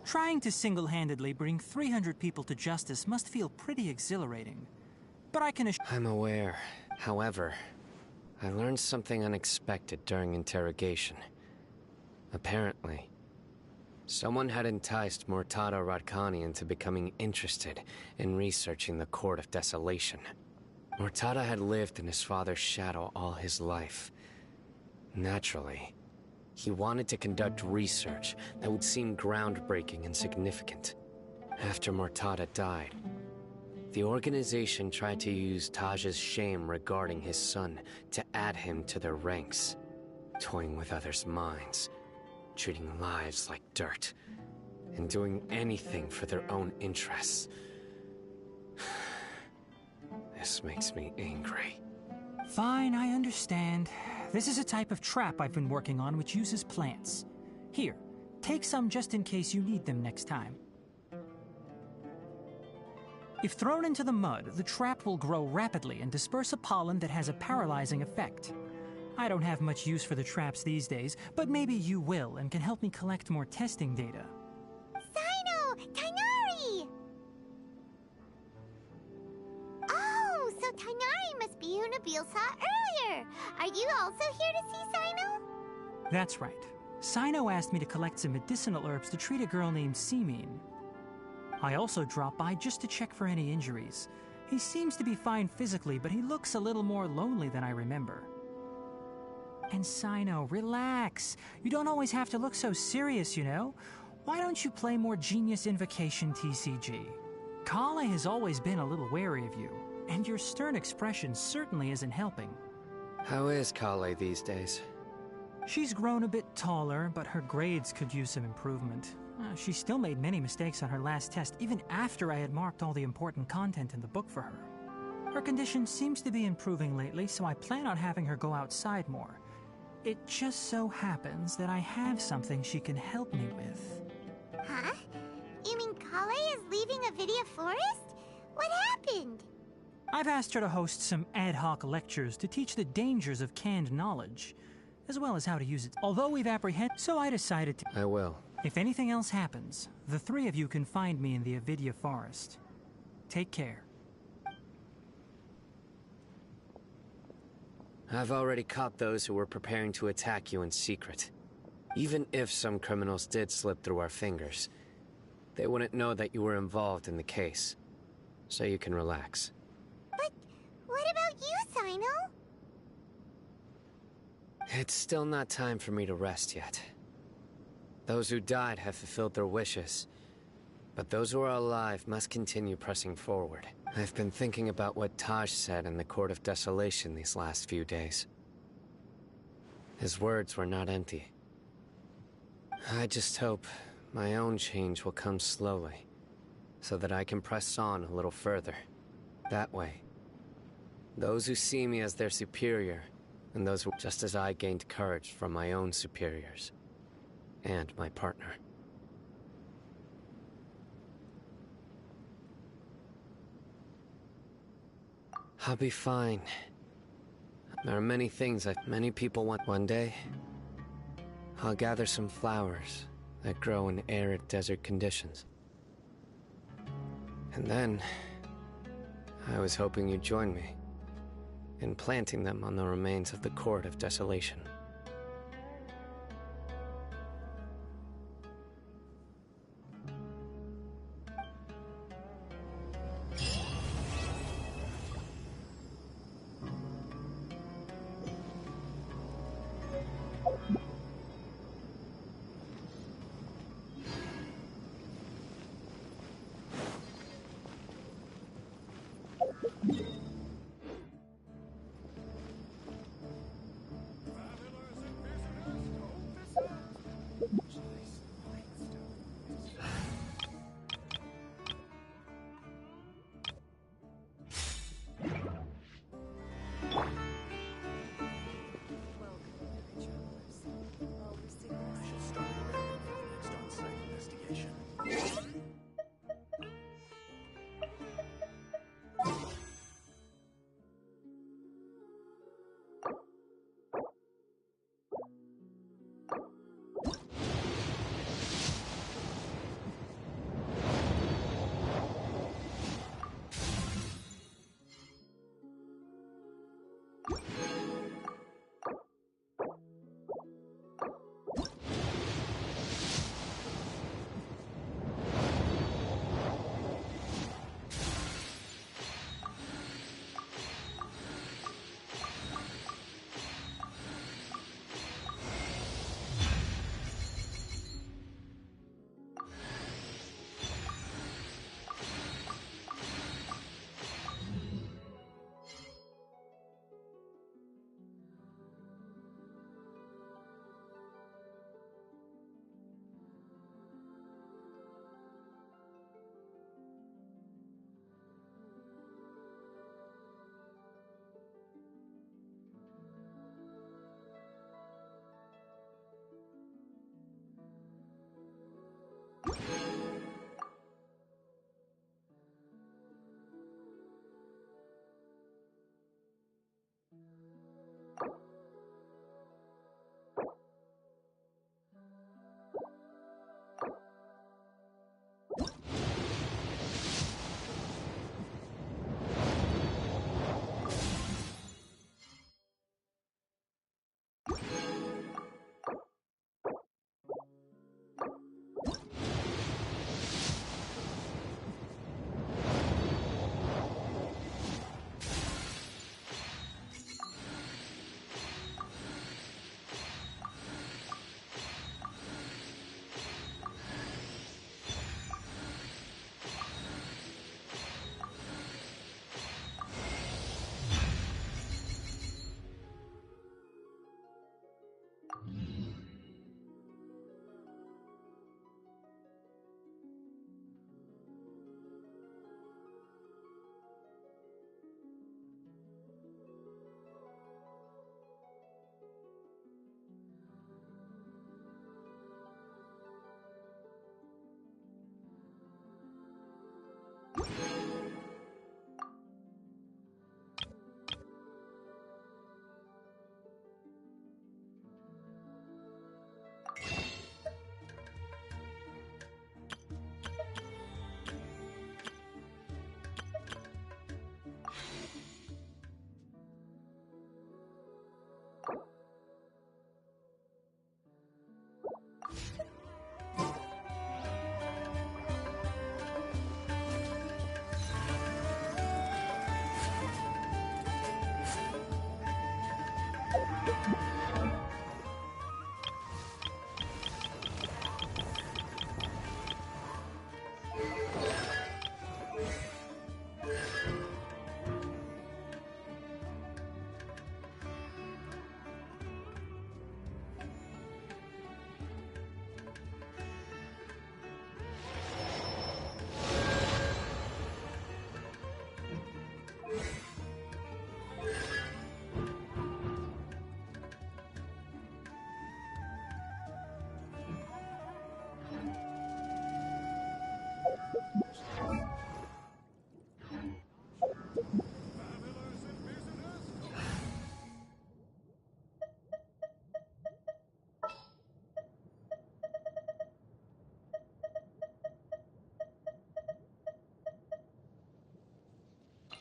Trying to single-handedly bring 300 people to justice must feel pretty exhilarating. But I can assure— I'm aware. However, I learned something unexpected during interrogation. Apparently, someone had enticed Murtada Radkani into becoming interested in researching the Court of Desolation. Murtada had lived in his father's shadow all his life. Naturally, he wanted to conduct research that would seem groundbreaking and significant. After Murtada died, the organization tried to use Taj's shame regarding his son to add him to their ranks, toying with others' minds, treating lives like dirt, and doing anything for their own interests. This makes me angry. Fine, I understand. This is a type of trap I've been working on which uses plants. Here, Take some just in case you need them next time. If thrown into the mud, the trap will grow rapidly and disperse a pollen that has a paralyzing effect. I don't have much use for the traps these days, but maybe you will and can help me collect more testing data. Cyno! Tighnari! Oh, so Tighnari must be who Nabil saw earlier. Are you also here to see Cyno? That's right. Cyno asked me to collect some medicinal herbs to treat a girl named Seemine. I also dropped by just to check for any injuries. He seems to be fine physically, but he looks a little more lonely than I remember. And Cyno, relax. You don't always have to look so serious, you know? Why don't you play more Genius Invocation TCG? Kale has always been a little wary of you, and your stern expression certainly isn't helping. How is Kale these days? She's grown a bit taller, but her grades could use some improvement. She still made many mistakes on her last test, even after I had marked all the important content in the book for her. Her condition seems to be improving lately, so I plan on having her go outside more. It just so happens that I have something she can help me with. Huh? You mean Kale is leaving Avidia Forest? What happened? I've asked her to host some ad hoc lectures to teach the dangers of canned knowledge, as well as how to use it. Although we've apprehended, so I decided to... I will. If anything else happens, the three of you can find me in the Avidia Forest. Take care. I've already caught those who were preparing to attack you in secret. Even if some criminals did slip through our fingers, they wouldn't know that you were involved in the case. So you can relax. But what about you, Cyno? It's still not time for me to rest yet. Those who died have fulfilled their wishes, but those who are alive must continue pressing forward. I've been thinking about what Taj said in the Court of Desolation these last few days. His words were not empty. I just hope my own change will come slowly, so that I can press on a little further. That way, those who see me as their superior, and those who, just as I gained courage from my own superiors, and my partner. I'll be fine. There are many things that many people want. One day, I'll gather some flowers that grow in arid desert conditions. And then, I was hoping you'd join me in planting them on the remains of the Court of Desolation.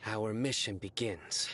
Our mission begins.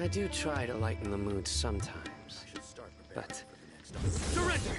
I do try to lighten the mood sometimes, but... Surrender!